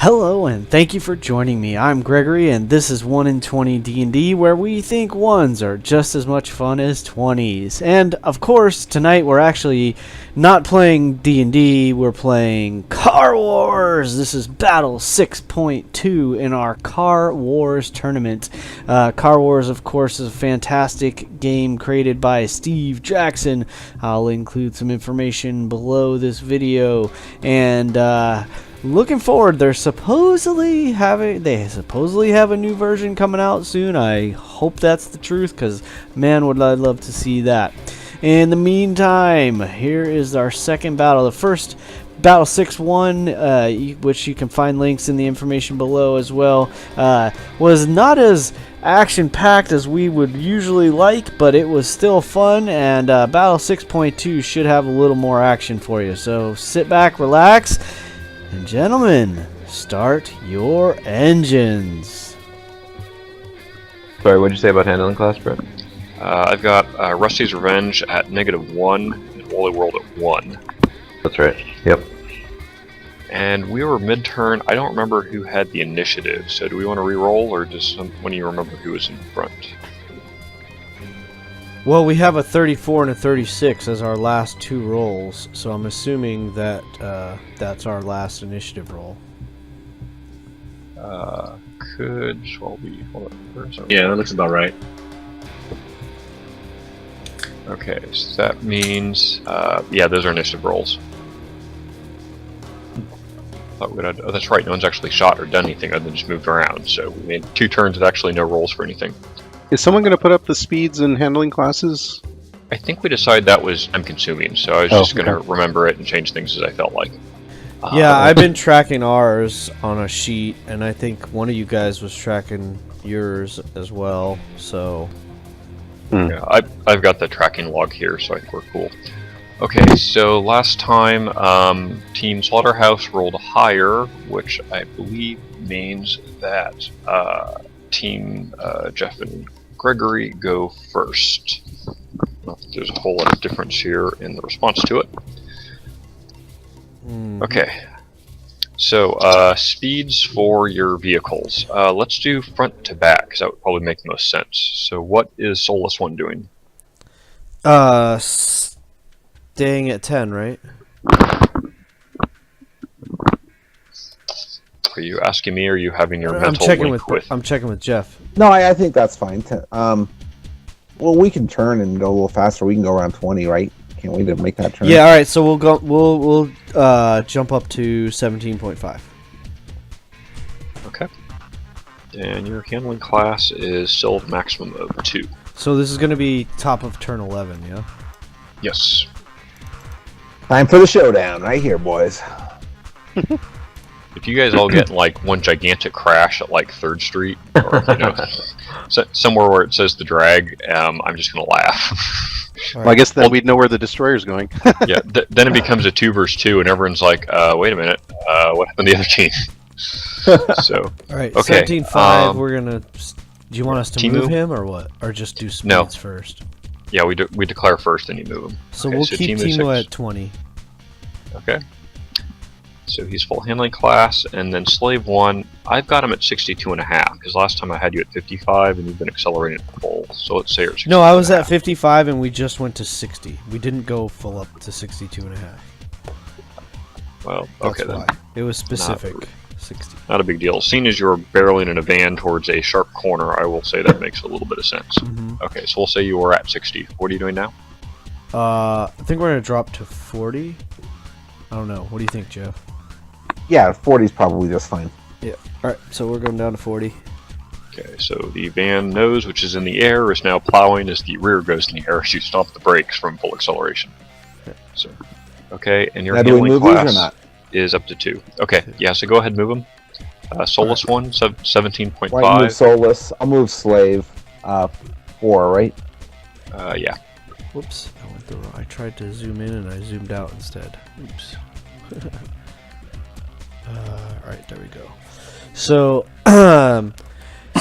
Hello and thank you for joining me. I'm Gregory and this is 1 in 20 D&D, where we think 1s are just as much fun as 20s. And of course, tonight we're actually not playing D&D, we're playing Car Wars. This is Battle 6.2 in our Car Wars tournament. Car Wars, of course, is a fantastic game created by Steve Jackson. I'll include some information below this video. And looking forward, they supposedly have a new version coming out soon. I hope that's the truth, because man, would I love to see that. In the meantime, here is our second battle. The first Battle 6-1, which you can find links in the information below as well, was not as action-packed as we would usually like, but it was still fun, and Battle 6.2 should have a little more action for you. So sit back, relax, and gentlemen, start your engines. Sorry, what'd you say about handling class, Brett? I've got Rusty's Revenge at -1 and Woolly World at 1. That's right. Yep. And we were mid-turn. I don't remember who had the initiative, so do we want to re-roll, or does one of you remember who was in front? Well, we have a 34 and a 36 as our last two rolls, so I'm assuming that that's our last initiative roll. Could well be. Hold on, where's our Yeah, that looks about right. Okay, so that means, yeah, those are initiative rolls. Oh, that's right, no one's actually shot or done anything other than just moved around, so we made 2 turns with actually no rolls for anything. Is someone going to put up the speeds and handling classes? I think we decided that was time-consuming, so I was just going to remember it and change things as I felt like. Yeah, I've been tracking ours on a sheet, and I think one of you guys was tracking yours as well, so... Yeah, I've got the tracking log here, so I think we're cool. Okay, so last time, Team Slaughterhouse rolled higher, which I believe means that Team Jeff and Gregory go first. Not that there's a whole lot of difference here in the response to it. Okay, so speeds for your vehicles. Let's do front to back, because that would probably make the most sense. So what is Soulless One doing? Staying at 10, right? Are you asking me, or are you having your mental link with? I'm checking with Jeff. No, I think that's fine. Well, we can turn and go a little faster. We can go around 20, right? Can't wait to make that turn. Yeah, all right. So we'll go. We'll jump up to 17.5. Okay. And your handling class is still a maximum of 2. So this is going to be top of turn 11, yeah? Yes. Time for the showdown, right here, boys. If you guys all get like one gigantic crash at like 3rd Street, or somewhere where it says the drag, I'm just gonna laugh. Well, I guess then we'd know where the destroyer's going. Yeah. Then it becomes a 2 versus 2, and everyone's like, "Wait a minute, what happened to the other team?" So. All right. Okay. 17.5. We're gonna. Do you want us to move move? him or what? Or just do speeds No. first? Yeah, we declare first, then you move him. So Okay, we'll keep Timo 6. at 20. Okay. So he's full handling class, and then Slave 1, I've got him at 62.5, because last time I had you at 55, and you've been accelerating at full, so let's say you're at No, I was at 55, and we just went to 60. We didn't go full up to 62.5. Well, That's okay why. then. It was specific. 60. Not a big deal. Seeing as you're barreling in a van towards a sharp corner, I will say that makes a little bit of sense. Okay, so we'll say you were at 60. What are you doing now? I think we're going to drop to 40. I don't know. What do you think, Jeff? Yeah, 40 is probably just fine. Yeah. All right, so we're going down to 40. Okay, so the van nose, which is in the air, is now plowing as the rear goes in the air as you stomp the brakes from full acceleration. So, okay, and your Now, do we handling move these or class not? is up to 2. Okay, yeah, so go ahead and move them. Soulless One, 17.5. Why don't you move Soulless? I'll move Slave 4, right? Yeah. Whoops. I tried to zoom in and I zoomed out instead. Oops. Alright, there we go. So,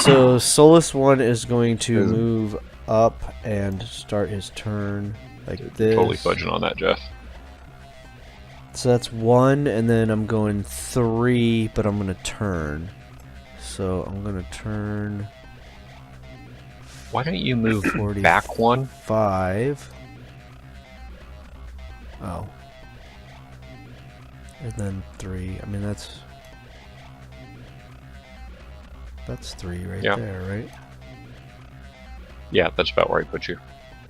so Soulless One is going to move up and start his turn like this. Totally fudging on that, Jeff. So that's 1, and then I'm going 3, but I'm gonna turn. So I'm gonna turn. Why don't you move 40. back 1? 5. Oh. And then 3. I mean, that's 3 right there, right? Yeah, that's about where I put you.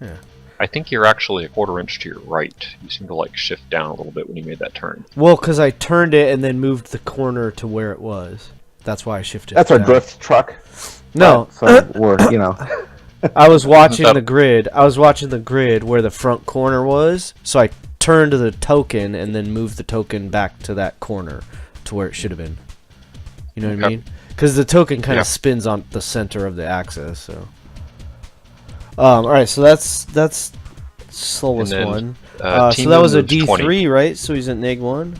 Yeah. I think you're actually a quarter inch to your right. You seem to like shift down a little bit when you made that turn. Well, because I turned it and then moved the corner to where it was. That's why I shifted. That's our down. drift truck. No, So we're, you know. I was watching the grid. I was watching the grid where the front corner was. So I turned the token and then moved the token back to that corner to where it should have been. You know what I mean? Because the token kind of spins on the center of the axis. So. All right, so that's slowest then, one. So that was a D3, 20. right? So he's at -1.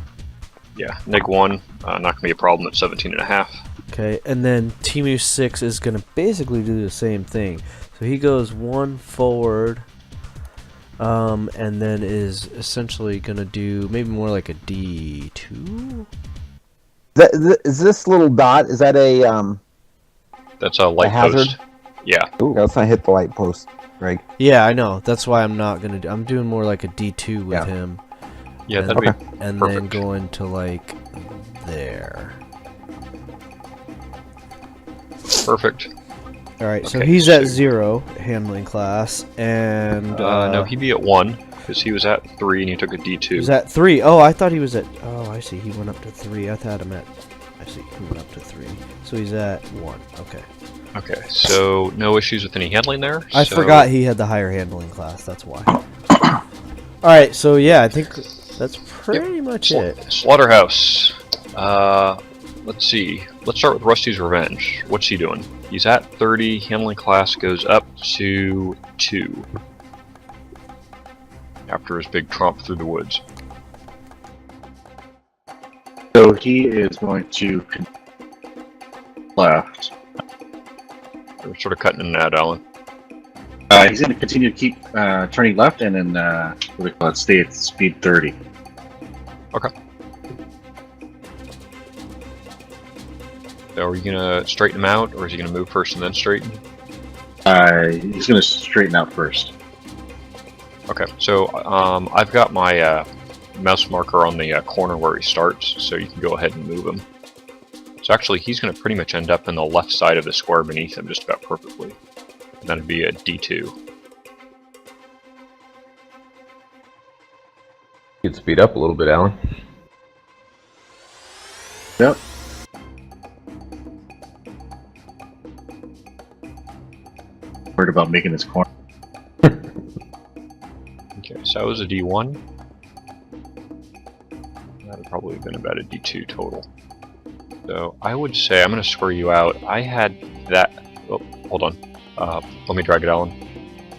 Yeah, -1. Not gonna be a problem at 17.5. Okay, and then Timu 6 is gonna basically do the same thing. So he goes 1 forward, and then is essentially gonna do maybe more like a D2. Is this little dot? Is that a That's a light hazard? post. Yeah. Ooh, let's not hit the light post, Greg. Yeah, I know. That's why I'm not gonna do. I'm doing more like a D2 with Yeah. him. Yeah, and, that'd be and then perfect. going to like there. Perfect. All right, so Okay, he's at so- 0 handling class, and No, he'd be at 1 because he was at 3 and you took a D2. he's at 3. Oh, I thought he was at. Oh, I see. He went up to 3. I thought him at. I see. He went up to 3. So he's at 1. Okay. Okay, so no issues with any handling there. I so- forgot he had the higher handling class. That's why. All right, so yeah, I think that's pretty much it. Slaughterhouse. Let's see. Let's start with Rusty's Revenge. What's he doing? He's at 30. Handling class goes up to 2. After his big tromp through the woods. So he is going to left. We're sort of cutting in and out, Alan. He's going to continue to keep turning left and then what do we call it? Stay at speed 30. Okay. So are you gonna straighten him out, or is he gonna move first and then straighten? He's going to straighten out first. Okay. So I've got my mouse marker on the corner where he starts, so you can go ahead and move him. So actually, he's gonna pretty much end up in the left side of the square beneath him, just about perfectly. And that'd be a D2. You could speed up a little bit, Alan. Yep. Worried about making this corner. Okay, so that was a D1. That would probably have been about a D2 total. So I would say I'm going to square you out. I had that. Oh, hold on. Let me drag it, Alan.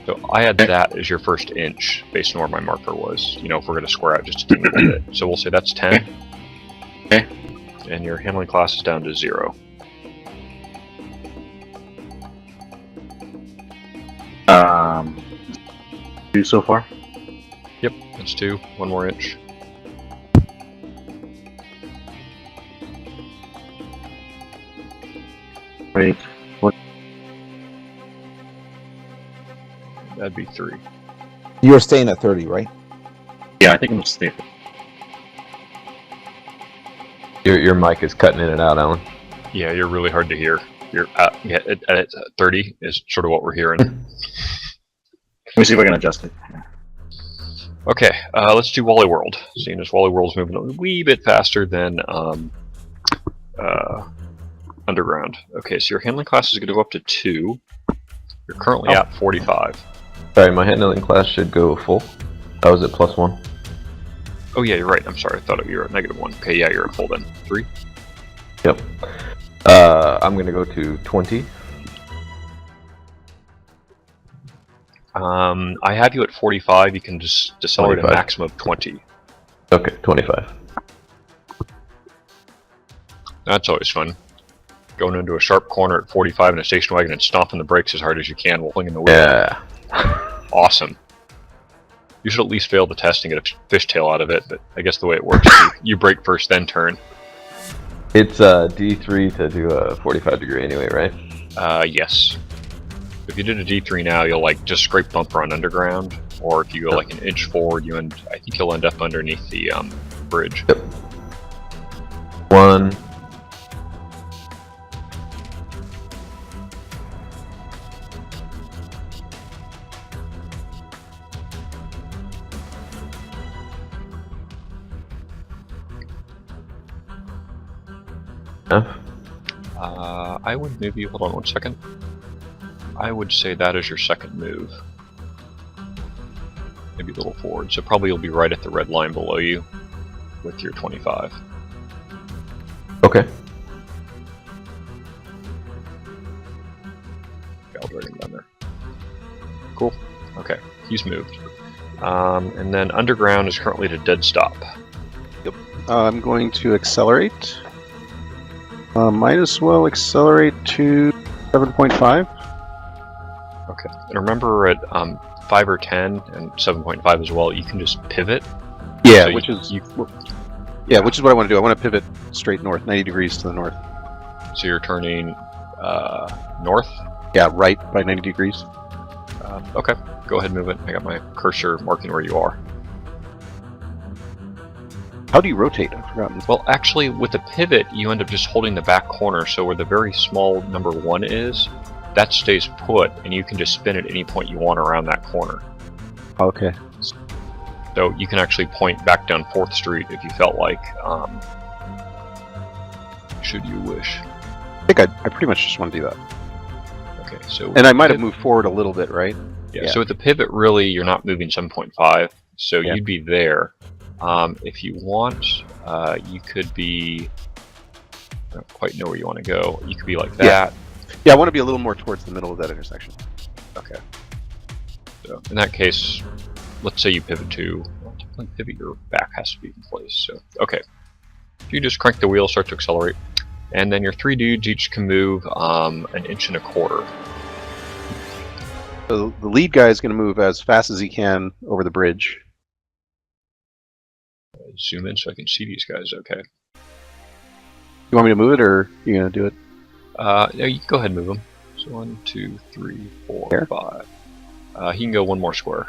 So I had that as your first inch, based on where my marker was. You know, if we're going to square out just a teeny little bit. So we'll say that's 10. Okay. And your handling class is down to 0. Two so far. Yep, that's 2. 1 more inch. Wait. What? That'd be 3. You're staying at 30, right? Yeah, I think I'm going to stay. Your mic is cutting in and out, Alan. Yeah, you're really hard to hear. You're at 30 is sort of what we're hearing. Let me see if I can adjust it. Okay, let's do Wally World. Seeing as Wally World's moving a wee bit faster than Underground. Okay, so your handling class is going to go up to 2. You're currently at 45. Sorry, my handling class should go full. I was at +1. Oh yeah, you're right. I'm sorry. I thought you were at -1. Okay, yeah, you're at full then. 3. Yep. I'm gonna go to 20. I have you at 45. You can just decelerate a 25. maximum of 20. Okay, 25. That's always fun. Going into a sharp corner at 45 in a station wagon and stomping the brakes as hard as you can while flinging the wheel. Yeah. Awesome. You should at least fail the test and get a fishtail out of it, but I guess the way it works is you break first, then turn. It's D3 to do a 45 degree anyway, right? Yes. If you did a D3 now, you'll like just scrape bumper on underground, or if you go like an inch forward, I think you'll end up underneath the bridge. Yep. 1. I would move you. Hold on 1 second. I would say that is your second move. Maybe a little forward. So probably you'll be right at the red line below you with your 25. Okay. I'll drag him down there. Cool. Okay, he's moved. And then underground is currently at a dead stop. I'm going to accelerate. Might as well accelerate to 7.5. Okay. And remember at 5 or 10 and 7.5 as well, you can just pivot. Yeah, So which is which is what I want to do. I want to pivot straight north, 90 degrees to the north. So you're turning north. Yeah, right by 90 degrees. Okay, go ahead and move it. I got my cursor marking where you are. How do you rotate? I've forgotten. Well, actually, with the pivot, you end up just holding the back corner, so where the very small number 1 is, that stays put, and you can just spin at any point you want around that corner. Okay. So you can actually point back down 4th Street if you felt like, should you wish. I think I pretty much just want to do that. Okay, so... And I might have moved forward a little bit, right? Yeah, so with the pivot, really, you're not moving 7.5, so Yeah. you'd be there. If you want, you could be... I don't quite know where you want to go. You could be like that. Yeah, I want to be a little more towards the middle of that intersection. Okay. So in that case, let's say you pivot to... Well, technically pivot, your back has to be in place. So okay. If you just crank the wheel, start to accelerate. And then your 3 dudes each can move 1.25 inches. So the lead guy is going to move as fast as he can over the bridge. Zoom in so I can see these guys okay. You want me to move it, or are you going to do it? Yeah, you can go ahead and move them. So 1, 2, 3, 4, Here? 5. He can go 1 more square.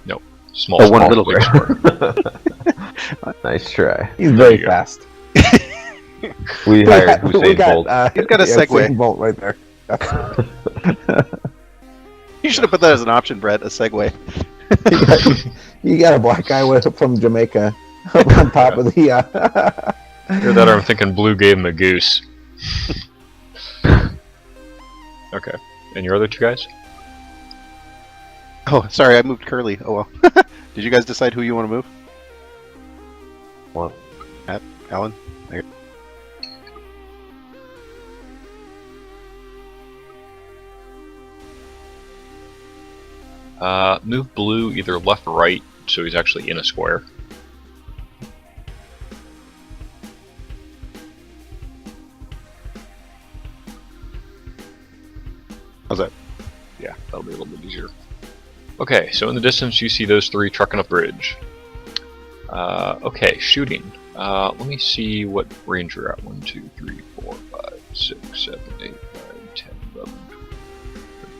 Nope. Small, Oh, small, one little big square. Nice try. He's very you go. fast. We hired Hussein Bolt. He's got a segue. Usain Bolt right there. You should have put that as an option, Brett. A segue. You got a black guy from Jamaica up on top of the. Either that or I'm thinking Blue gave him a goose. Okay. And your other 2 guys? Oh, sorry, I moved Curly. Oh well. Did you guys decide who you want to move? What? Alan? There. Move Blue either left or right, so he's actually in a square. How's that? Yeah, that'll be a little bit easier. Okay, so in the distance you see those 3 trucking up bridge. Okay, shooting. Let me see what range you're at. 1, 2, 3, 4, 5, 6, 7, 8, 9, 10, 11, 12,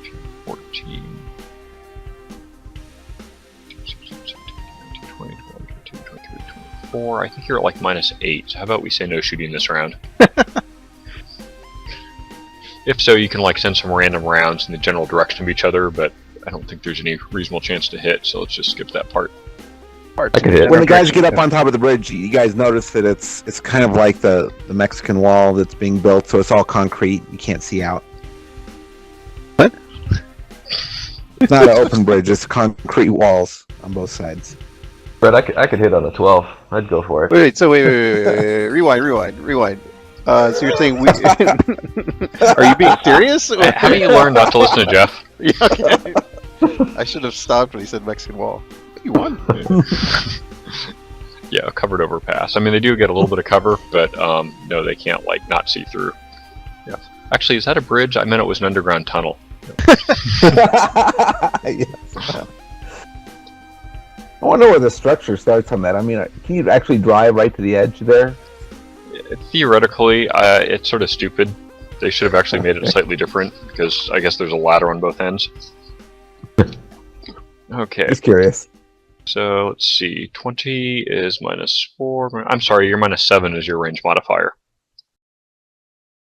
13, 14, 20, 21, 22, 23, 24. I think you're at like -8, so how about we say no shooting this round? If so, you can like send some random rounds in the general direction of each other, but I don't think there's any reasonable chance to hit, so let's just skip that part. I could hit. When the guys get up on top of the bridge, you guys notice that it's kind of like the Mexican wall that's being built, so it's all concrete. You can't see out. What? It's not an open bridge; it's concrete walls on both sides. Brett, I could hit on a 12. I'd go for it. Wait. So wait. Rewind. So you're saying we? Are you being serious? How do you learn not to listen to Jeff? Yeah, okay. I should have stopped when he said Mexican wall. You won. Yeah, a covered overpass. I mean, they do get a little bit of cover, but no, they can't like not see through. Yeah. Actually, is that a bridge? I meant it was an underground tunnel. Yes. I wonder where the structure starts on that. I mean, can you actually drive right to the edge there? Theoretically, it's sort of stupid. They should have actually made it slightly different, because I guess there's a ladder on both ends. Okay, Just curious. so let's see. 20 is -4. I'm sorry, your -7 is your range modifier.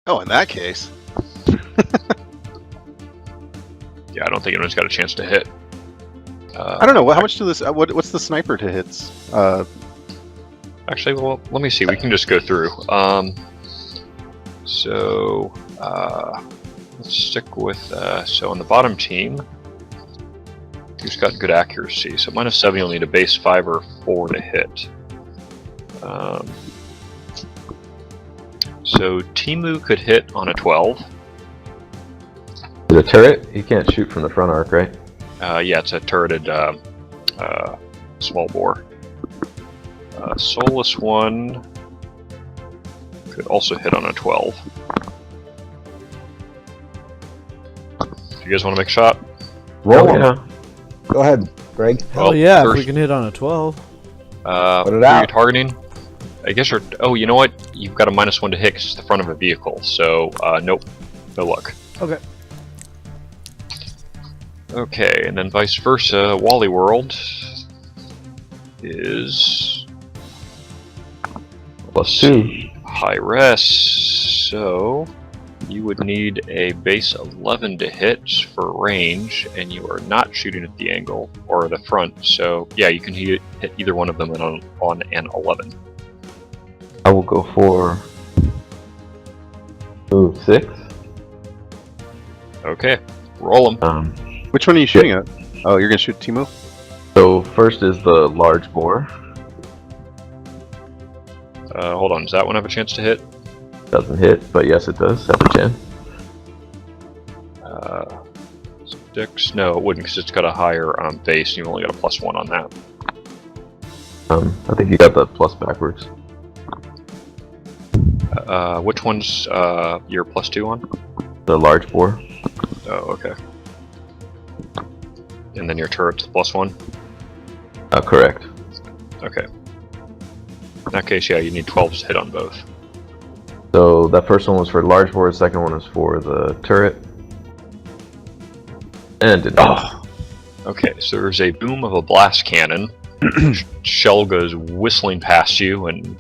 Oh, in that case. Yeah, I don't think anyone's got a chance to hit. I don't know. How much do this? What's the sniper to hits? Actually, well, let me see. We can just go through. So let's stick with. So on the bottom team, who's got good accuracy? So -7, you'll need a base 5 or 4 to hit. So Timu could hit on a 12. The turret, you can't shoot from the front arc, right? Yeah, it's a turreted small bore. Soulless one could also hit on a 12. Do you guys want to make a shot? Roll. Oh, yeah. Go ahead, Greg. Hell Well, yeah, if first- we can hit on a 12. Put Who it are you out. targeting? I guess you're. Oh, you know what? You've got a -1 to hit 'cause it's the front of a vehicle. So, nope. No luck. Okay. Okay, and then vice versa. Wally World is +2. high res, so you would need a base 11 to hit for range, and you are not shooting at the angle or the front. So yeah, you can hit either one of them on an 11. I will go for 6. Okay, roll them. Which one are you shooting at? Oh, you're gonna shoot Timu? So first is the large bore. Hold on, does that one have a chance to hit? Doesn't hit, but yes, it does have a chance. Sticks? No, it wouldn't, because it's got a higher base, and you've only got a +1 on that. I think you got the plus backwards. Which one's your +2 on? The large bore. Oh, okay. And then your turret's +1? Correct. Okay. In that case, yeah, you need 12s to hit on both. So that first one was for large bore, the second one was for the turret. And it did not. Okay, so there's a boom of a blast cannon. Shell goes whistling past you and,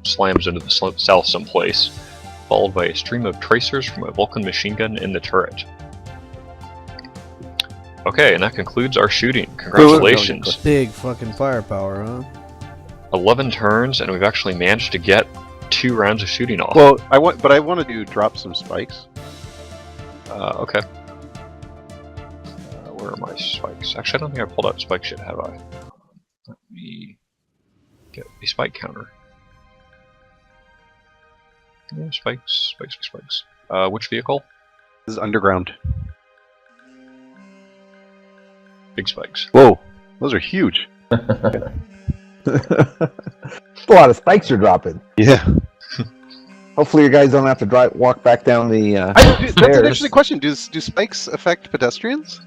slams into the south someplace, followed by a stream of tracers from a Vulcan machine gun in the turret. Okay, and that concludes our shooting. Congratulations. Big fucking firepower, huh? 11 turns, and we've actually managed to get 2 rounds of shooting off. Well, I want to drop some spikes. Okay. Where are my spikes? Actually, I don't think I pulled out spikes yet, have I? Let me get a spike counter. Yeah, spikes. Which vehicle? This is underground. Big spikes. Whoa, those are huge. A lot of spikes you're dropping. Yeah. Hopefully, you guys don't have to walk back down the That's an stairs. interesting question. Do spikes affect pedestrians?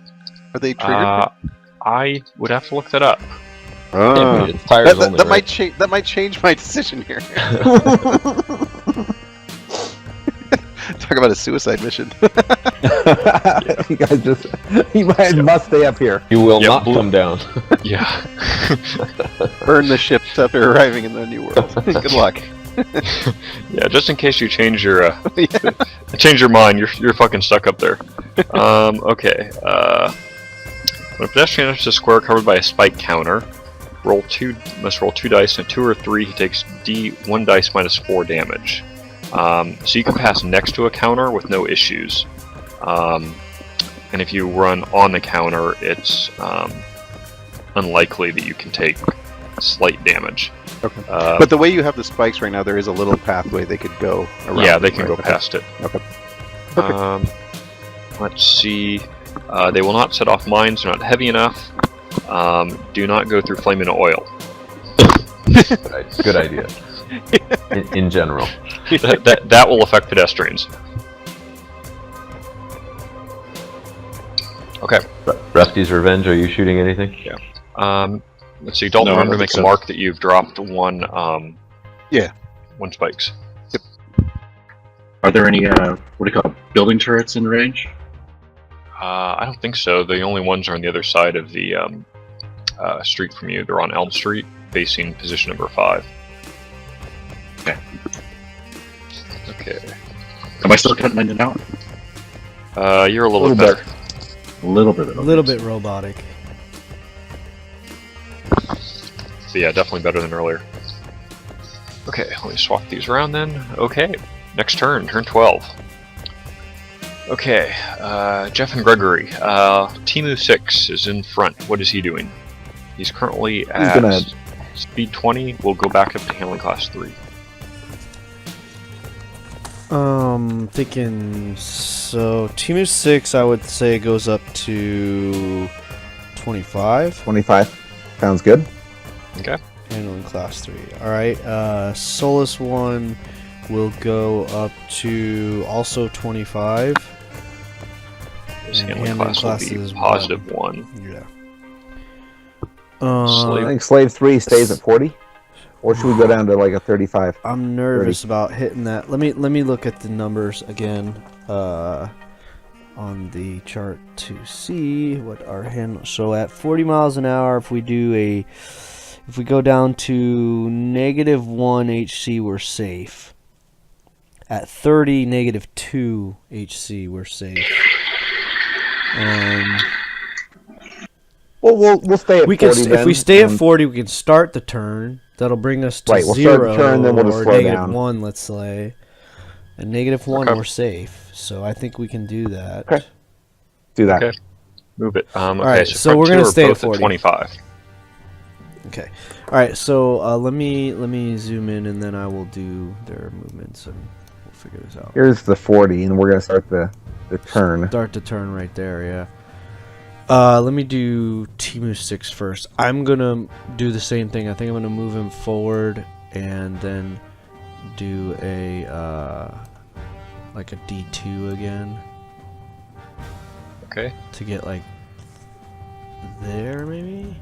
Are they triggered? I would have to look that up. Oh. It's tires only, that right? that might change my decision here. Talk about a suicide mission. You guys must stay up here. You will Yep, not blue- come down. Yeah. Burn the ships after arriving in the new world. Good luck. Yeah, just in case you change your mind, you're fucking stuck up there. Okay. When a pedestrian enters a square covered by a spike counter, must roll 2 dice, and 2 or 3 he takes 1 dice minus 4 damage. So you can pass next to a counter with no issues. And if you run on the counter, it's unlikely that you can take slight damage. Okay. But the way you have the spikes right now, there is a little pathway they could go around. Yeah, they can right? go past it. Okay. Let's see. They will not set off mines. They're not heavy enough. Do not go through flaming oil. Good idea. In general. That will affect pedestrians. Okay. Rusty's Revenge, are you shooting anything? Let's see. Dalton, No, I remember to don't make think a so. mark that you've dropped one. Yeah. One spikes. Are there any building turrets in range? I don't think so. The only ones are on the other side of the street from you. They're on Elm Street, facing position number 5. Okay. Okay. Am I still cutting in and out? You're a little bit better. A little bit. A little bit robotic. So yeah, definitely better than earlier. Okay, let me swap these around then. Okay, next turn 12. Okay, Jeff and Gregory. Timu 6 is in front. What is he doing? He's currently at gonna- speed 20. We'll go back up to handling class 3. Thinking, so Timu 6 I would say goes up to 25. 25. Sounds good. Okay. Handling class 3. Alright, Solus 1 will go up to also 25. His And handling handling class will be classes positive 1. Yeah. Slave- I think Slave 3 stays at 40. Or should we go down to like a 35? I'm nervous about hitting that. Let me look at the numbers again on the chart to see what our handle. So at 40 miles an hour, if we go down to -1 HC, we're safe. At 30, -2 HC, we're safe. Well, we'll stay at We 40 can then, if we stay at and- 40, we can start the turn. That'll bring us to Right, we'll 0 start the turn, then we'll just or slow down. -1, let's say. And -1, Okay. we're safe. So I think we can do that. Okay. Do that. Okay. Move it. Okay, Alright, so, so front we're two gonna are stay at both 40. 25. Okay. All right. So let me zoom in, and then I will do their movements, and we'll figure this out. Here's the 40, and we're going to start the turn. Start the turn right there. Yeah. Let me do Timu 6 first. I'm gonna do the same thing. I think I'm gonna move him forward, and then do a like a D2 again Okay. to get like there maybe.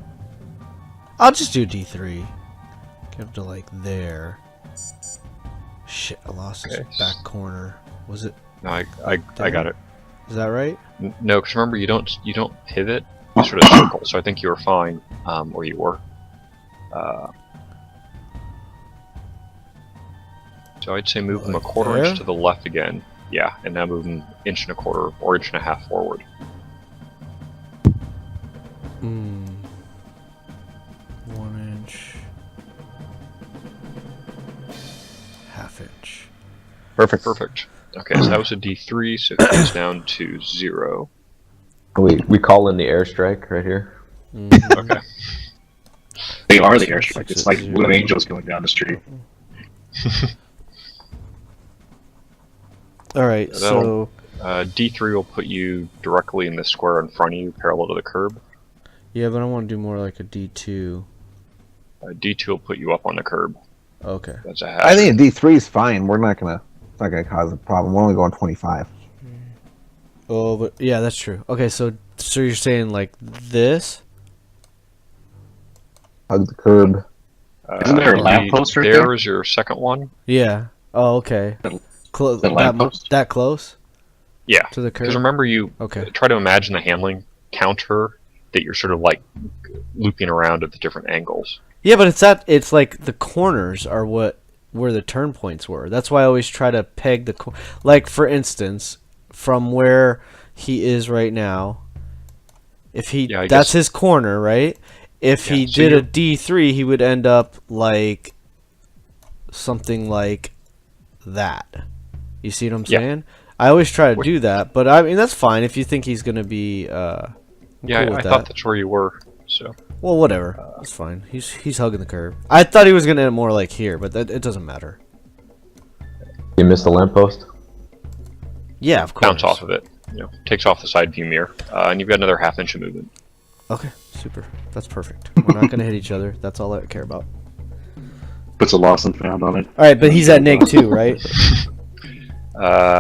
I'll just do D3. Get up to like there. Shit, I lost this Okay. back corner. Was it? No, I got it. Is that right? No, because remember you don't pivot. You sort of circle. So I think you were fine, or you were. So I'd say move them a Like quarter there? inch to the left again. Yeah, and now move them inch and a quarter or inch and a half forward. Hmm. 1 inch. Half inch. Perfect. Perfect. Okay, so that was a D3, so it goes down to 0. We call in the airstrike right here. Mhm. Okay. They are the airstrike. Fix It's it like to Blue 0. Angels going down the street. All right. So D3 will put you directly in the square in front of you, parallel to the curb. yeah, but I want to do more like a D2. D2 will put you up on the curb. Okay. That's a hazard. I think a D3 is fine. It's not gonna cause a problem. We're only going 25. Oh, but yeah, that's true. Okay, so you're saying like this? Hug the curb. Isn't there a lamppost right there? There is your second one. Yeah. Oh, okay. Close. the lamppost? That close Yeah. to the curb. Because remember, you Okay. try to imagine the handling counter that you're sort of like looping around at the different angles. Yeah, but it's like the corners are where the turn points were. That's why I always try to peg the like, for instance, from where he is right now. If he Yeah, I that's guess- his corner, right? If he Yeah, so did a you're- D3, he would end up like something like that. You see what I'm Yeah. saying? I always try to What- do that, but I mean that's fine if you think he's gonna be. I'm Yeah, cool I with thought that. that's where you were. So Well, whatever. It's fine. He's hugging the curb. I thought he was gonna end up more like here, but it doesn't matter. You missed the lamppost? Yeah, of course. bounce off of it. You know, takes off the side view mirror, and you've got another half inch of movement. Okay, super. That's perfect. We're not gonna hit each other. That's all I care about. Puts a lost and found on it. All right, but he's at -2, right?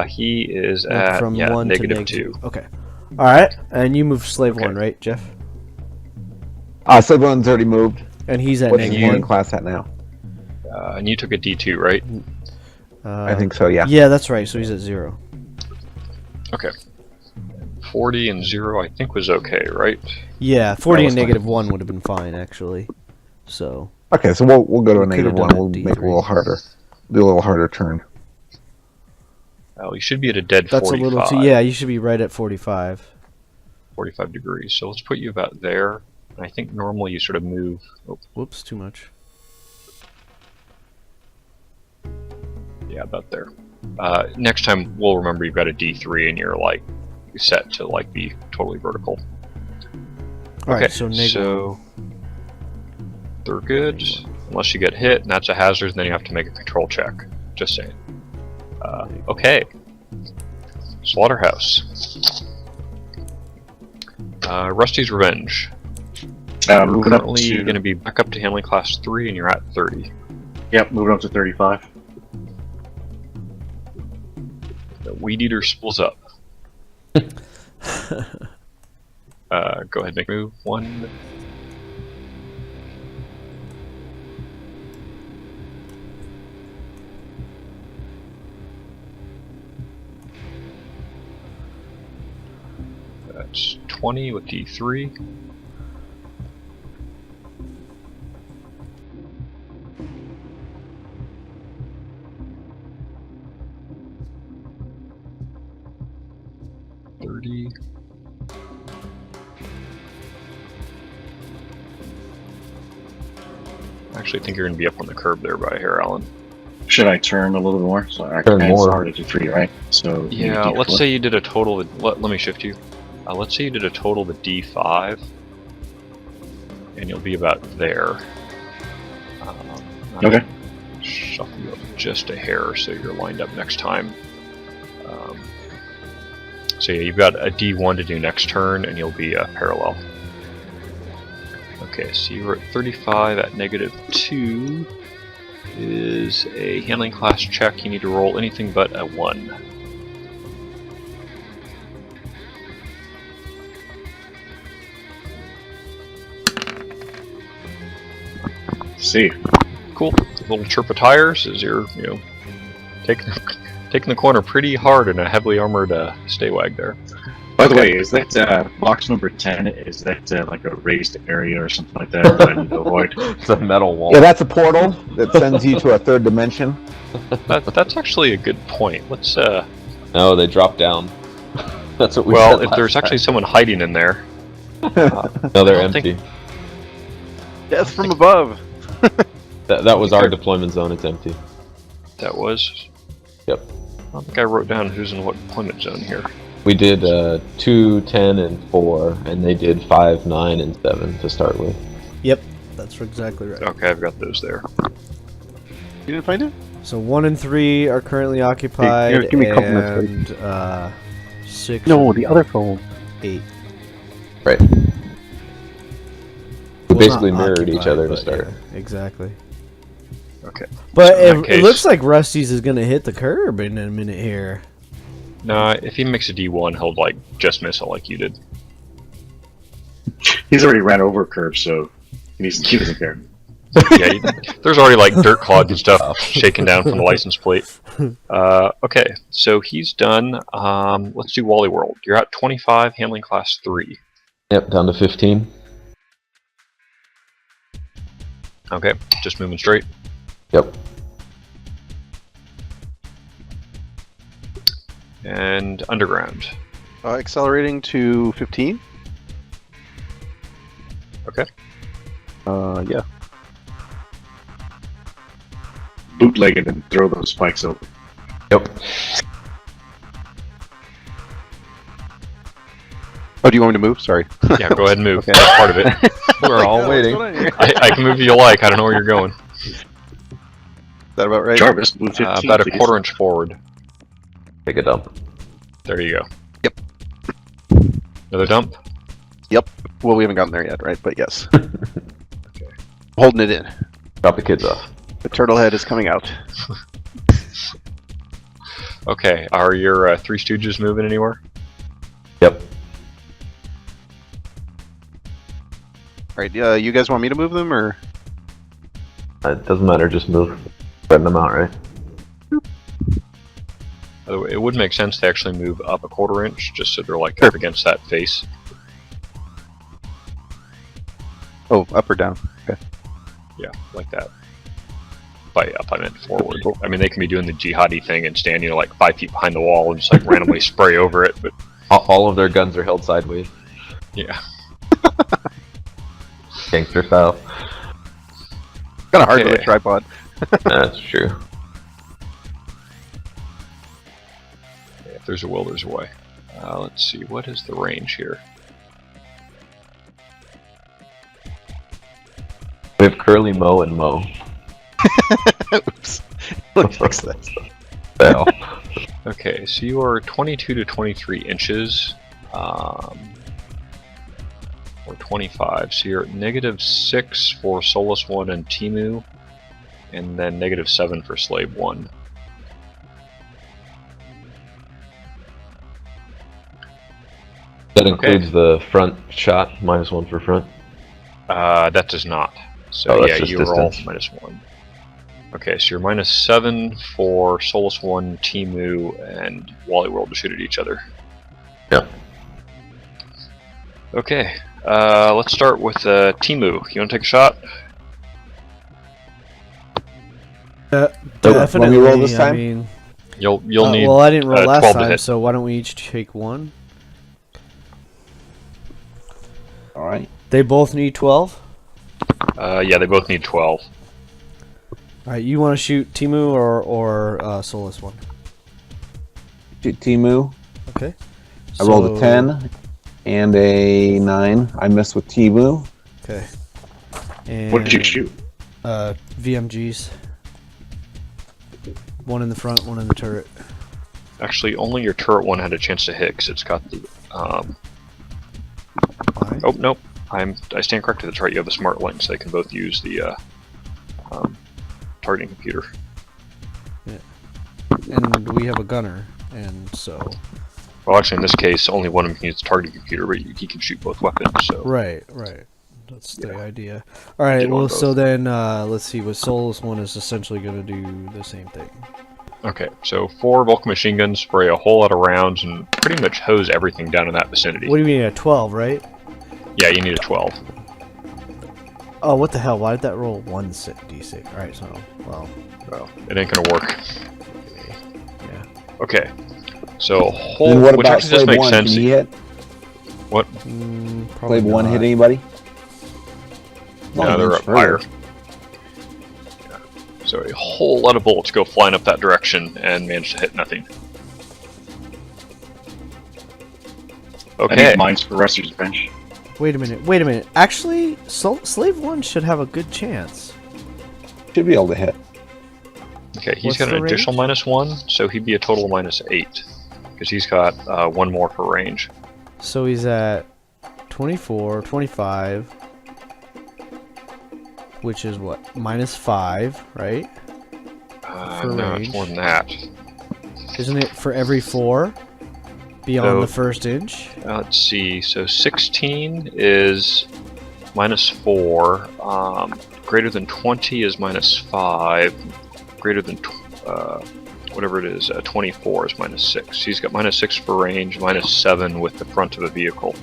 He is Like at from yeah, 1 to -2. Okay. All right, and you move slave Okay. 1, right, Jeff? Slave one's already moved. And he's at What's negative he in 1. class at now? And you took a D2, right? I think so. Yeah. Yeah, that's right. So he's at 0. Okay. 40 and 0, I think, was okay, right? Yeah, 40 That and was negative 1 would have been fine, actually. So Okay, so we'll go to a We could've negative done one. a We'll make it a D3. little harder. Do a little harder turn. Well, you should be at a dead that's 45. a little too. Yeah, you should be right at 45. 45 degrees. So let's put you about there. And I think normally you sort of move. Oh, Whoops, too much. yeah, about there. Next time we'll remember you've got a D3 and you're like set to like be totally vertical. All right, Okay, so negative. so they're good unless you get hit, and that's a hazard. And then you have to make a control check. Just saying. Okay. Slaughterhouse. Rusty's Revenge. Moving up Currently to going to be back up to handling class 3, and you're at 30. Yep, moving up to 35. The Weed Eater spools up. Go ahead, make a move. 1. That's 20 with D3. I actually think you're going to be up on the curb there by here, Alan. Should I turn a little bit more? So I Turn more. started to 3, right? So Yeah, maybe let's D4. say you did a total of, let me shift you. Let's say you did a total of a D5, and you'll be about there. Okay. Shuffle you up just a hair so you're lined up next time. So yeah, you've got a D1 to do next turn, and you'll be parallel. Okay, so you were at 35 at -2 is a handling class check. You need to roll anything but a 1. See. Cool. Little chirp of tires as you're, taking the corner pretty hard in a heavily armored staywag there. By the way, is that box number 10? Is that like a raised area or something like that that I need to avoid? It's a metal wall. Yeah, that's a portal that sends you to a third dimension. That's actually a good point. Let's No, they drop down. That's what we well, said if last there's actually someone hiding in there, time. No, they're I don't empty. Death from above. That was our deployment zone. It's empty. that was. Yep. I don't think I wrote down who's in what deployment zone here. We did 2, 10, and 4, and they did 5, 9, and 7 to start with. Yep, that's exactly right. Okay, I've got those there. You didn't find it? So 1 and 3 are currently occupied, give me a couple minutes, and 6. No, and the other phone. 8. Right. We Well, basically not mirrored each occupied, other to but start. yeah, exactly. Okay. But So in that it case- looks like Rusty's is gonna hit the curb in a minute here. No, if he makes a D1, he'll like just miss it like you did. He's already ran over a curb, so he doesn't care. Yeah, there's already like dirt clogged and stuff shaken down from the license plate. Okay, so he's done. Let's do Wally World. You're at 25, handling class 3. Yep, down to 15. Okay, just moving straight. Yep. And Underground. Accelerating to 15. Okay. Yeah. Bootleg it and throw those spikes over. Yep. Oh, do you want me to move? Sorry. Yeah, go ahead and move. Okay. That's part of it. We're all waiting. I can move you like. I don't know where you're going. Is that about right? Jarvis, move 15. About a please. quarter inch forward. Take a dump. There you go. Yep. Another dump. Well, we haven't gotten there yet, right? But yes. Holding it in. Drop the kids off. The turtle head is coming out. Okay, are your Three Stooges moving anywhere? Yep. Alright, you guys want me to move them, or? It doesn't matter, just move. Spreading them out, right? By the way, it would make sense to actually move up a 1/4 inch, just so they're like up against that face. Oh, up or down? Okay. Yeah, like that. By up, I meant forward. I mean, they can be doing the jihadi thing and stand, like 5 feet behind the wall and just like randomly spray over it, but All of their guns are held sideways. yeah. Gangster style. Kind of hard with Okay. a tripod. That's true. If there's a will, there's a way. Let's see, what is the range here? We have Curly, Mo, and Mo. Oops. Let me fix that. Fail. Okay, so you are 22 to 23 inches, or 25. So you're at -6 for Solus 1 and Timu, and then -7 for Slave 1. That includes the front shot, -1 for front. That does not. So Oh, that's yeah, just you are all distance. -1. Okay, so you're -7 for Solus 1, Timu, and Wally World to shoot at each other. Yep. Okay, let's start with Timu. You want to take a shot? Definitely. Let me roll this I time? mean, You'll need. well, I didn't roll last 12 to time, hit. so why don't we each take one? All right. They both need 12. Yeah, they both need 12. All right, you want to shoot Timu or Solus 1? Shoot Timu. Okay. I rolled a 10 and a 9. I missed with Timu. Okay. And, What did you shoot? VMGs. One in the front, one in the turret. Actually, only your turret one had a chance to hit because it's got the. Why? Oh nope, I stand corrected. That's right. You have a smart link, so they can both use the targeting computer. And we have a gunner, and so. Well, actually, in this case, only one of them can use the targeting computer, but he can shoot both weapons. So Right. That's the idea. All right. Get one Well, of so both. then let's see. With Solus 1 is essentially going to do the same thing. okay, so 4 Vulcan machine guns spray a whole lot of rounds and pretty much hose everything down in that vicinity. What do you mean a 12, right? Yeah, you need a 12. Oh, what the hell? Why did that roll 1d6? All right, so Well, it ain't gonna work. yeah. Okay, so whole, Then what which about actually does Slave make 1? sense. Can he hit? What? Probably Slave 1 not. hit anybody? No, Oh, they're that's up higher. further. So a whole lot of bullets go flying up that direction and manage to hit nothing. I Okay. need mines for Rester's bench. Wait a minute. Actually, Slave 1 should have a good chance. Should be able to hit. Okay, he's What's got an the additional -1, so he'd be a total of -8. Because he's got 1 more for range. So he's at 24, 25, which is what? -5, right? For No, range. it's more than that. Isn't it for every 4 beyond So- the first inch? Let's see, so 16 is -4. Greater than 20 is -5. Greater than whatever it is, 24 is -6. He's got -6 for range, -7 with the front of a vehicle.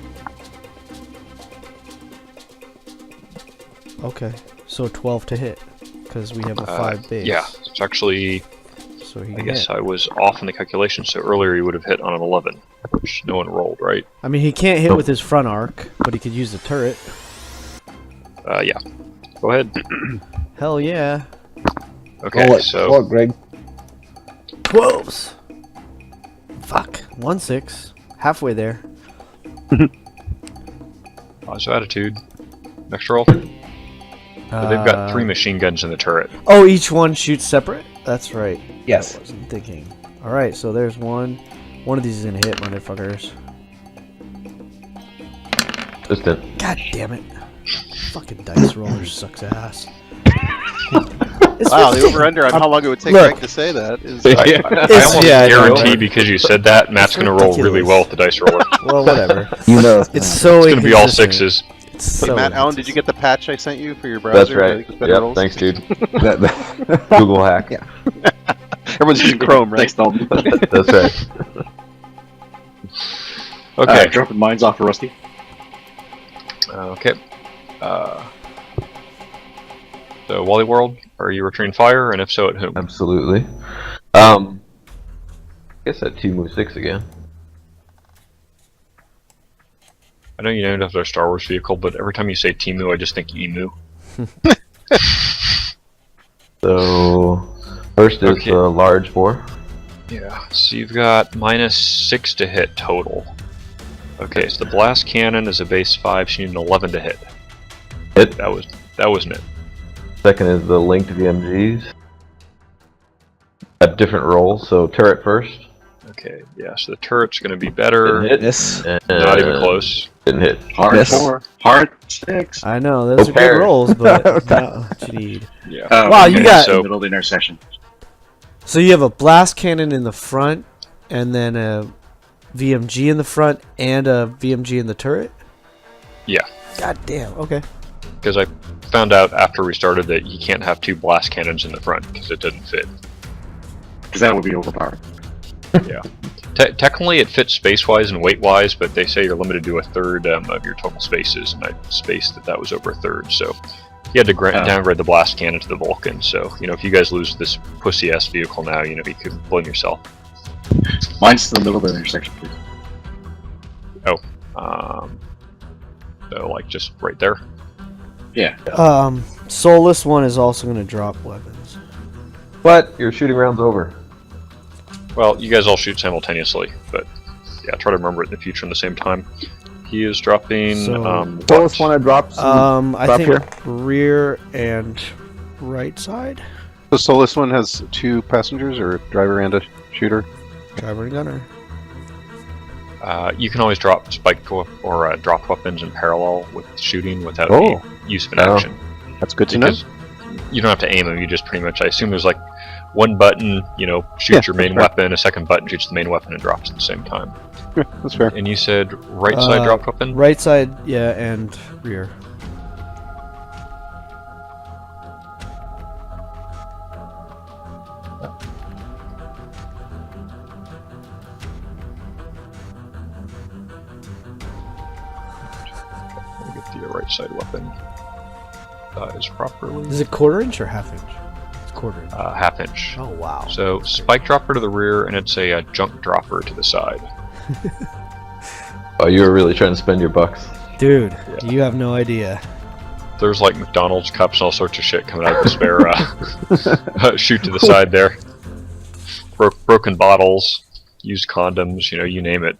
Okay, so 12 to hit, because we have a 5 base. Yeah, it's actually, So he I can guess hit. I was off in the calculation, so earlier he would have hit on an 11, which no one rolled, right? I mean, he can't hit with his front arc, but he could use the turret. Yeah. Go ahead. Hell yeah. Okay, Roll it, so roll it, Greg. 12s! Fuck. 1-6. Halfway there. positive attitude. Next roll. So they've got 3 machine guns in the turret. Oh, each one shoots separate? That's right. Yes. I wasn't thinking. Alright, so there's one. One of these is gonna hit, motherfuckers. Distant. God damn it. Fucking dice roller sucks ass. It's Wow, the 15. over-under on how long it would take Look. Greg to say that is... I It's- almost yeah, I know. guarantee because you said that, Matt's It's going to roll really ridiculous. well with the dice roller. Well, whatever. You know. It's so It's going to be all inconsistent. 6s. Hey, So Matt Allen, did you get the patch I sent you for your browser? That's I right. think it's better Yep, rolls? thanks, dude. That- Google hack. Yeah. Everyone's using Chrome, right? Thanks, Dalton. That's right. Okay. Dropping mines off for Rusty. Okay. So, Wally World, are you returning fire, and if so, at whom? Absolutely. I guess at 2 move 6 again. I know you named after a Star Wars vehicle, but every time you say Timu, I just think Emu. So first is Okay. the large bore. Yeah. So you've got -6 to hit total. Okay, so the blast cannon is a base 5, so you need an 11 to hit. Hit. That wasn't it. Second is the linked VMGs. At different rolls, so turret first. Okay, yeah, so the turret's going to be better. Didn't hit. Miss. Not even close. Didn't hit. Hard Miss. 4. Hard 6. I know those are good Prepared. rolls, but not what you need. Yeah. Wow, you got- in the middle of the intersection. So you have a blast cannon in the front, and then a VMG in the front, and a VMG in the turret. Yeah. God damn. Okay. Because I found out after we started that you can't have 2 blast cannons in the front because it doesn't fit. Because that would be overpowered. Yeah. Technically, it fits space-wise and weight-wise, but they say you're limited to a third of your total spaces, and I spaced that was over a third. So you had to downgrade the blast cannon to the Vulcan. So if you guys lose this pussy-ass vehicle now, you could blame yourself. Mine's in the middle of the intersection, please. So like just right there. Yeah. Soulless one is also going to drop weapons. But your shooting round's over. Well, you guys all shoot simultaneously, but yeah, try to remember it in the future in the same time. He is dropping. So- Tallest one I dropped. I drop think here. rear and right side. The Solus one has 2 passengers, or driver and a shooter. Driver and gunner. You can always drop spike or drop weapons in parallel with shooting without Oh. the use of an Oh. action. That's good to know. Because you don't have to aim them. You just pretty much. I assume there's like one button, shoots your main that's weapon. A second button shoots the main weapon and drops at the same time. Yeah, that's fair. And you said right side drop weapon. Right side, yeah, and rear. Let me get the right side weapon. Is properly Is it quarter inch or half inch? It's quarter inch. half inch. Oh wow. So spike dropper to the rear, and it's a junk dropper to the side. Oh, you were really trying to spend your bucks. Dude, Yeah. you have no idea. There's like McDonald's cups and all sorts of shit coming out of the spare chute to the side there. Broken bottles, used condoms, you name it.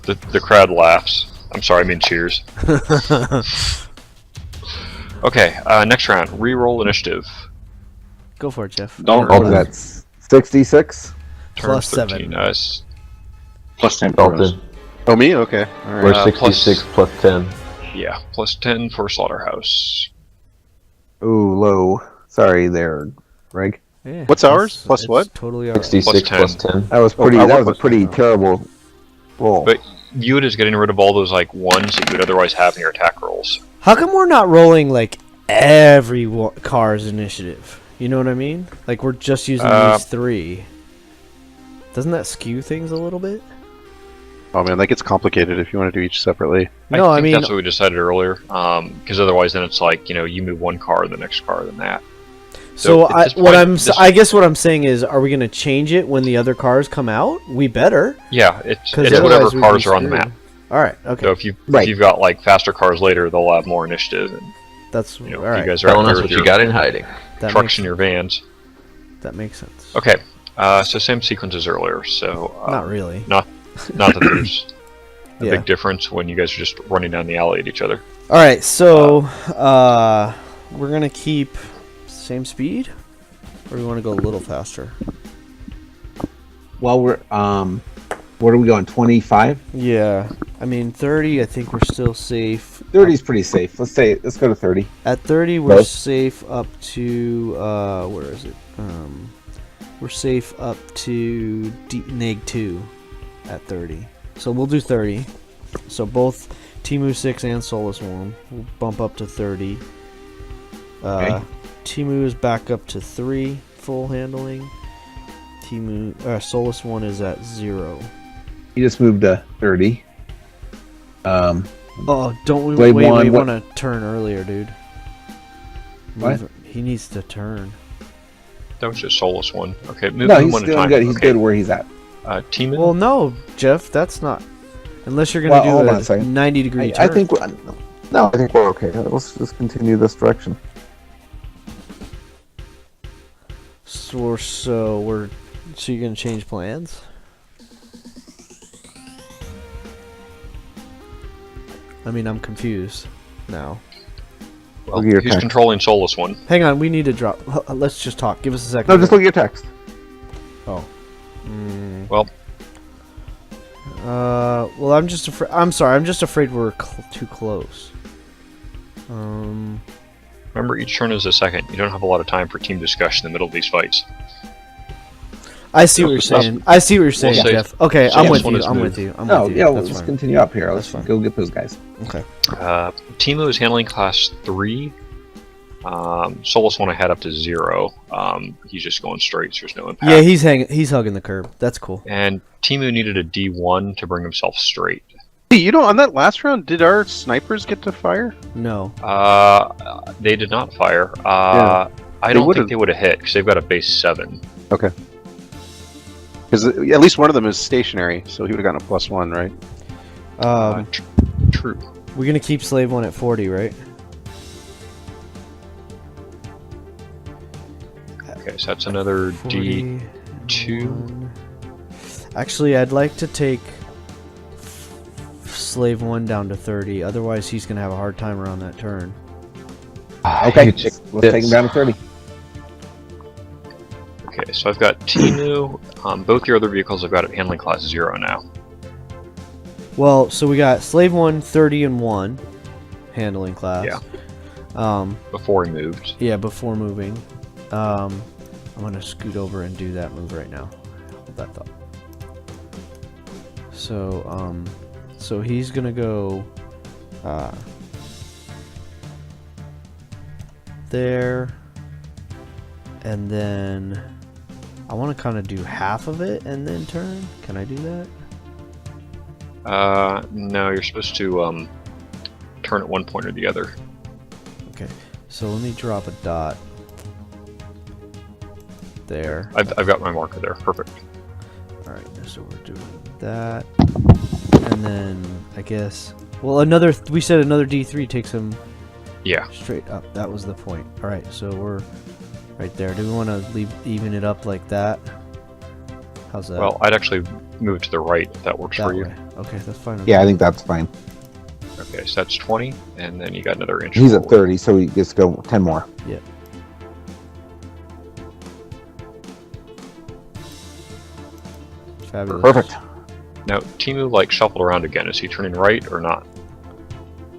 The crowd laughs. I'm sorry, I mean cheers. Okay, next round. Reroll initiative. Go for it, Jeff. Don't Oh, that's 66. Turn Plus 13. 7. plus 10 for us. Dalton. Oh, me? Okay. All We're right. 66 plus 10. Yeah, plus 10 for Slaughterhouse. Ooh, low. Sorry there, Greg. Yeah, What's ours? it's- Plus it's what? Totally alright. 66 10. plus 10. That was pretty. I That was was a pretty plus 10. terrible roll. But view it as getting rid of all those like ones that you would otherwise have in your attack rolls. How come we're not rolling like every car's initiative? You know what I mean? Like we're just using these 3. Doesn't that skew things a little bit? Oh man, that gets complicated if you want to do each separately. No, I think mean, that's what we decided earlier. Because otherwise, then it's like you move one car, the next car, then that. so at this what point, I guess what I'm saying is, are we going to change it when the other cars come out? We better. Yeah, it's 'Cause whatever otherwise we'd be cars are on the screwed. map. All right. Okay. So if Right. you've got like faster cars later, they'll have more initiative, and That's all all right. you guys are out Telling there us with what you your got in hiding. That trucks makes, and your vans. that makes sense. Okay, so same sequence as earlier. So Not really. not that there's a Yeah. big difference when you guys are just running down the alley at each other. All right. So we're gonna keep same speed, or we want to go a little faster? Well, we're what are we going? 25. Yeah. I mean, 30. I think we're still safe. 30 is pretty safe. Let's go to 30. At 30, we're Both. safe up to where is it? we're safe up to neg 2 at 30. So we'll do 30. So both Timu 6 and Solus 1 will bump up to 30. Okay. Timu is back up to 3 full handling. Solus 1 is at 0. He just moved to 30. Oh, don't we Slave wait, one, we what- want to turn earlier, dude. What? He needs to turn. That was just Solus 1. Okay, move No, him he's one at a doing time. good. He's Okay. good where he's at. Timu? Well, no, Jeff, that's not. Unless you're going Well, to hold do on a second. 90-degree I turn. think no, I think we're okay. Let's just continue this direction. So you're going to change plans? I mean, I'm confused now. well, look at your he's text. controlling Solus 1. Hang on, we need to drop. Let's just talk. Give us a second. No, just look at your text. Oh. Well, Well, I'm just afraid. I'm sorry. I'm just afraid we're too close. remember, each turn is a second. You don't have a lot of time for team discussion in the middle of these fights. I see what you're saying. I see what you're saying, say Jeff. Okay, so I'm this with one you. is I'm moved. with you. I'm No, with you. yeah, we'll That's just fine. continue up here. Let's fine. go get those guys. Okay. Timu is handling class 3. Solus 1 I had up to 0. He's just going straight, so there's no impact. Yeah, he's hugging the curb. That's cool. And Timu needed a D1 to bring himself straight. Hey, you know, on that last round, did our snipers get to fire? No. They did not fire. Yeah. I They don't would've- think they would have hit because they've got a base 7. Okay. Because at least one of them is stationary, so he would have gotten a +1, right? True. We're gonna keep slave 1 at 40, right? Okay, so that's another 40, D2. 1. Actually, I'd like to take slave 1 down to 30. Otherwise, he's gonna have a hard time around that turn. Okay, let's take him down to 30. Okay, so I've got Timu. Both your other vehicles I've got at handling class 0 now. Well, so we got slave 1, 30, and 1 handling class. Yeah. Before he moved. Yeah, before moving. I'm gonna scoot over and do that move right now. Hold that thought. So he's gonna go there, and then I want to kind of do half of it and then turn. Can I do that? No, you're supposed to turn at one point or the other. Okay, so let me drop a dot there. I've got my marker there. Perfect. Alright, so we're doing that. And then, I guess... Well, we said another D3 takes him Yeah. straight up. That was the point. Alright, so we're right there. Do we want to even it up like that? How's that? Well, I'd actually move to the right if that works that for you. way. Okay, that's fine. Yeah, I think that's fine. Okay, so that's 20, and then you got another inch. He's at forward. 30, so he gets to go 10 more. Yeah. Fabulous. Perfect. Now, Timu shuffled around again. Is he turning right or not?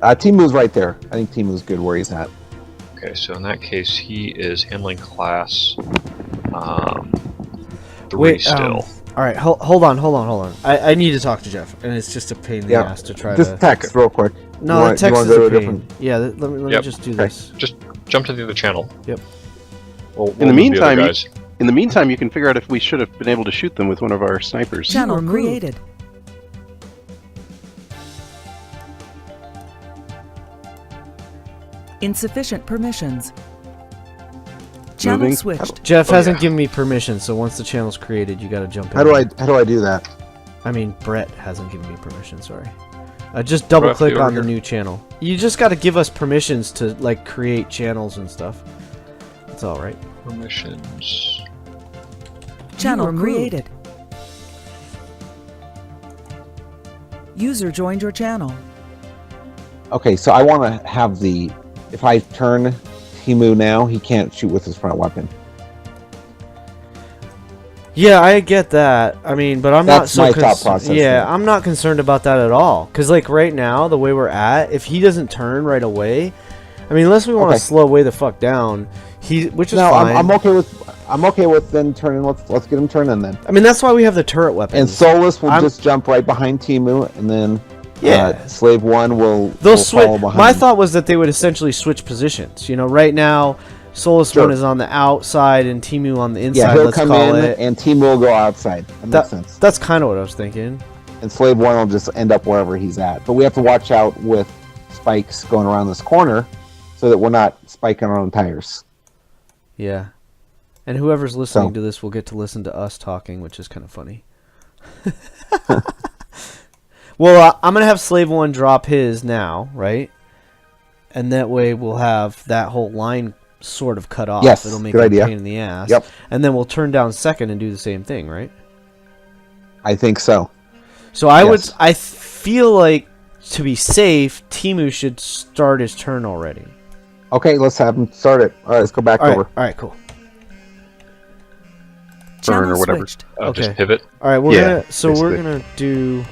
Timu's right there. I think Timu's good where he's at. Okay, so in that case, he is handling class 3 Wait, still. Alright, hold on. I need to talk to Jeff, and it's just a pain in the ass to try Just to... text real quick. No, You the want- text you is wanna go a to a pain. different- Yeah, let me Yep. just do Okay. this. Just jump to the other channel. Yep. We'll In the move meantime, other guys. In the meantime, you can figure out if we should have been able to shoot them with one of our snipers. Channel created. Insufficient permissions. Channel Moving. switched. Jeff Oh, hasn't yeah. given me permission, so once the channel's created, you gotta jump in. How do I do that? I mean, Brett hasn't given me permission, sorry. Just double Brett, click you over on the here? new channel. You just gotta give us permissions to, create channels and stuff. That's alright. Permissions. Channel created. User joined your channel. Okay, so I want to have the... If I turn Timu now, he can't shoot with his front weapon. Yeah, I get that. I mean, but I'm That's not my so thought process. Yeah, I'm not concerned about that at all. Because, right now, the way we're at, if he doesn't turn right away... I mean, unless we want to Okay. slow way the fuck down, which is No, fine. I'm okay with them turning. Let's get him turning then. I mean, that's why we have the turret weapons. And Solus will just jump right behind Timu, and then Slave 1 will follow behind. My thought was that they would essentially switch positions. You know, right now, Solus 1 is on the outside and Timu on the inside. Yeah, he'll let's come call in it. and Timu will go outside. That makes sense. That's kind of what I was thinking. And Slave 1 will just end up wherever he's at. But we have to watch out with spikes going around this corner so that we're not spiking our own tires. Yeah. And whoever's listening to this will get to listen to us talking, which is kind of funny. Well, I'm going to have Slave 1 drop his now, right? And that way we'll have that whole line sort of cut off. Yes, it'll make good it idea. a pain in the ass. Yep. And then we'll turn down second and do the same thing, right? I think so. So I feel like, to be safe, Timu should start his turn already. Okay, let's have him start it. All right, let's go back over. All right, cool. Burn or Channel whatever. switched. Okay. Just pivot. All right, we're gonna do.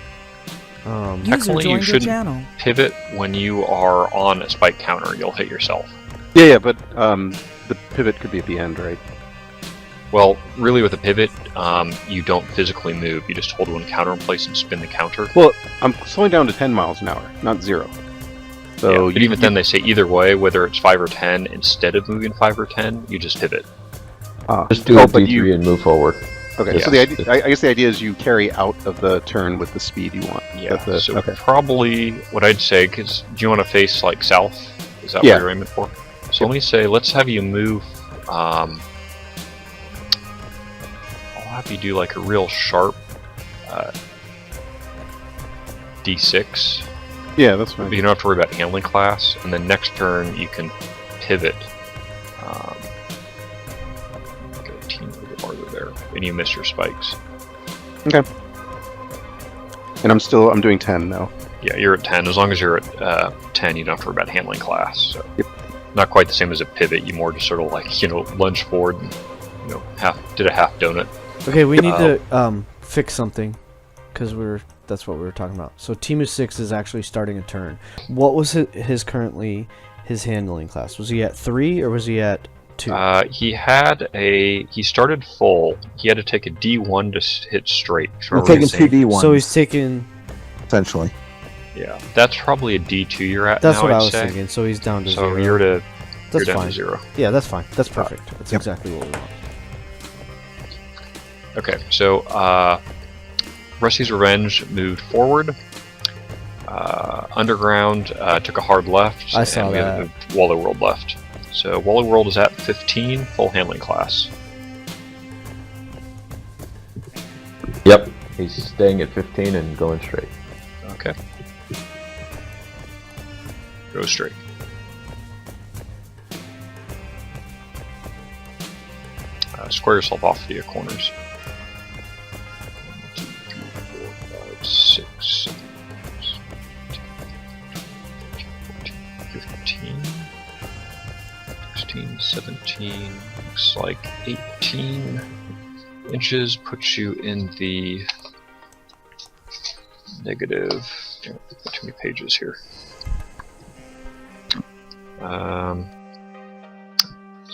User Technically, you joined your should channel. pivot when you are on a spike counter. You'll hit yourself. Yeah, but the pivot could be at the end, right? Well, really, with a pivot, you don't physically move. You just hold one counter in place and spin the counter. Well, I'm slowing down to 10 miles an hour, not 0. So yeah, but even then, they say either way, whether it's 5 or 10, instead of moving 5 or 10, you just pivot. Just do a D3 and move forward. Okay, so the idea, I guess the idea is you carry out of the turn with the speed you want. Yeah, so okay. probably what I'd say, because do you want to face like south? Is that what you're aiming for? So let me say, let's have you move. I'll have you do like a real sharp D6. Yeah, that's fine. But you don't have to worry about handling class, and then next turn you can pivot. Go a team a little farther there, and you miss your spikes. Okay. And I'm doing 10 now. Yeah, you're at 10. As long as you're at 10, you don't have to worry about handling class. So. Yep. Not quite the same as a pivot. You more just sort of like, lunge forward and, did a half donut. Okay, we need to fix something because that's what we were talking about. So Timu 6 is actually starting a turn. What was his handling class? Was he at 3 or was he at 2? He started full. He had to take a D1 to hit straight. We're taking 2 D1s. So he's taking... Essentially. Yeah, that's probably a D2 you're at that's now, what I'd I was say. thinking, so he's down to 0. So you're down fine. to 0. Yeah, that's fine. That's perfect. That's exactly what we want. Okay, so Rusty's Revenge moved forward. Underground took a hard left. I saw and we that. had to move Wally World left. So Wally World is at 15, full handling class. Yep, he's staying at 15 and going straight. Okay. Go straight. Square yourself off the corners. 1, 2, 3, 4, 5, 6, 7, 8, 15, 16, 17, looks like 18 inches puts you in the negative. Too many pages here.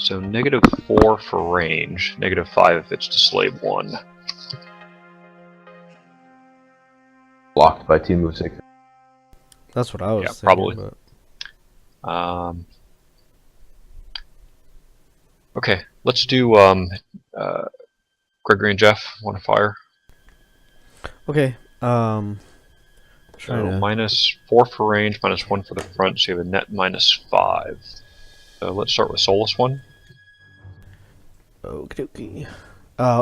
So -4 for range, -5 if it's to Slave 1. Blocked by Timu 6. That's what I was thinking. Probably. But... Okay, let's do Gregory and Jeff want to fire. Okay. So -4 for range, -1 for the front, so you have a net -5. So let's start with Solus 1. Okie dokie.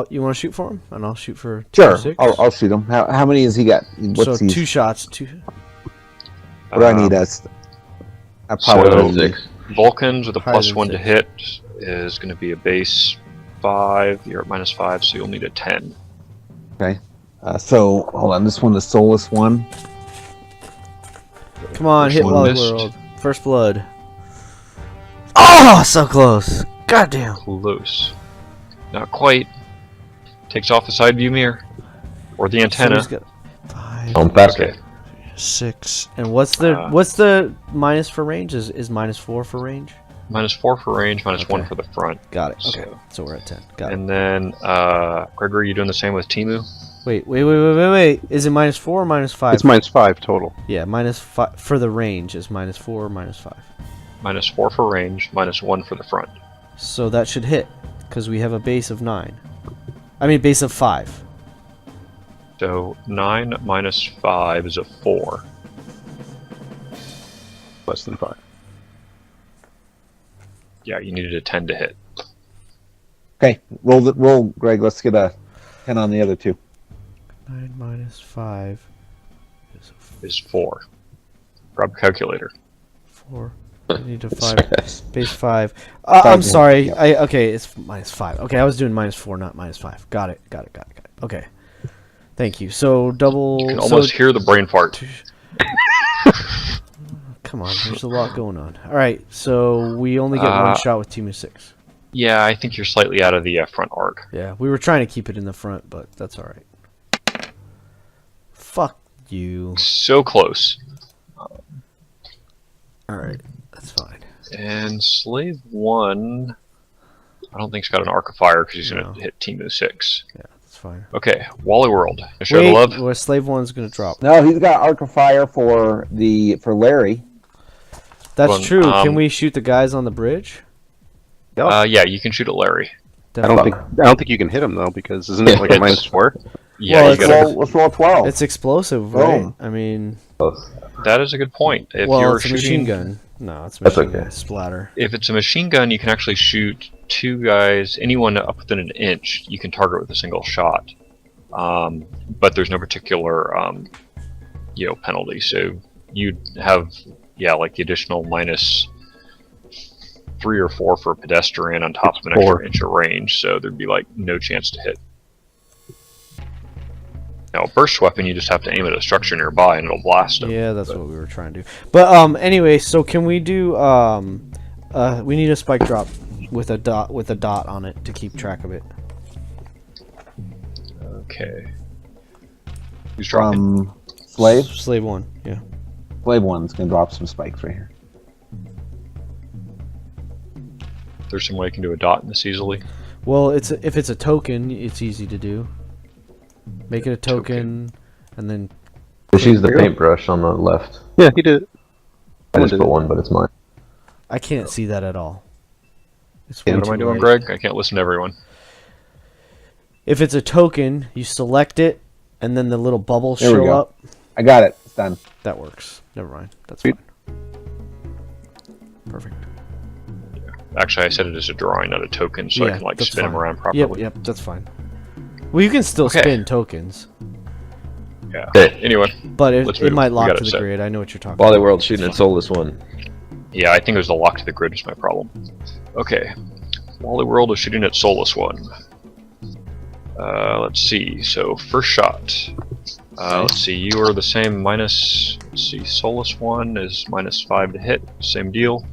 You want to shoot for him, and I'll shoot for Sure, 6. I'll shoot him. How many has he got? So 2 shots. 2. What do I need as? I So probably need 6. Vulcans with a Higher than +1 to 6. hit is going to be a base 5. You're at -5, so you'll need a 10. Okay. So hold on. This one is Solus 1. Come on, First hit one Wally missed. World. First blood. Oh, so close. Goddamn. Close. Not quite. Takes off the side view mirror. Or the antenna. So he's got 5, On fast. Okay. 6. And what's the minus for range? Is -4 for range? -4 for range, -1 Okay. for the front. Got it. Okay. So- So we're at 10. Got it. And then, Gregory, you doing the same with Timu? Wait. Is it -4 or -5? It's -5 total. Yeah, -5 for the range is -4 or -5. -4 for range, -1 for the front. So that should hit because we have a base of 9. I mean base of 5. So 9 -5 is a 4. Less than 5. Yeah, you needed a 10 to hit. Okay, roll, Greg. Let's get a 10 on the other two. 9 minus 5 is Is 4. Grab a calculator. 4. I need to 5. Yes. Base 5. Five I'm more, sorry. yeah. Okay, it's -5. Okay, I was doing -4, not -5. Got it. Okay. Thank you. So double. You can almost hear the brain fart. Come on, there's a lot going on. All right, so we only get one shot with Timu 6. Yeah, I think you're slightly out of the front arc. Yeah, we were trying to keep it in the front, but that's all right. Fuck you. So close. All right, that's fine. And Slave 1, I don't think he's got an arc of fire because he's No. going to hit Timu 6. Yeah, that's fine. Okay, Wally World. Show the Wait, love. well, Slave 1's gonna drop. No, he's got Arc of Fire for Larry. That's Well, true. Can we shoot the guys on the bridge? Yeah, you can shoot at Larry. I don't think you can hit him though, because isn't it like a It's- -4? Yeah, Well, you it's gotta, Let's roll 12. It's explosive, right? Boom. I mean, that is a good point. If well, you're it's a shooting, machine gun. No, it's a That's machine okay. gun. Splatter. If it's a machine gun, you can actually shoot 2 guys, anyone up within an inch, you can target with a single shot. But there's no particular, penalty. So you'd have, like the additional -3 or 4 for a pedestrian on top of an extra 4. inch of range. So there'd be like no chance to hit. Now, a burst weapon, you just have to aim at a structure nearby and it'll blast them. Yeah, that's what we were trying to do. But anyway, so can we do we need a spike drop with a dot on it to keep track of it. Okay. Who's dropping? Slave. Slave 1. Yeah. Slave 1's gonna drop some spikes right here. There's some way I can do a dot in this easily. Well, if it's a token, it's easy to do. Make it a token, and then Just use the paintbrush on the left. Yeah, he did. I just did put it. one, but it's mine. I can't see that at all. It's What way am I too doing, light. Greg? I can't listen to everyone. If it's a token, you select it, and then the little bubbles There we show go. up. I got it. It's done. That works. Never mind. That's Sweet. fine. Perfect. Actually, I said it as a drawing, not a token, so I can like that's spin them fine. around properly. Yep, that's fine. Well, you can still Okay. spin tokens, Yeah. Okay. Anyway, but Let's it move. might We lock got to it the set. grid. I know what you're talking Wally about. World shooting at Soulless 1. yeah, I think it was the lock to the grid is my problem. Okay. Wally World is shooting at Soulless 1. Let's see. So, first shot. Let's see. You are the same minus. Let's see. Soulless 1 is -5 to hit. Same deal.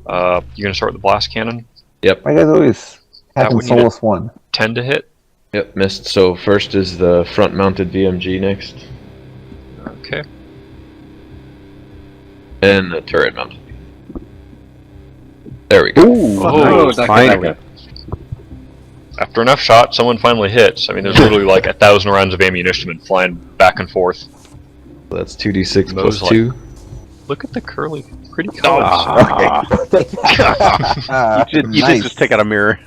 You're going to start with the blast cannon. My guy's always That having would need a- Soulless 1. 10 to hit. Yep, missed. So first is the front-mounted VMG next, Okay. and the turret-mounted. There we go. Oh, Fine. after enough shots, someone finally hits. I mean, there's literally like 1,000 rounds of ammunition flying back and forth. That's 2d6 Those, plus like- 2. Look at the pretty colors. You should just take out a mirror.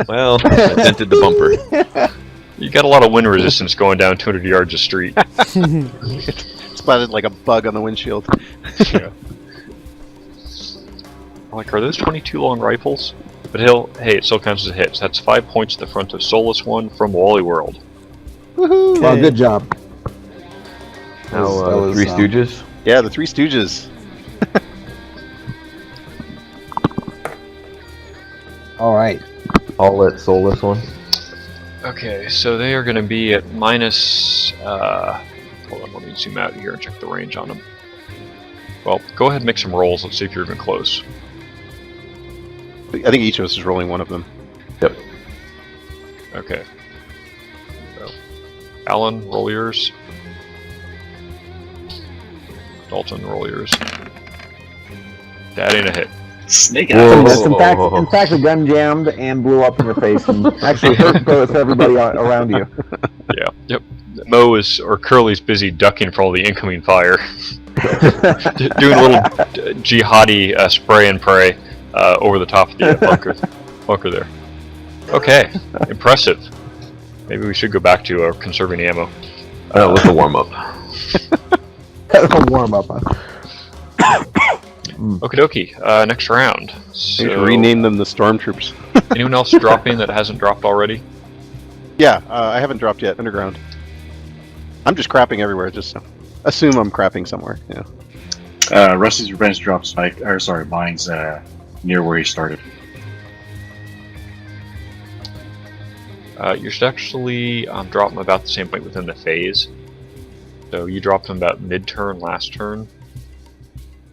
Well, I dented the bumper. You got a lot of wind resistance going down 200 yards of street. Spotted like a bug on the windshield. Like, are those 22 long rifles? But hey, it still counts as a hit. So that's 5 points at the front of Soulless 1 from Wally World. Well, good job. Now, That was, Three Stooges. Yeah, the Three Stooges. All right. All at Soulless 1. Okay, so they are going to be at minus. Hold on, let me zoom out here and check the range on them. Well, go ahead and make some rolls. Let's see if you're even close. I think each of us is rolling one of them. Yep. Okay. So, Alan, roll yours. Dalton, roll yours. That ain't a hit. Snake Whoa. eyes. Yes, in fact, the gun jammed and blew up in your face and actually hurt both everybody around you. Yeah. Yep. Mo is or Curly's busy ducking for all the incoming fire, doing a little jihadi spray and pray over the top of the bunker there. Okay, impressive. Maybe we should go back to conserving ammo. That was a warm up. A warm up. Huh? Okie dokie. Next round. We So, should rename them the Stormtroopers. anyone else dropping that hasn't dropped already? Yeah, I haven't dropped yet. Underground. I'm just crapping everywhere. Just assume I'm crapping somewhere. Yeah. Rusty's Revenge drops mine's near where he started. You should actually drop them about the same point within the phase. So you dropped them about mid-turn last turn.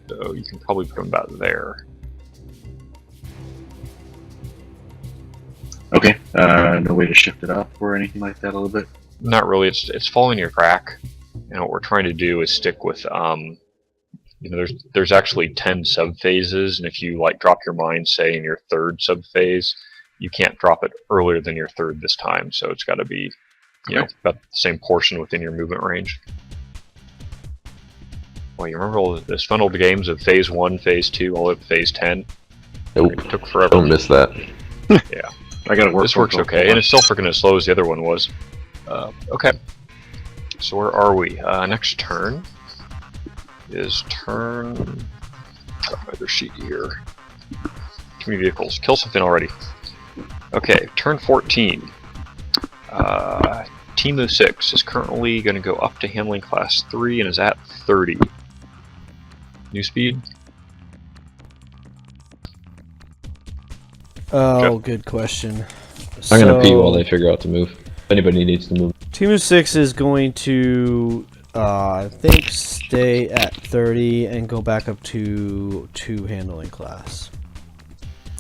So you can probably put them about there. Okay. No way to shift it up or anything like that a little bit? Not really. It's following your track. And what we're trying to do is stick with there's actually 10 sub-phases, and if you drop your mine, say, in your third sub-phase, you can't drop it earlier than your third this time, so it's got to be about the same portion within your movement range. Well, you remember all those fun old games of Phase 1, Phase 2, all the way up to Phase 10? Nope. It took forever. Don't miss that. Yeah. I gotta work. This works okay, and it's still freaking as slow as the other one was. Okay. So where are we? Next turn is turn... Got my other sheet here. Too many vehicles. Kill something already. Okay, turn 14. Timu 6 is currently going to go up to handling class 3 and is at 30. New speed? Oh, good question. I'm gonna pee while they figure out to move. If anybody needs to move. Team of 6 is going to, I think, stay at 30 and go back up to 2 handling class.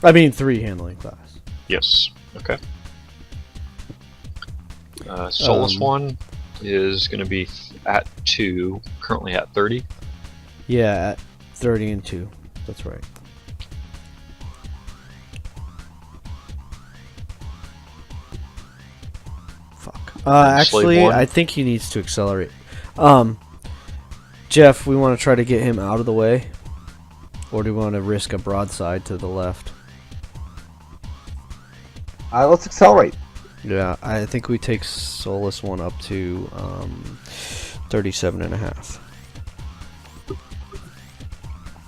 I mean, 3 handling class. Yes. Okay. Solus 1 is going to be at 2, currently at 30. Yeah, at 30 and 2. That's right. Fuck. Actually, Slave 1. I think he needs to accelerate. Jeff, we want to try to get him out of the way? Or do we want to risk a broadside to the left? Let's accelerate. Yeah, I think we take Solus 1 up to 37.5.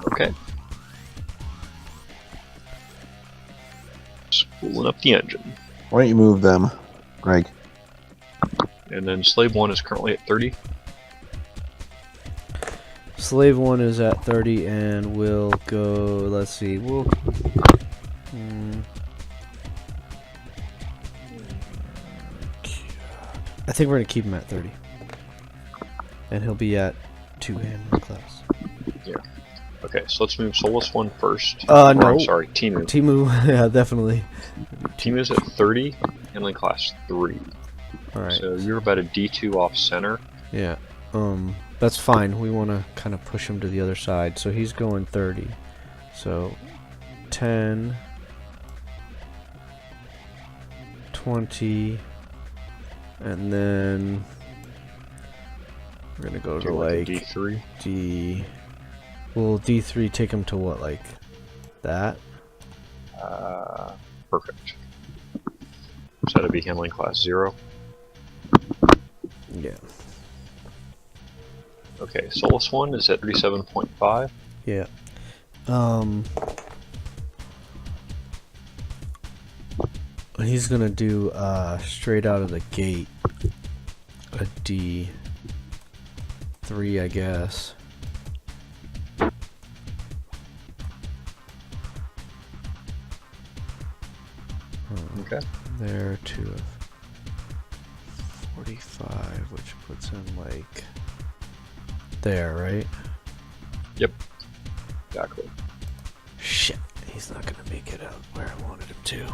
Okay. Spooling up the engine. Why don't you move them, Greg? And then Slave 1 is currently at 30. Slave 1 is at 30 and we'll go, let's see, we'll... I think we're going to keep him at 30. And he'll be at 2 handling class. Yeah. Okay, so let's move Solus 1 first. No. I'm sorry, Timu. Timu, yeah, definitely. Timu is at 30, handling class 3. Alright. So you're about a D2 off center. Yeah. That's fine. We want to kind of push him to the other side. So he's going 30. So 10, 20, and then we're gonna go to like D3. Will D3 take him to what, like that? Perfect. So that'd be handling class 0. Yeah. Okay, Solus 1 is at 37.5. Yeah. He's gonna do straight out of the gate a D3, I guess. Okay. There to 45, which puts him like there, right? Yep. Exactly. Shit, he's not gonna make it out where I wanted him to.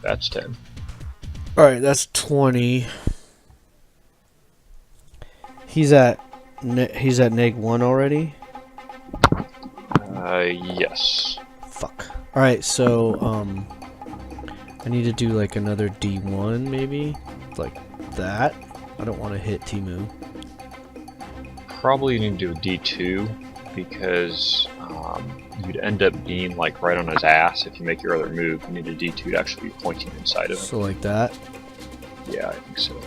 That's 10. Alright, that's 20. He's at neg 1 already? Yes. Fuck. Alright, so, I need to do, like, another D1, maybe? Like that? I don't want to hit Timu. Probably need to do a D2, because you'd end up being, like, right on his ass if you make your other move. You need a D2 to actually be pointing inside of him. So like that? Yeah, I think so.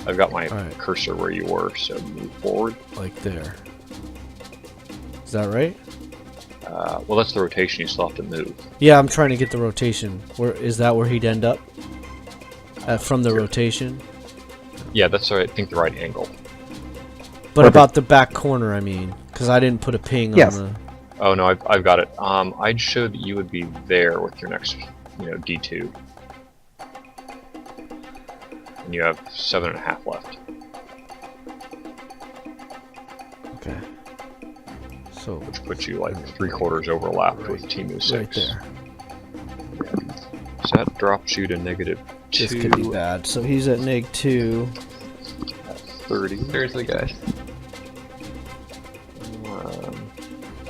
I've got my Alright. cursor where you were, so move forward. Like there. Is that right? Well, that's the rotation. You still have to move. Yeah, I'm trying to get the rotation. Where is that where he'd end up? From the rotation? Yeah, that's I think the right angle. But about the back corner, I mean. Because I didn't put a ping Yes. on the... Oh no, I've got it. I'd show that you would be there with your next, D2. And you have 7.5 left. Okay. So, Which puts you like 3/4 overlapped with Timu 6. right there. So that drops you to -2 This could be bad. So he's at -2. at 30. Seriously, guys.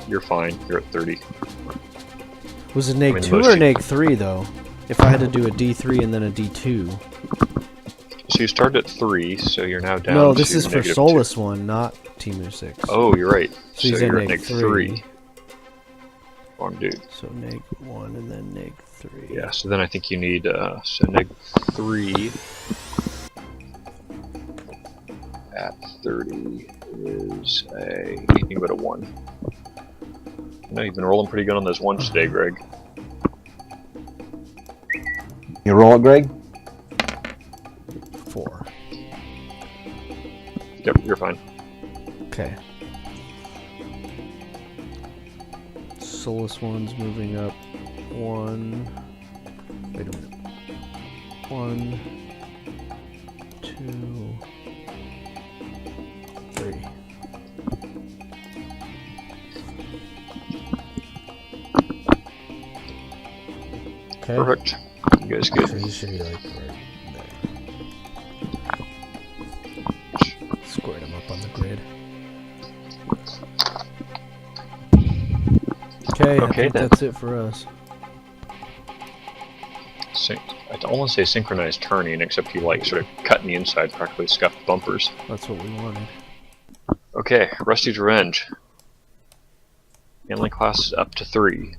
You're fine. You're at 30. Was it mean, -2 most or you- -3 though? If I had to do a D3 and then a D2. So you started at 3, so you're now down No, this to is for -2. Solus one, not Timu 6. Oh, you're right. So he's at you're at -3. -3. Wrong dude. So -1 and then -3. Yeah, so then I think you need, so -3 at 30 is anything but a 1. I know you've been rolling pretty good on those ones today, Greg. You roll it, Greg? 4. Yep, you're fine. Okay. Solus one's moving up 1. Wait a minute. 1, 2, 3. Okay. Perfect. You guys So good? he should be like right there. Squared him up on the grid. Okay, I Okay, think then. that's it for us. I'd almost say synchronized turning, except you like sort of cut in the inside, practically scuffed bumpers. That's what we wanted. Okay, Rusty's Revenge. Handling class is up to 3.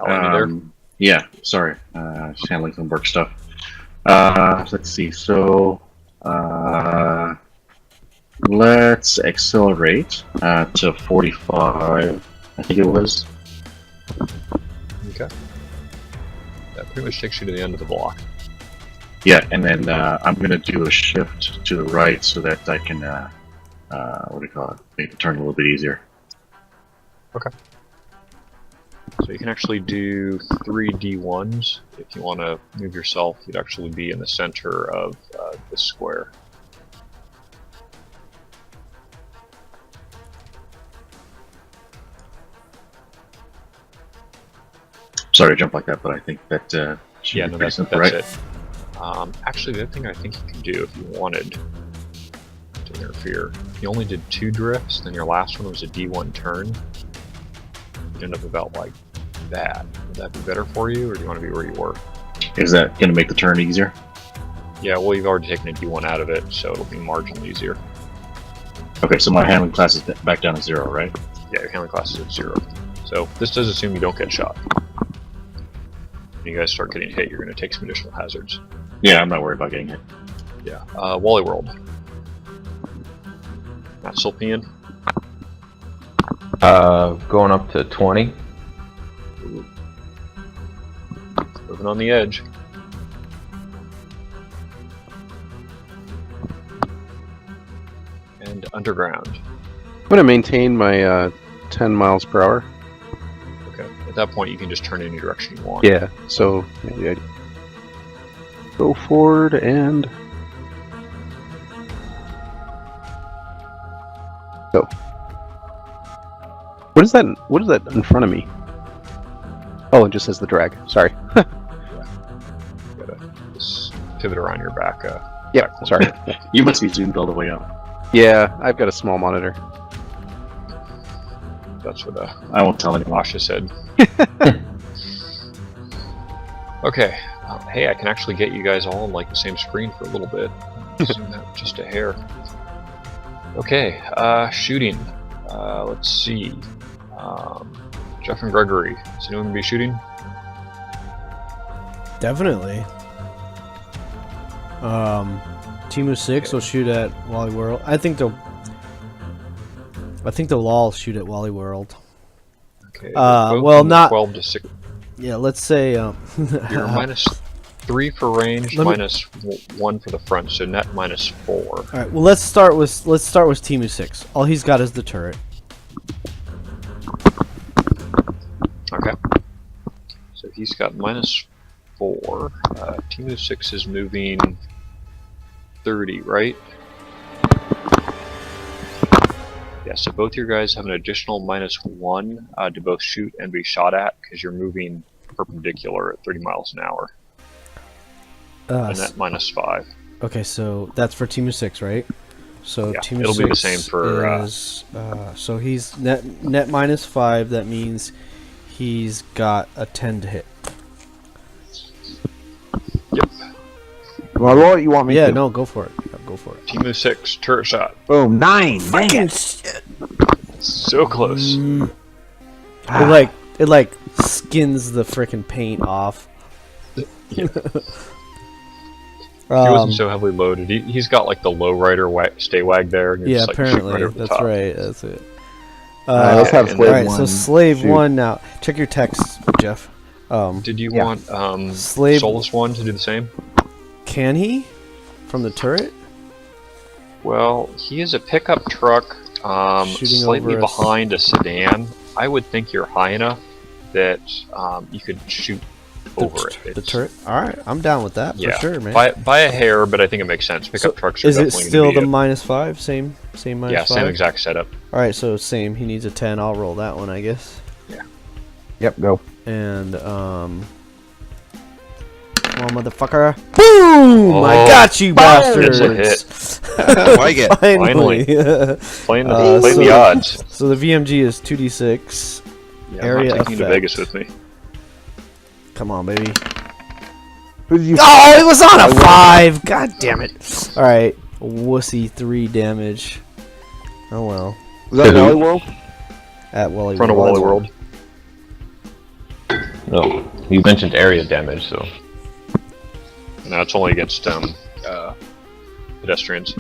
Alan, you there? Yeah, sorry. Just handling some work stuff. Let's see. So, let's accelerate to 45. I think it was. Okay. That pretty much takes you to the end of the block. Yeah, and then I'm going to do a shift to the right so that I can, what do you call it? Make the turn a little bit easier. Okay. So you can actually do 3 D1s. If you want to move yourself, you'd actually be in the center of this square. Sorry to jump like that, but I think that should Yeah, be no, pretty that's simple, right? it. Actually, the other thing I think you can do if you wanted to interfere, if you only did 2 drifts, then your last one was a D1 turn, you'd end up about like that. Would that be better for you, or do you want to be where you were? Is that going to make the turn easier? Yeah, well, you've already taken a D1 out of it, so it'll be marginally easier. Okay, so my handling class is back down to 0, right? Yeah, your handling class is at 0. So this does assume you don't get shot. When you guys start getting hit, you're going to take some additional hazards. Yeah, I'm not worried about getting hit. Yeah. Wally World. Not still peeing? Going up to 20. Moving on the edge. And underground. I'm going to maintain my 10 miles per hour. Okay. At that point, you can just turn any direction you want. Yeah, so maybe I go forward and go. What is that? What is that in front of me? Oh, it just says the drag. Sorry. You gotta just pivot around your back. Yep. back Sorry. You must be zoomed all the way up. Yeah, I've got a small monitor. That's what I won't tell anyone. Asha said. Okay. Hey, I can actually get you guys all on like the same screen for a little bit. Zoom that just a hair. Okay. Shooting. Let's see. Jeff and Gregory. Is anyone gonna be shooting? Definitely. Team of 6 will shoot at Wally World. I think they'll all shoot at Wally World. Okay. Well, from not 12 to 6. Yeah, let's say You're -3 for range, -1 for the front, so net -4. All right. Well, let's start with Team of 6. All he's got is the turret. Okay. So he's got -4. Team of 6 is moving 30, right? Yeah, so both your guys have an additional -1 to both shoot and be shot at because you're moving perpendicular at 30 miles an hour. And net -5. Okay, so that's for Team of 6, right? So Yeah, Team of it'll 6 be the same for. is, so he's net -5. That means he's got a 10 to hit. Yep. Well, roll it, you want me Yeah, to? no, go for it. Yeah, go for it. Team of 6, turret shot. Boom, 9. Dang Fucking it. shit. So close. It like skins the freaking paint off. Yeah. He wasn't so heavily loaded. He's got like the low rider stay wag there. And you're Yeah, just, like, shooting apparently. right over the That's top. right. That's it. Alright, let's have and slave Alright, one. so Slave shoot. 1 now. Check your text, Jeff. Did you Yeah. want Slave- Solus 1 to do the same? Can he? From the turret? Well, he is a pickup truck, Shooting slightly over behind a sedan. I would think you're high enough that you could shoot over it. The It's- turret? Alright, I'm down with that Yeah, for sure, man. by a hair, but I think it makes sense. Pickup trucks are Is it definitely still gonna the be -5? Same -5? yeah, same exact setup. Alright, so same. He needs a 10. I'll roll that one, I guess. Yep, go. And, come on, motherfucker. Boom! I Oh, got you, bastards! it's a hit. I like it. Finally. Playing so- the odds. So the VMG is 2d6. Yeah, Area I'm not taking you to effect. Vegas with me. Come on, baby. Who did you? Oh, it was on a 5! God damn it. Alright, wussy 3 damage. Oh well. Was that Wally World? At Wally Front of World. Wally World. No, you mentioned area damage, so No, it's only against pedestrians.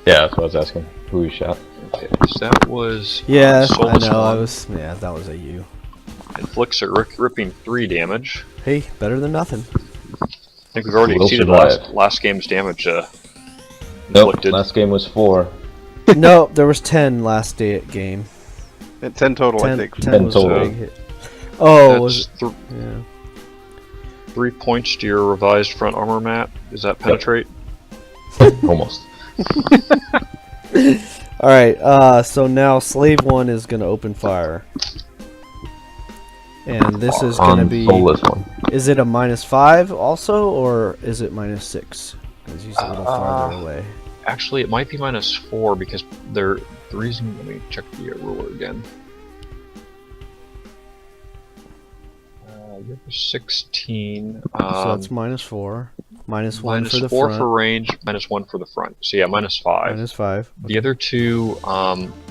yeah, that's what I was asking. Who you shot? Okay, so that was Yeah, I Solus know. I 1. was. Yeah, that was a U. Inflicts at ripping 3 damage. Hey, better than nothing. I think we've already Will exceeded survive. last game's damage. Nope, Inflicted. last game was 4. No, there was 10 last day at game. 10 total, 10, I think. 10 10 was total. a big hit. Oh, was That's it? Yeah. 3 points to your revised front armor mat. Does that penetrate? Almost. Alright, so now Slave 1 is going to open fire. And this is going to On be... Solus one. Is it a -5 also, or is it -6? Because he's a little farther away. Actually, it might be -4 because the reason. Let me check the ruler again. You're 16. So that's -4. -1 for the -4 front. for range, -1 for the front. So yeah, -5. -5. The other two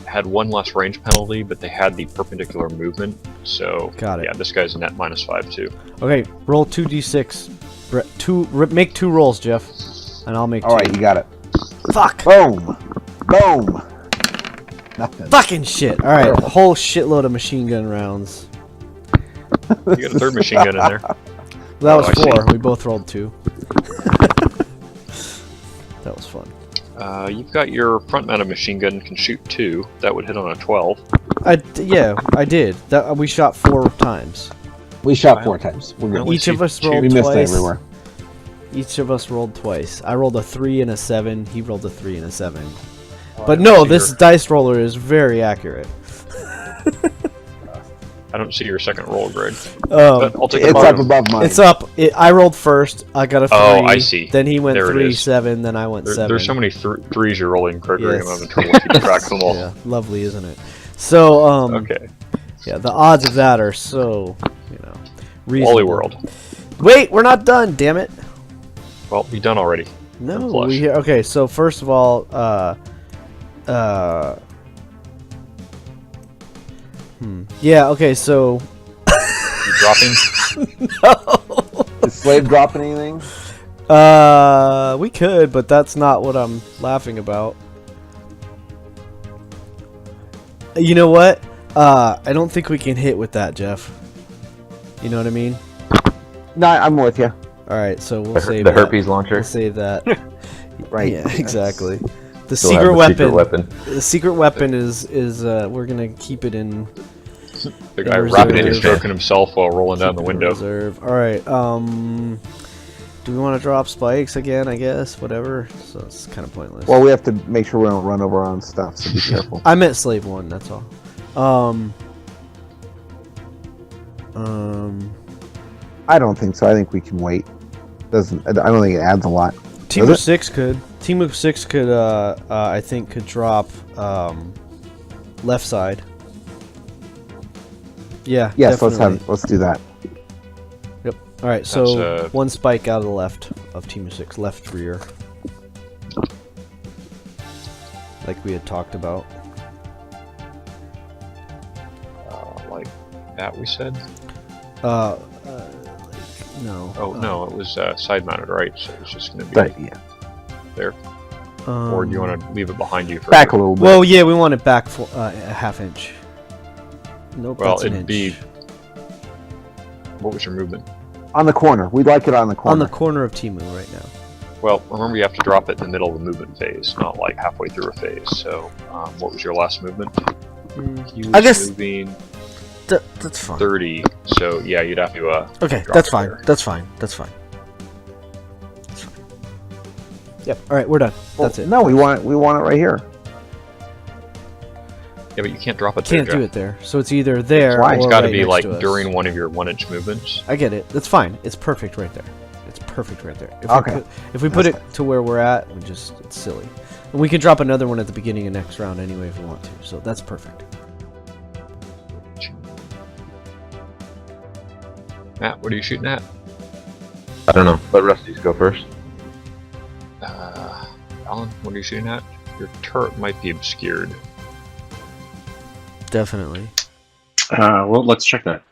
had 1 less range penalty, but they had the perpendicular movement. So Got it. yeah, this guy's net -5 too. Okay, roll 2d6. Make 2 rolls, Jeff. And I'll make 2. Alright, you got it. Fuck! Boom! Boom! Nothing. Fucking shit. Alright, a whole shitload of machine gun rounds. You got a third machine gun in there. That was I see. 4. We both rolled 2. That was fun. You've got your front mounted machine gun can shoot 2. That would hit on a 12. Yeah, I did. We shot 4 times. We shot 4 times. We're good. Only Each of see us 2. rolled We missed twice. everywhere. Each of us rolled twice. I rolled a 3 and a 7. He rolled a 3 and a 7. But no, this dice roller is very accurate. I don't see your second roll, Greg. But I'll take the It's up bottom. above mine. It's up. I rolled first. I got a 3. Oh, I see. Then he went There it 3, is. 7. Then I went 7. There's so many threes you're rolling, Gregory. Yes. I'm having trouble keeping track of them all. Yeah, lovely, isn't it? So, Okay. Yeah, the odds of that are so, reasonable. Wally World. Wait, we're not done, damn it. Well, we done already. No, Flush. okay, so first of all, yeah, okay, so... You dropping? No! Is Slave dropping anything? We could, but that's not what I'm laughing about. You know what? I don't think we can hit with that, Jeff. You know what I mean? No, I'm with you. Alright, so we'll save The that. herpes launcher. We'll save that. Right. Yeah, exactly. The Still have secret the weapon. secret weapon. The secret weapon is we're gonna keep it in The guy Reserve. rapidly and stroking himself while rolling down the window. reserve. Alright, do we want to drop spikes again, I guess? Whatever. So it's kind of pointless. Well, we have to make sure we don't run over our own stuff, so be careful. I meant slave one, that's all. I don't think so. I think we can wait. Doesn't. I don't think it adds a lot. Team Does of it? 6 could. Team of 6 could, I think, could drop left side. Yeah. Yes, definitely. let's do that. Yep. All right. So That's, one spike out of the left of Team of 6, left rear, like we had talked about. Like that we said? Like, no. Oh, no, it was side-mounted, right? So it's just going to be But yeah, there. Or do you want to leave it behind you for back a little bit. Well, yeah, we want it back for a half inch. Nope. Well, that's an it'd inch. be... What was your movement? On the corner. We'd like it on the corner. on the corner of Timu right now. Well, remember you have to drop it in the middle of the movement phase, not like halfway through a phase. So, what was your last movement? He was I guess- moving That's fine. 30, so yeah, you'd have to, Okay, drop that's it fine. there. That's fine. That's fine. That's fine. Yep. All right, we're done. That's it. No, we want it right here. Yeah, but you can't drop it there, Can't do Jeff. it there. So it's either there why. or It's got to right be next like to us. during one of your 1-inch movements. I get it. That's fine. It's perfect right there. It's perfect right there. If Okay. if we put That's it to where we're at, it's silly. And we can drop another one at the beginning of next round anyway if we want to. So that's perfect. Matt, what are you shooting at? I don't know. Let Rusty's go first. Alan, what are you shooting at? Your turret might be obscured. Definitely. Well, let's check that.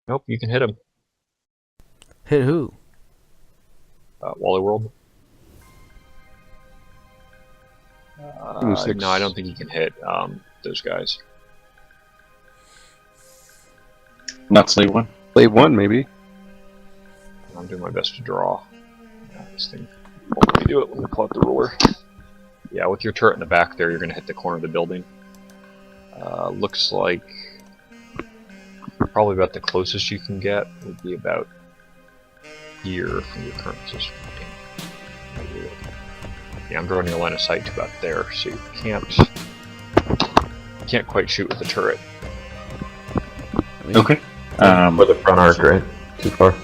Nope, you can hit him. Hit who? Wally World. Ooh, 6. No, I don't think you can hit those guys. Not Slave 1. Slave 1, maybe. I'm doing my best to draw. Yeah, this thing. Let me do it. Let me pull out the ruler. Yeah, with your turret in the back there, you're going to hit the corner of the building. Looks like probably about the closest you can get would be about here from your current position. Yeah, I'm drawing your line of sight to about there, so you can't quite shoot with the turret. Okay. Or the front arc, right? Too far.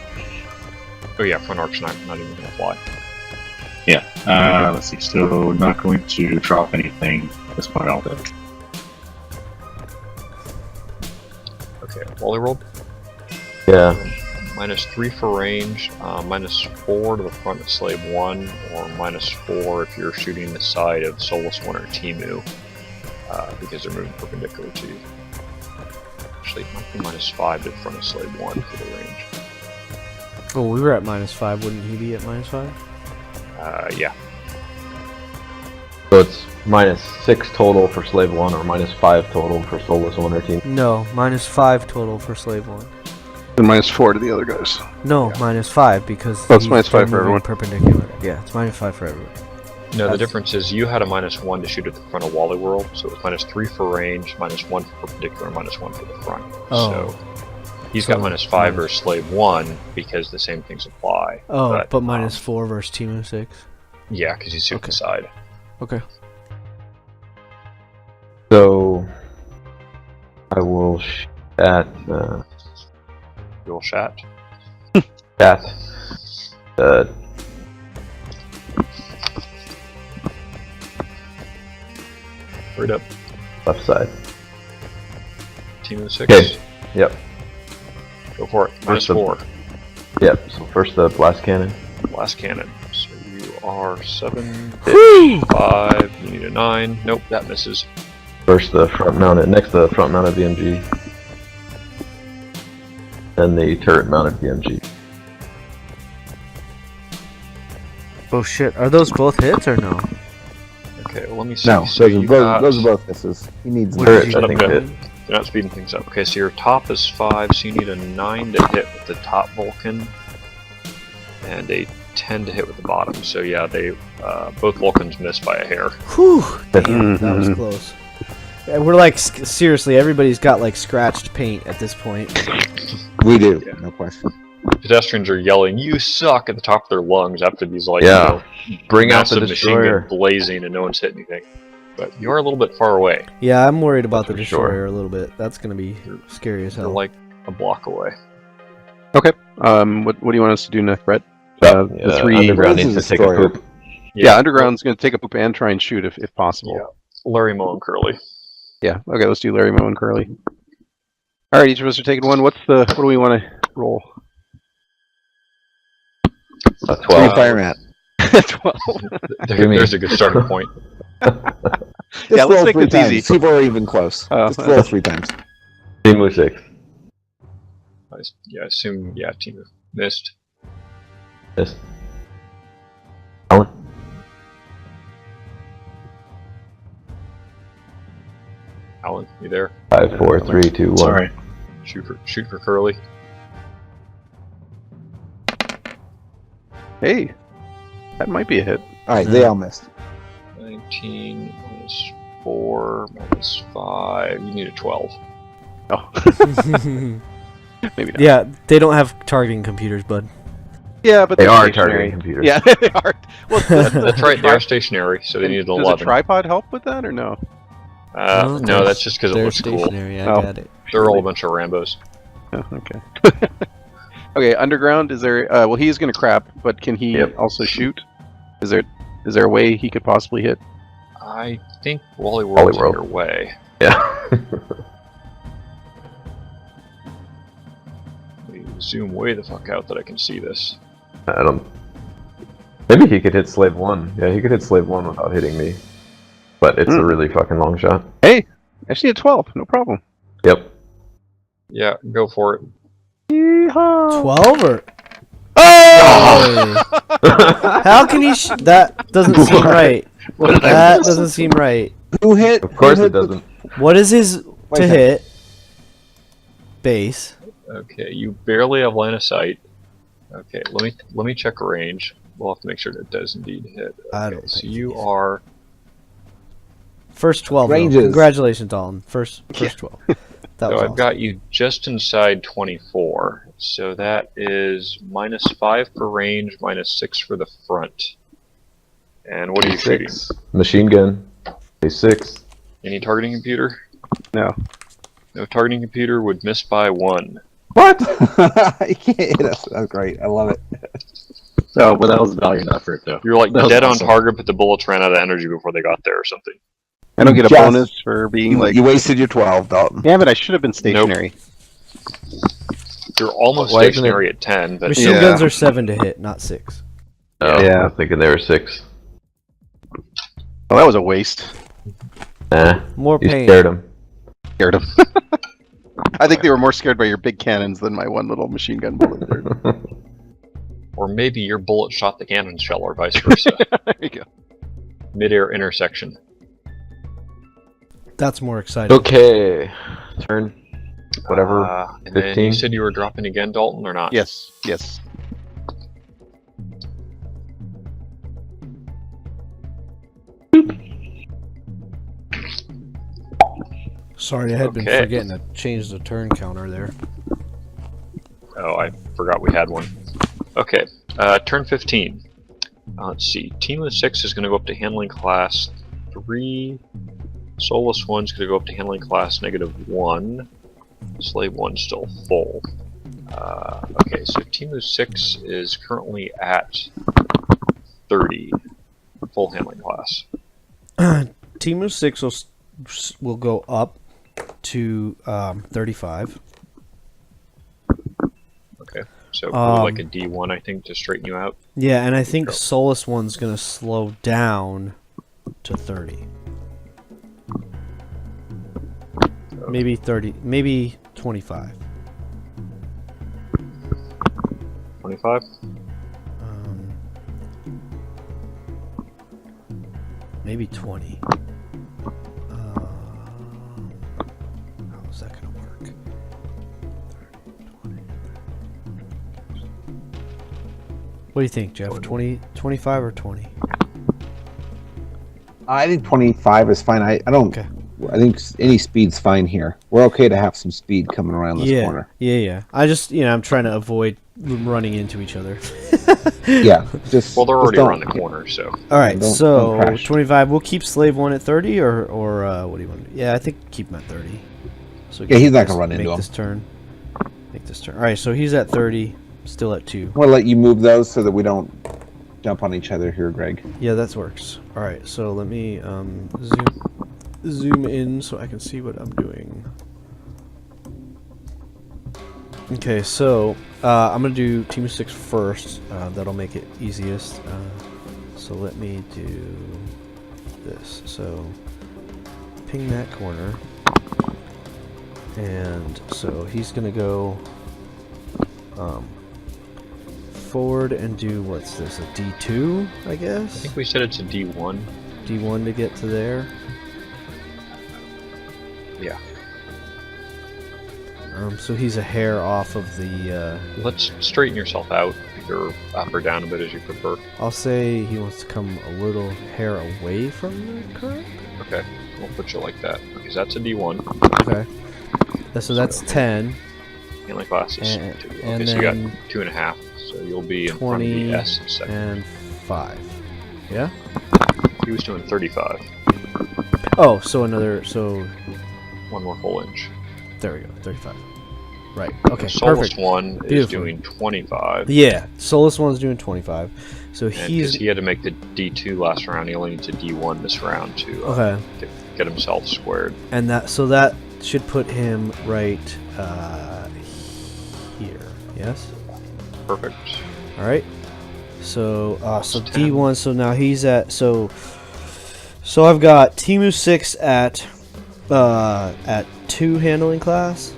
Oh yeah, front arc's not even going to fly. Yeah. Let's see. So not going to drop anything at this point. I'll think. Okay, Wally rolled. Yeah. -3 for range, -4 to the front of Slave 1, or -4 if you're shooting the side of Solus 1 or Timu, because they're moving perpendicular to you. Actually, it might be -5 to the front of Slave 1 for the range. Well, we were at -5. Wouldn't he be at -5? Yeah. So it's -6 total for Slave 1 or -5 total for Soulless 1 or Team. No, -5 total for Slave 1. And -4 to the other guys. No, -5 because Oh, it's he's -5 for moving everyone. Perpendicular. Yeah, it's -5 for everyone. No, the That's- difference is you had a -1 to shoot at the front of Wally World, so it was -3 for range, -1 for perpendicular, -1 for the front. Oh. So he's So got -5 versus Slave 1 because the same things apply. Oh, but um, -4 versus Team of 6. Yeah, because he's shooting Okay. the side. Okay. So I will shoot at Dual shot. chat. Right up. Left side. Team of 6. Okay. Yep. Go for it. First -4. Yep. So first the blast cannon. Blast cannon. So you are 7, Woo! 5. You need a 9. Nope, that misses. First the front mounted. Next the front mounted VMG. Then the turret mounted VMG. Oh shit, are those both hits or no? Okay, well, let me see. No, So you got... those are both misses. He needs What them. did Turret, you I think do? hit. You're not speeding things up. Okay, so your top is 5, so you need a 9 to hit with the top Vulcan, and a 10 to hit with the bottom. So yeah, they both Vulcans missed by a hair. Whew! Damn, that was close. Yeah, we're like, seriously, everybody's got like scratched paint at this point. We do, Yeah. no question. Pedestrians are yelling, "You suck!" at the top of their lungs after these like Yeah. Bring out the massive machine destroyer. gun blazing and no one's hit anything. But you are a little bit far away. Yeah, I'm worried about That's the for destroyer sure. a little bit. That's gonna be scary as You're hell. like a block away. Okay. What do you want us to do next, Brett? The The three. underground Where's needs the to take a destroyer? poop. Yeah, underground's going to take a poop and try and shoot if possible. Yeah. Larry, Moe, and Curly. Yeah. Okay, let's do Larry, Moe, and Curly. All right, each of us are taking one. What do we want to roll? 12. Three fire mat. 12. There's a good starting point. Just Yeah, let's roll make 3 this times. easy. See if we're even close. Oh. Just roll 3 times. Team with 6. I assume, team missed. Yes. Alan. Alan, you there? 5, 4, 3, 2, 1. Sorry. Shoot for Curly. Hey, that might be a hit. Alright, they all missed. 19 minus 4 minus 5. You need a 12. Oh, maybe not. Yeah, they don't have targeting computers, bud. Yeah, but They they're are stationary. targeting computers. Yeah, they are. Well, That's right, they are stationary, so they needed an Does 11. a tripod help with that or no? No, that's just because it they're looks cool. stationary. I Oh. got it. They're all a bunch of Rambos. Oh, okay. Okay, underground. Is there? Well, he's going to crap, but can he Yep. also shoot? Is there a way he could possibly hit? I think Wally World's World. on your way. Yeah. Let me zoom way the fuck out that I can see this. I don't. Maybe he could hit Slave 1. Yeah, he could hit Slave 1 without hitting me. But it's a really fucking long shot. Hey, actually a 12, no problem. Yep. Yeah, go for it. Yeehaw! 12 or? Oh! How can he? That doesn't seem right. That doesn't seem right. Who hit? Of course who it hit the- doesn't. What is his Wait to a second. hit? Base. Okay, you barely have line of sight. Okay, let me check range. We'll have to make sure that it does indeed hit. Okay, I don't so think you he is. are First 12. though. Ranges. Congratulations, Alan. First 12. That so was I've awesome. got you just inside 24. So that is -5 for range, -6 for the front. And what are you shooting? 6. Machine gun. A 6. Any targeting computer? No. No targeting computer would miss by 1. What? You can't hit us. That's great. I love it. No, but that was a valiant effort, though. You're like That was dead awesome. on target, but the bullets ran out of energy before they got there or something. I don't get a Just- bonus for being You, like. you wasted your 12, Dalton. Yeah, but I should have been stationary. You're almost Why isn't stationary at 10, but Machine Yeah. guns are 7 to hit, not 6. Oh, Yeah. I was thinking they were 6. Well, that was a waste. Nah. More You pain. scared him. Scared him. I think they were more scared by your big cannons than my one little machine gun bullet. or maybe your bullet shot the cannon shell, or vice versa. There you go. Mid-air intersection. That's more exciting. Okay. Turn. Whatever. And then 15. you said you were dropping again, Dalton, or not? Yes, yes. Sorry, I had been Okay. forgetting to change the turn counter there. Oh, I forgot we had one. Okay, turn 15. Let's see. Team of 6 is going to go up to handling class 3. Soulless 1's going to go up to handling class -1. Slave 1's still full. Okay, so Team of 6 is currently at 30. Full handling class. Team of 6 will go up to 35. Okay. So probably like a D1, I think, to straighten you out. Yeah, and I think Solus one's gonna slow down to 30. Okay. Maybe 30, maybe 25. 25? Maybe 20. How's that gonna work? 30, 20. What do you think, Jeff? 20, 25 or 20? I think 25 is fine. I don't. Okay. I think any speed's fine here. We're okay to have some speed coming around this corner. Yeah. I just, I'm trying to avoid running into each other. Yeah, just. Well, they're just already don't- around the corner, so. All right, Don't so crash. 25. We'll keep Slave 1 at 30, or what do you want to do? Yeah, I think keep him at 30. So Yeah, he's not gonna run into make him. this turn. Make this turn. All right, so he's at 30, still at 2. I'm gonna let you move those so that we don't jump on each other here, Greg. Yeah, that works. All right, so let me zoom in so I can see what I'm doing. Okay, so I'm gonna do Team of 6 first. That'll make it easiest. So let me do this. So ping that corner, and so he's gonna go forward and do what's this? A D2, I I guess. think we said it's a D1. D1 to get to there. Yeah. So he's a hair off of the. Let's straighten yourself out, either up or down a bit as you prefer. I'll say he wants to come a little hair away from the curve. Okay, we'll put you like that. Okay, so that's a D1. Okay. So that's 10. And like glasses. And- Okay, and so you got then 2.5. So you'll be in front of 20 the S in a second. and 5. Yeah. He was doing 35. Oh, so another. So One more full inch. there we go. 35. Right. Okay. The Solus Perfect. one is Beautiful. doing 25. Yeah. Solus one's doing 25. So And he's because he had to make the D2 last round, he only needs a D1 this round to okay. get himself squared. And that should put him right here. Yes. Perfect. All right. So so 10. D1. So now he's at so I've got Timu 6 at 2 handling class.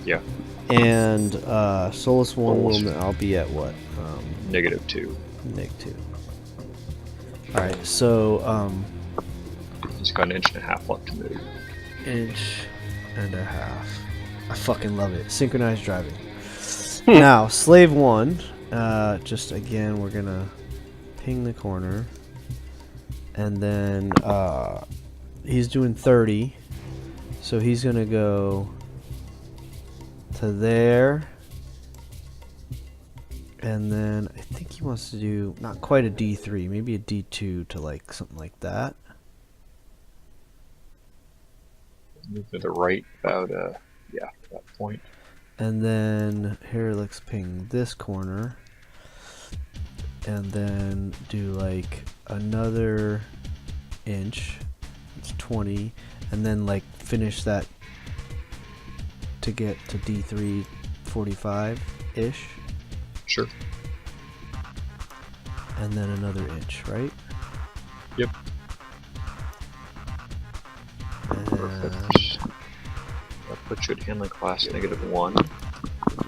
Yeah. And Solus 1 Solus. I'll be at what? -2. -2. All right. So He's got an inch and a half left to move. inch and a half. I fucking love it. Synchronized driving. Now, Slave 1. Just again, we're gonna ping the corner, and then he's doing 30, so he's gonna go to there, and then I think he wants to do not quite a D3, maybe a D2 to like something like that. Move to the right about that point. And then here, let's ping this corner, and then do like another inch. It's 20, and then like finish that to get to D3 45 ish, Sure. and then another inch, right? Yep. Perfect. That puts you at handling class -1.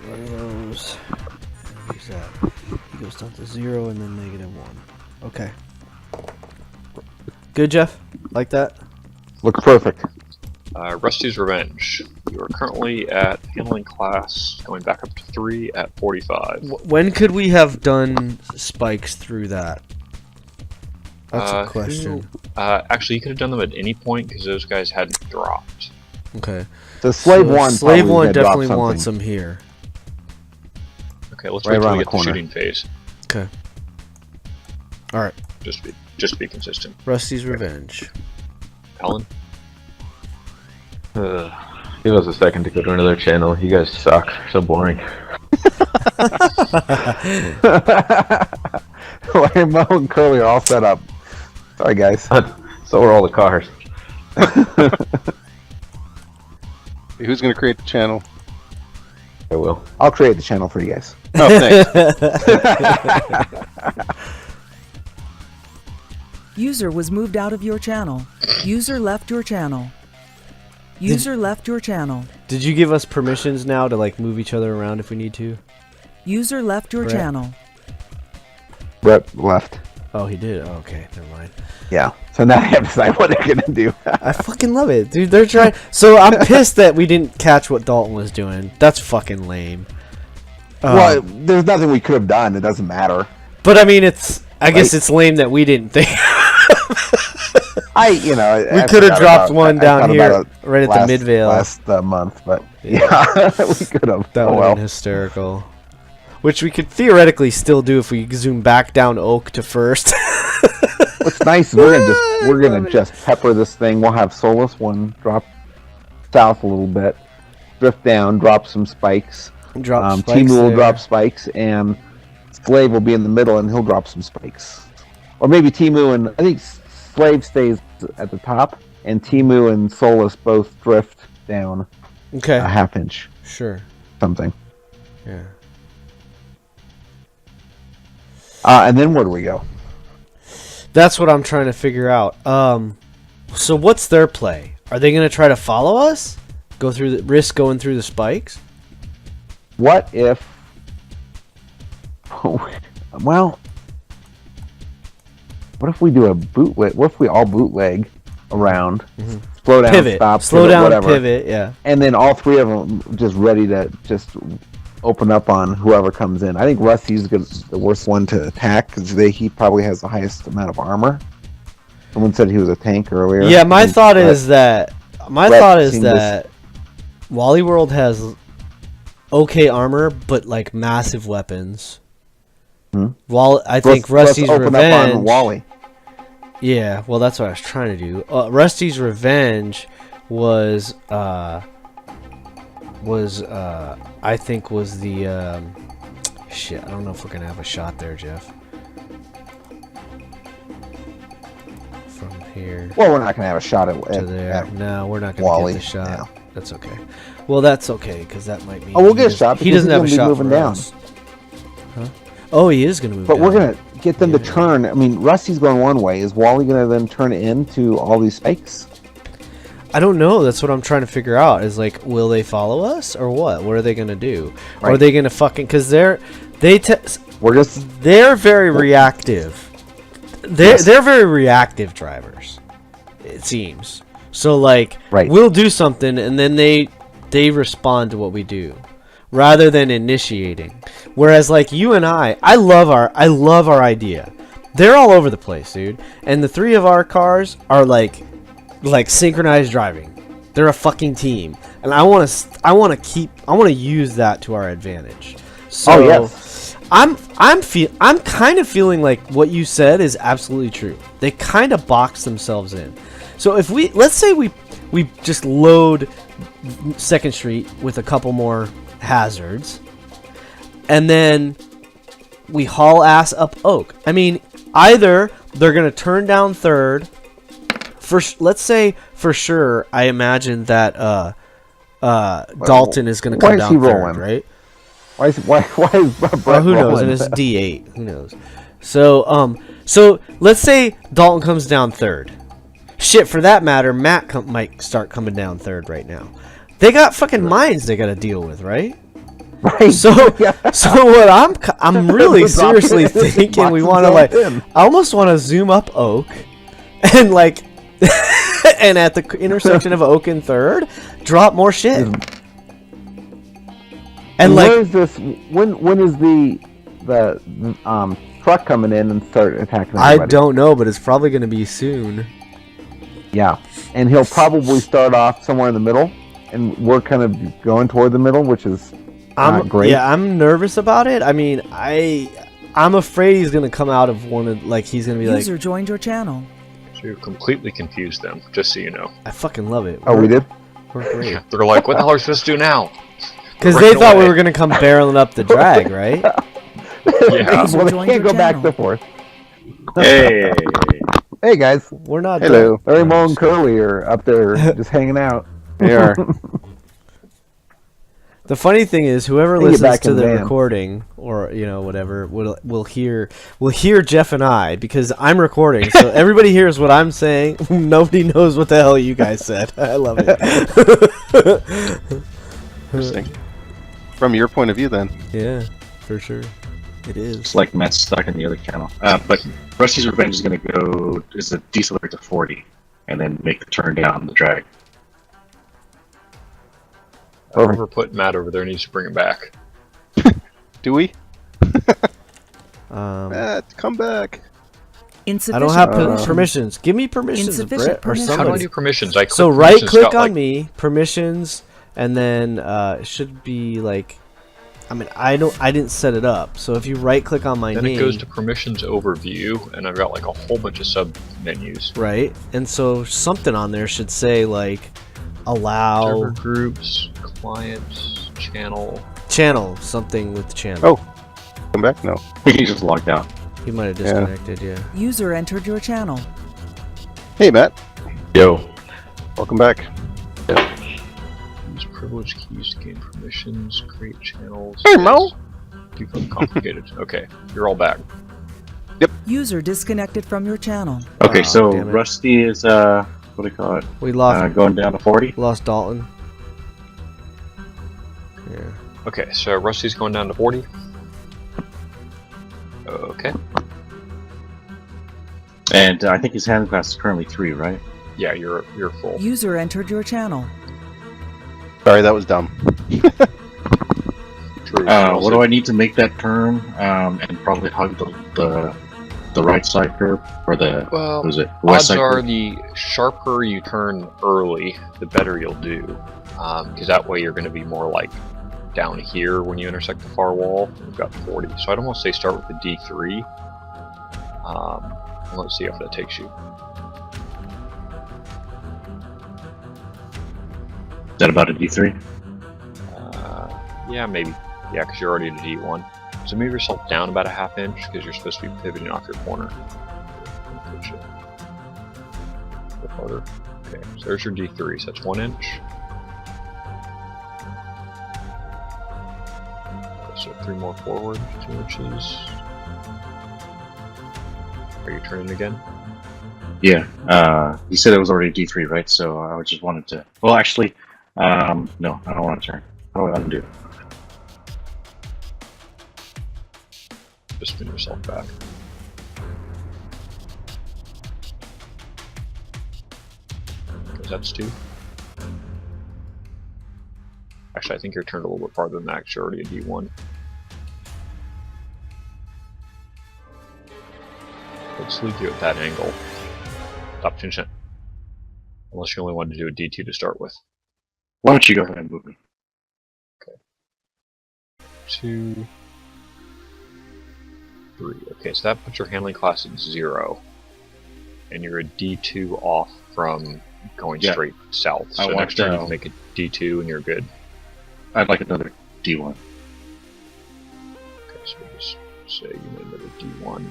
There goes. And he's at. He goes down to 0 and then -1. Okay. Good, Jeff. Like that. Looks perfect. Rusty's Revenge. You are currently at handling class, going back up to 3 at 45. When could we have done spikes through that? That's a question. Actually, you could have done them at any point because those guys hadn't dropped. Okay. The slave So one. Slave probably 1 gonna drop definitely something. wants him here. Okay, let's Right wait till around we the get the corner. shooting phase. Okay. Alright. Just to be consistent. Rusty's Revenge. Alan? Give us a second to go to another channel. You guys suck. So boring. Mo and Curly are all set up. Sorry, guys. So are all the cars. Who's going to create the channel? I will. I'll create the channel for you guys. Oh, thanks. User was moved out of your channel. User left your channel. User left your channel. Did you give us permissions now to like move each other around if we need to? User left your Brett. channel. Brett left. Oh, he did. Oh, okay, never mind. Yeah. So now I have to decide what they're gonna do. I fucking love it, dude. They're trying. So I'm pissed that we didn't catch what Dalton was doing. That's fucking lame. Well, there's nothing we could have done. It doesn't matter. But I mean, it's. I guess Right. it's lame that we didn't think. We could have dropped one down here, right at the Midvale. last month, but yeah, we could have. That Oh would well. have been hysterical. Which we could theoretically still do if we zoom back down Oak to first. What's nice is we're gonna just pepper this thing. We'll have Solus one drop south a little bit, drift down, drop some spikes. Drop spikes Timu will there. drop spikes, and Slave will be in the middle, and he'll drop some spikes. Or maybe Timu and I think Slave stays at the top, and Timu and Solus both drift down Okay. a half inch, Sure. something. Yeah. And then where do we go? That's what I'm trying to figure out. So what's their play? Are they going to try to follow us? Risk going through the spikes? What if? Well, what if we do a bootleg? What if we all bootleg around, slow down, Pivot. stop, Slow pivot, down, whatever, pivot, yeah. and then all three of them just ready to just open up on whoever comes in. I think Rusty's the worst one to attack because he probably has the highest amount of armor. Someone said he was a tank earlier. Yeah, my And thought Brett- is that seemed to- Wally World has okay armor, but like massive weapons. While I think let's Rusty's open Revenge. up on Wally. Yeah, well, that's what I was trying to do. Rusty's Revenge was I think was the shit. I don't know if we're gonna have a shot there, Jeff. From here Well, we're not gonna have a shot at to there. at- No, we're not gonna Wally, get the shot. no. That's okay. Well, that's okay because that might mean Oh, we'll he get a does- shot He because doesn't he's have a gonna be shot moving for down. us. Huh? Oh, he is gonna move. But down. we're gonna get them to Yeah. turn. I mean, Rusty's going one way. Is Wally gonna then turn into all these spikes? I don't know. That's what I'm trying to figure out. Is like, will they follow us or what? What are they gonna do? Or are Right. they gonna fucking? Because We're just they're very reactive. They're very reactive drivers. It seems. So like, Right. we'll do something and then they respond to what we do, rather than initiating. Whereas like you and I love our idea. They're all over the place, dude. And the three of our cars are like synchronized driving. They're a fucking team, and I want to use that to our advantage. So Oh, yes. I'm kind of feeling like what you said is absolutely true. They kind of box themselves in. So if let's say we just load 2nd Street with a couple more hazards, and then we haul ass up Oak. I mean, either they're gonna turn down 3rd. Let's say for sure, I imagine that Dalton is gonna why come is down he 3rd, rolling? right? why is Brett Well, who knows? rolling? And it's D8. Who knows? So let's say Dalton comes down 3rd. Shit, for that matter, Matt might start coming down 3rd right now. They got fucking mines they got to deal with, right? Right. So, Yeah. so what I'm really We're dropping seriously it, thinking we box want to like, themselves in. I almost want to zoom up Oak, and like, and at the intersection of Oak and 3rd, drop more shit. And where like, is this? When is the truck coming in and start attacking everybody? I don't know, but it's probably going to be soon. Yeah, and he'll probably start off somewhere in the middle, and we're kind of going toward the middle, which is not great. Yeah, I'm nervous about it. I mean, I'm afraid he's going to come out of one of he's going to be User joined your channel. So you completely confused them, just so you know. I fucking love it. Oh, we did. We're great. They're like, what the hell are we supposed to do now? Because Running they thought we away. were going to come barreling up the drag, right? Yeah. Well, they Joined can't your go back channel. and forth. Hey, Hey guys, We're not Hello. done. Larry Mo and Curly are up there just hanging out. They are. The funny thing is, whoever Take it listens back to in the the van. recording, or whatever, will hear Jeff and I, because I'm recording, so everybody hears what I'm saying. Nobody knows what the hell you guys said. I love it. Interesting. From your point of view, then. Yeah, for sure, it is. It's like Matt's stuck in the other channel. But Rusty's Revenge is going to go is a decelerate to 40, and then make the turn down the drag. Whoever put Matt over there needs to bring him back. Do we? Um, Matt, come back. I Insufficient don't have permissions. permissions. Give me permissions, Insufficient Brett, or permissions. How do I somebody. do permissions? I click So permissions, right click got, on like, me, permissions, and then it should be like, I mean, I didn't set it up. So if you right click on my Then name, it goes to permissions overview, and I've got like a whole bunch of sub menus. right, and so something on there should say like allow Server groups, clients, channel. Something with channel. Oh. Come back? No. He just logged out. He might have disconnected. Yeah. User entered your channel. Hey, Matt. Yo. Welcome back. Use privilege keys to gain permissions, create channels. Hey, Mo. Become complicated. Okay, you're all back. User disconnected from your channel. Okay, Oh, so damn it. Rusty is what do you call it? We lost Going down to 40. Dalton. Yeah. Okay, so Rusty's going down to 40. Okay. And I think his hand class is currently 3, right? Yeah, you're full. User entered your channel. Sorry, that was dumb. True. What do I need to make that turn? And probably hug the right side curve or the Well, what is it? West odds side are curve? the sharper you turn early, the better you'll do. Because that way you're going to be more like down here when you intersect the far wall. We've got 40. So I'd almost say start with the D3. Let's see if that takes you. Is that about a D3? Yeah, maybe. Yeah, because you're already at a D1. So move yourself down about a half inch because you're supposed to be pivoting off your corner. Push it. A bit farther. Okay, so there's your D3. So that's 1 inch. So 3 more forward, 2 inches. Are you turning again? Yeah. You said it was already D3, right? So I just wanted to. Well, actually, no, I don't want to turn. How do I undo? Just spin yourself back. Because that's 2. Actually, I think you're turned a little bit farther than that 'cause you're already a D1. Let's leave you at that angle. Stop changing it. Unless you only wanted to do a D2 to start with. Why don't you go ahead and move me? 2, 3. Okay, so that puts your handling class at 0. And you're a D2 off from going Yeah. straight south. I So want next turn you to- can make a D2 and you're good. I'd like another D1. Okay, so we'll just say you made another D1.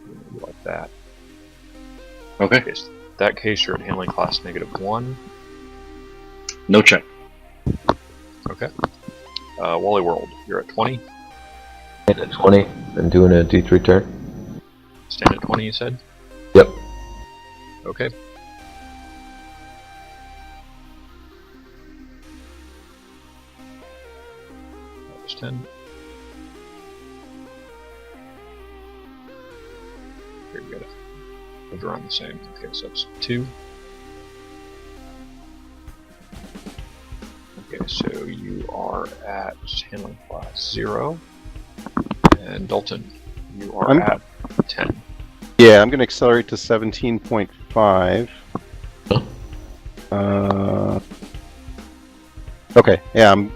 Maybe like that. Okay. Okay, so in that case you're at handling class -1. No check. Okay. Wally World, you're at 20. And at 20 and doing a D3 turn. Stand at 20, you said? Yep. Okay. That was 10. Here we go. Move around the same. Okay, so that's 2. Okay, so you are at handling class 0. And Dalton, you are I'm- at 10. Yeah, I'm going to accelerate to 17.5. Okay, yeah, I'm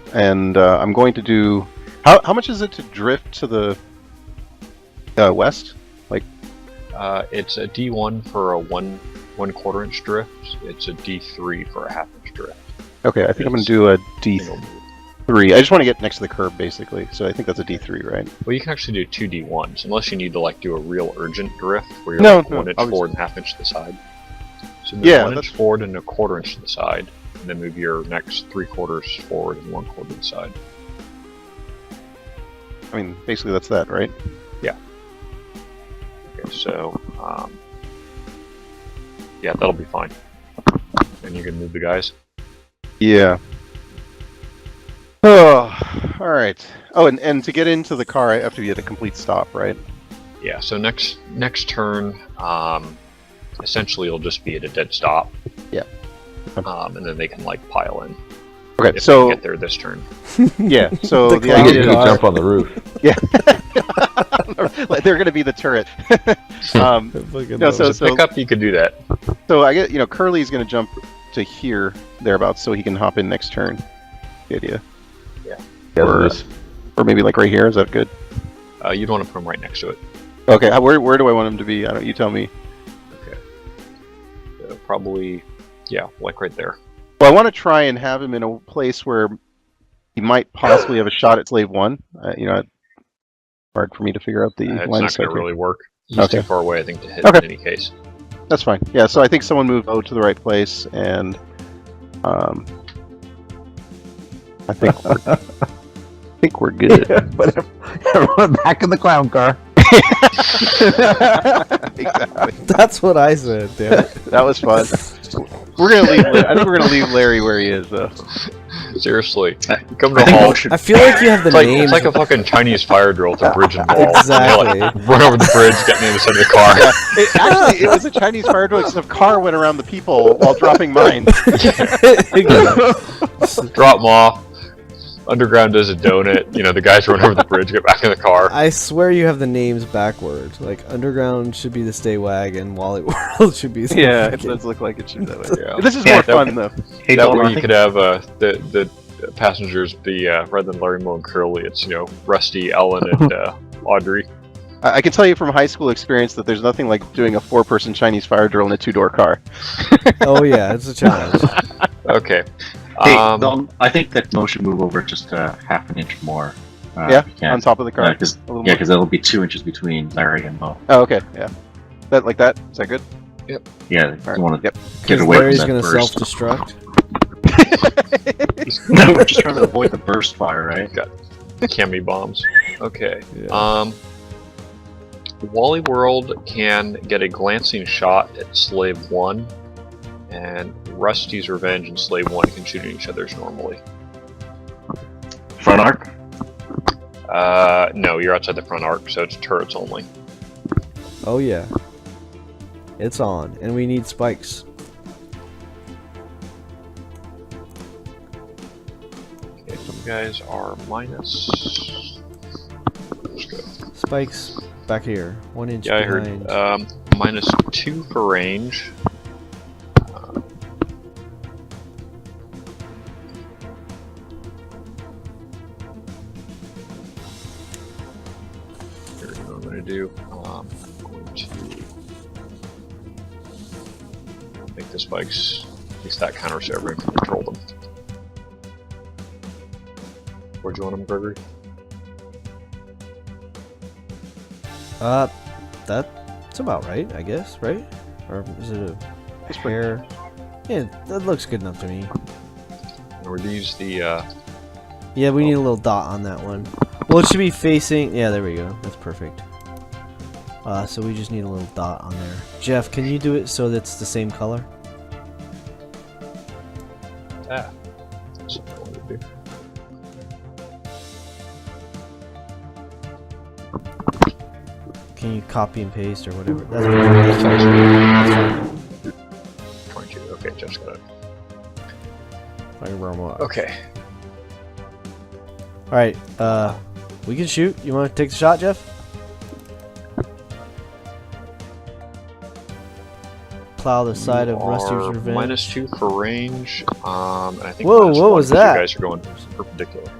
going to do. How much is it to drift to the west? It's a D1 for a 1/4 inch drift. It's a D3 for a 1/2 inch drift. Okay, I think I'm going It's to do a Single move. D3. I just want to get next to the curb, basically. So I think that's a D3, right? Well, you can actually do 2 D1s, unless you need to like do a real urgent drift where you're No, like no, 1 inch I was- forward and 1/2 inch to the side. So move Yeah, 1 inch that's- forward and 1/4 inch to the side, and then move your next 3/4 forward and 1/4 to the side. I mean, basically that's that, right? Yeah. Okay, so yeah, that'll be fine. And you can move the guys. Yeah. Oh, all right. Oh, and to get into the car, I have to be at a complete stop, right? Yeah. So next turn, essentially it'll just be at a dead stop. Yeah. And then they can like pile in. Okay, If so they get there this turn. yeah, so the You idea can is jump on the roof. they're going to be the turret. No, So pick up, you could do that. So I get, Curly's going to jump to here, thereabouts, so he can hop in next turn. The idea, Yeah, Or- just- or maybe like right here. Is that good? You'd want to put them right next to it. Okay, where do I want him to be? I don't. You tell me. Okay. Probably, yeah, like right there. Well, I want to try and have him in a place where he might possibly have a shot at Slave 1. Hard for me to figure out the It's line of not going sight to here. really work. He's Okay. too far away, I think, to hit Okay. in any case. That's fine. Yeah, so I think someone moved O to the right place, and I think we're good. But everyone back in the clown car. Exactly. That's what I said, damn it. That was fun. We're gonna leave. I think we're gonna leave Larry where he is, though. Seriously. You come to I a think halt. motion. I feel like you have the It's like, names. it's like a fucking Chinese fire drill with a bridge involved. Exactly. And they, like, run over the bridge, get near the side of the car. It was a Chinese fire drill, except the car went around the people while dropping mines. Drop them off. Underground does a donut. The guys run over the bridge, get back in the car. I swear you have the names backwards. Like Underground should be the Stay Wagon, Wally World should be. The Yeah, it fucking- does look like it should that way. Yeah. This is Yeah, more that- fun, though. Hey, That Dalton, way I you think- could have the passengers be, rather than Larry, Moe, and Curly, it's, Rusty, Ellen, and Audrey. I can tell you from high school experience that there's nothing like doing a 4-person Chinese fire drill in a 2-door car. Oh yeah, it's a challenge. Okay. Hey, Dalton, I think that Mo should move over just half an inch more. Yeah, if you can. on top of the car. Because A little more. that'll be 2 inches between Larry and Mo. Oh, okay, yeah. That like that? Is that good? Yeah, Alright, you want to yep. get Because away Larry's from gonna that burst. self-destruct. No, we're just trying to avoid the burst fire, right? Chemi bombs. Okay. Yeah. Wally World can get a glancing shot at Slave 1, and Rusty's Revenge and Slave 1 can shoot at each other's normally. Front arc? No, you're outside the front arc, so it's turrets only. Oh yeah. It's on, and we need spikes. Okay, some guys are minus. Let's go. Spikes back here. 1 inch Yeah, I behind. heard. -2 for range. Here's what I'm going to do. I'm going to make the spikes, at least that counter, so everyone can control them. Where'd you want them, Gregory? That's about right, I guess, right? Or is it a It's pretty- hair? Yeah, that looks good enough to me. Or these the, Yeah, we need a little dot on that one. Well, it should be facing... Yeah, there we go. That's perfect. So we just need a little dot on there. Jeff, can you do it so that's the same color? that's what I wanted to do. Can you copy and paste or whatever? That's fine. 22. Okay, Jeff's got it. Fine, Roma. Okay. Alright, we can shoot. You want to take the shot, Jeff? Plow the side of Rusty's Are Revenge. -2 for range. And I think Whoa, -1 what was because that? You guys are going perpendicular.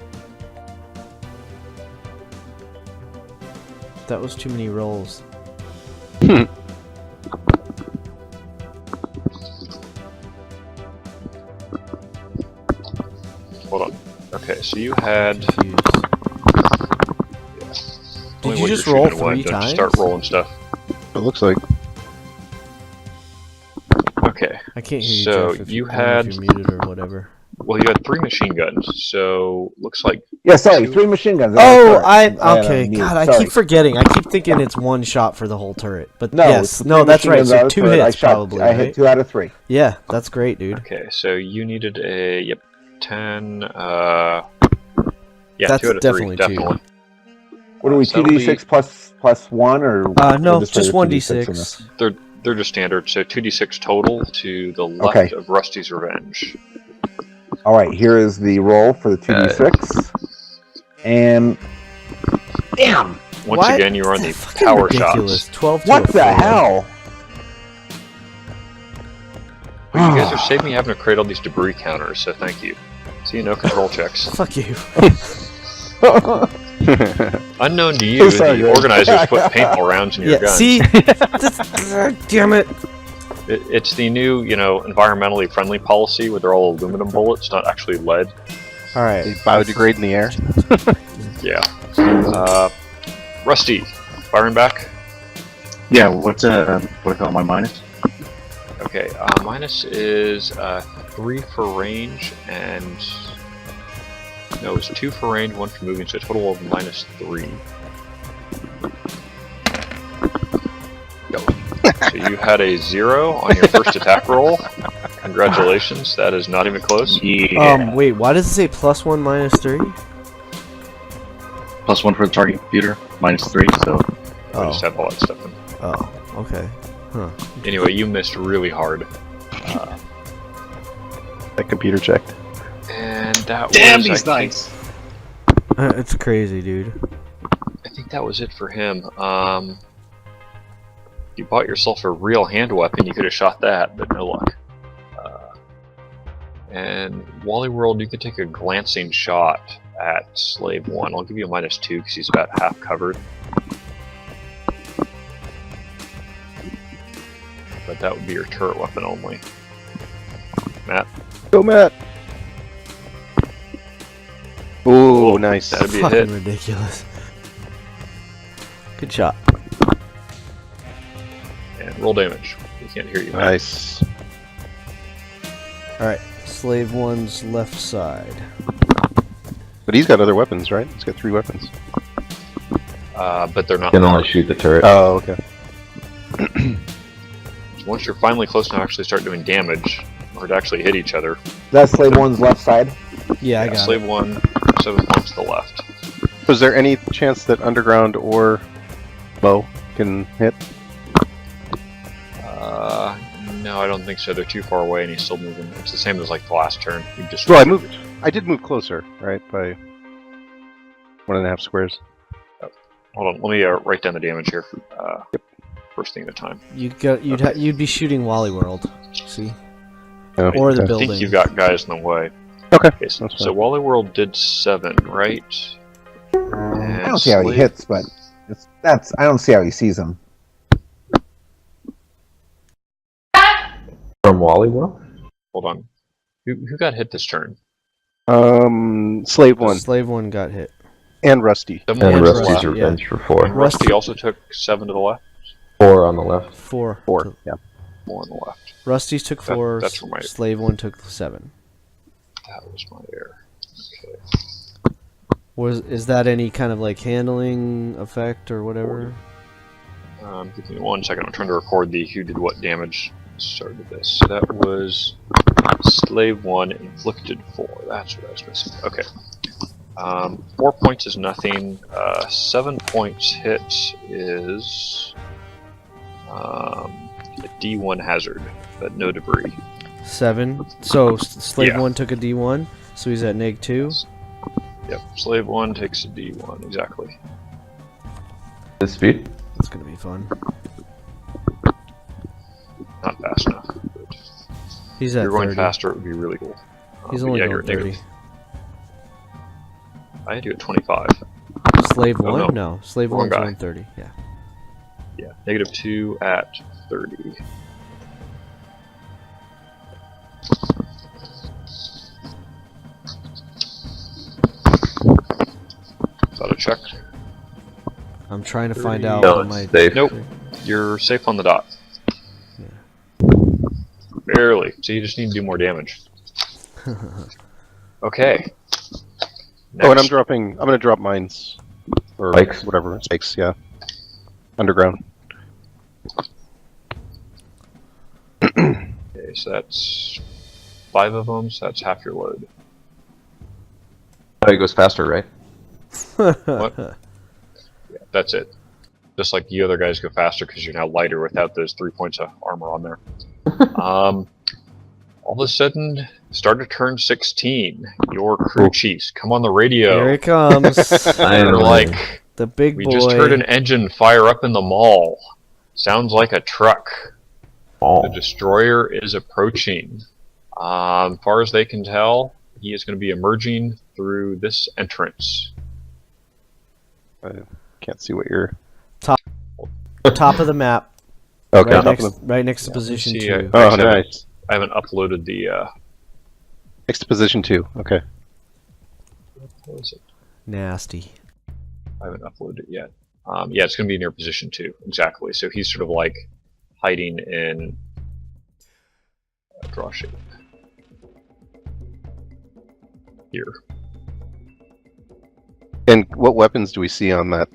That was too many rolls. Hold on. Okay, so you had. Confused. Only you what just you're roll shooting at, 3 don't times? Start rolling stuff. It looks like. Okay. I can't hear you, So Jeff, if you I don't know if had- you're muted or whatever. Well, you had 3 machine guns, so looks like Yeah, sorry, Two- 3 machine guns. Oh, Sorry. I had okay. on mute. God, I Sorry. keep forgetting. I keep thinking it's one shot for the whole turret. But No, yes, it's no, three that's machine right. guns So out of 2 turret. hits probably. I Right? hit 2 out of 3. Yeah, that's great, dude. okay. So you needed a 10. Yeah, That's 2 out of 3, definitely two. definitely. What are we, So that'll 2d6 plus 1 or? No, or just regular 1d6. on this? They're just standard. So 2d6 total to the left Okay. of Rusty's Revenge. All right, here is the roll for the 2d6. And damn, Once What? again, you are on the Fucking power ridiculous. shots. 12 to what a the 4. hell? Wait, you guys are saving me having to create all these debris counters, so thank you. See, no control checks. Fuck you. Unknown to you, Sorry, the Greg. organizers put paintball rounds in your Yeah, guns. see? Damn it. It's the new, environmentally friendly policy where they're all aluminum bullets, not actually lead. All right. They biodegrade in the air. Yeah. Rusty, firing back. Yeah, what do I call my minus? Okay, minus is 3 for range and no, it's 2 for range, 1 for moving, so a total of -3. So you had a 0 on your first attack roll. Congratulations, that is not even close. Yeah. Wait, why does it say +1 -3? +1 for the target computer, -3, so I just have all that stuff in. Oh, okay. Huh. Anyway, you missed really hard. That computer checked. And that damn was, these I dice. It's crazy, dude. I think that was it for him. You bought yourself a real hand weapon, you could have shot that, but no luck. And Wally World, you could take a glancing shot at Slave 1. I'll give you a -2 because he's about half covered. But that would be your turret weapon only. Matt? Go, Matt. Ooh, nice. That'd be a Fucking hit. ridiculous. Good shot. And roll damage. We can't hear you, Matt. Nice. All right. Slave 1's left side. But he's got other weapons, right? He's got 3 weapons. But they're not Can only marked. shoot the turret. Oh, okay. Once you're finally close enough to actually start doing damage, or to actually hit each other, That's Slave 1's left side. Yeah, I got Slave it. 1, 7 points to the left. Was there any chance that Underground or Bo can hit? No, I don't think so. They're too far away and he's still moving. It's the same as like the last turn. You just Well, I did move closer, right? By 1.5 squares. Hold on, let me write down the damage here. First thing at a time. You'd be shooting Wally World. See? Oh, Or the okay. I building. think you've got guys in the way. Okay. Okay, so, That's so fine. Wally World did 7, right? I don't see how he hits, but I don't see how he sees him. From Wally World? Hold on. Who got hit this turn? Slave 1 Slave 1 got hit. and Rusty. Someone And went to the Rusty's left. Revenge for 4. And Rusty also took 7 to the left. 4 on the left. 4. 4. Yeah. 4 on the left. Rusty's took 4. that's for my- Slave 1 took 7. That was my error. Okay. Is that any kind of like handling effect or whatever? Give me 1 second. I'm trying to record the who did what damage started this. So that was Slave 1 inflicted 4. That's what I was missing. Okay. 4 points is nothing. 7 points hit is a D1 hazard, but no debris. 7. So Slave Yeah. 1 took a D1, so he's at -2. Yep. Slave 1 takes a D1 exactly. His speed? That's gonna be fun. Not fast enough. But He's if at you're going 30. faster, it would be really cool. He's But only yeah, going you're at 30. negative. I had you at 25. Slave Oh, 1? no. No. Slave Wrong 1's guy. 130. Yeah. Yeah, -2 at 30. Got a check. I'm trying to find out No, what it's my... safe. Nope. You're safe on the dot. Yeah. barely. So you just need to do more damage. Okay. Oh, and I'm gonna drop mines. Or Spikes? whatever. Spikes, yeah. Underground. Okay, so that's 5 of them, so that's half your load. Oh, he goes faster, right? What? Yeah, that's it. Just like the other guys go faster because you're now lighter without those 3 points of armor on there. All of a sudden, start of turn 16. Your crew chiefs come on the radio. Here it comes. They're like, the big we boy. just heard an engine fire up in the mall. Sounds like a truck. Oh. The destroyer is approaching. Far as they can tell, he is going to be emerging through this entrance. I can't see what you're... Top of the map. Okay. Right next to Yeah, position let's see, 2. Oh, Actually, nice. I haven't uploaded the... Next to position 2. Okay. what is it? Nasty. I haven't uploaded it yet. Yeah, it's going to be near position 2. Exactly. So he's sort of like hiding in a draw shape. Here. And what weapons do we see on that?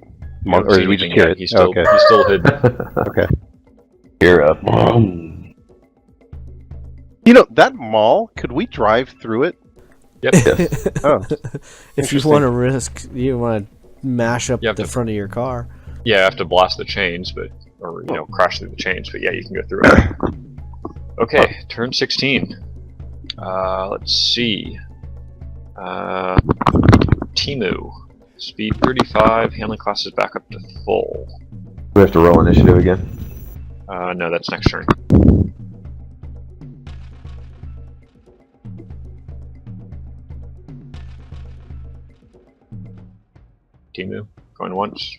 You don't Or see did we just anything hear yet. it? He's still, Okay. he's still hidden. Okay. You're up. You know, that mall, could we drive through it? Yep. Oh. If you want to risk, you want to mash up You have the to- front of your car. Yeah, I have to blast the chains, or crash through the chains. But yeah, you can go through it. Okay, turn 16. Let's see. Timu, speed 35, handling class is back up to full. We have to roll initiative again. No, that's next turn. Timu, going once.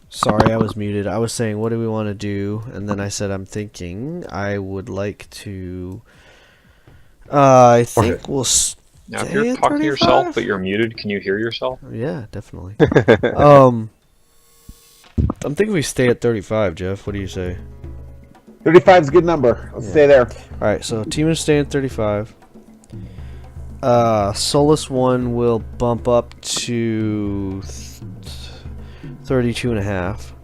Sorry, I was muted. I was saying, what do we want to do? And then I said, I'm thinking I would like to... I think we'll Now, if stay you're at talking to 35? yourself, but you're muted, can you hear yourself? Yeah, definitely. I'm thinking we stay at 35, Jeff. What do you say? 35 is a good number. Let's stay there. Alright, so team is staying at 35. Solus 1 will bump up to 32 and a half.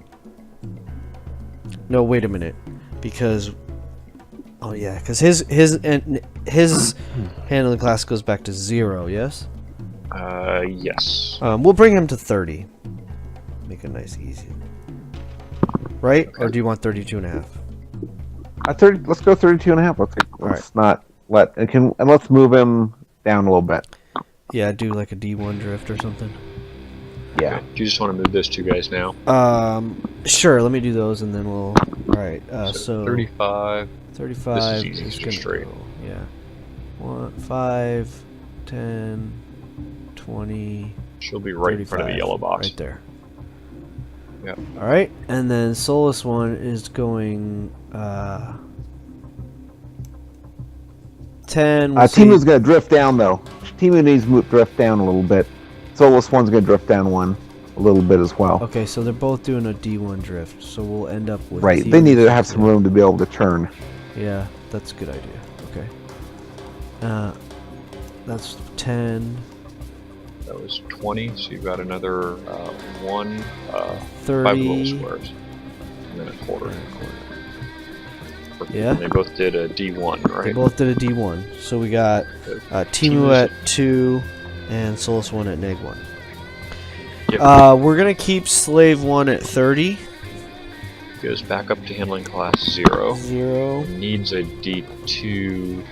No, wait a minute. Because... Oh yeah, because his handling class goes back to 0, yes? Yes. We'll bring him to 30. Make it nice easy. Right? Or do you want 32 and a half? 30, let's go 32 and a half. Let's not let... and let's move him down a little bit. Yeah, do like a D1 drift or something. Yeah. Okay. Do you just want to move those two guys now? Sure, let me do those and then we'll... Alright, so 35. 35 This is easy, is just gonna straight. go, yeah. 5, 10, 20, She'll be right in front of the 35, yellow box. Right there. Yep. Alright, and then Solus 1 is going 10. We'll see- Timu's going to drift down, though. Timu needs to drift down a little bit. Solus 1's going to drift down one a little bit as well. Okay, so they're both doing a D1 drift, so we'll end up with... Right. Timu They need to have drifting. some room to be able to turn. Yeah, that's a good idea. Okay. That's 10, That was 20, so you've got another 1, 30. 5 little squares, and then a quarter. Yeah. And they both did a D1, They right? both did a D1. So we got Timu Timu's- at 2 and Solus 1 at neg 1. Yep. We're going to keep Slave 1 at 30. Goes back up to handling class 0. 0. Needs a D2 to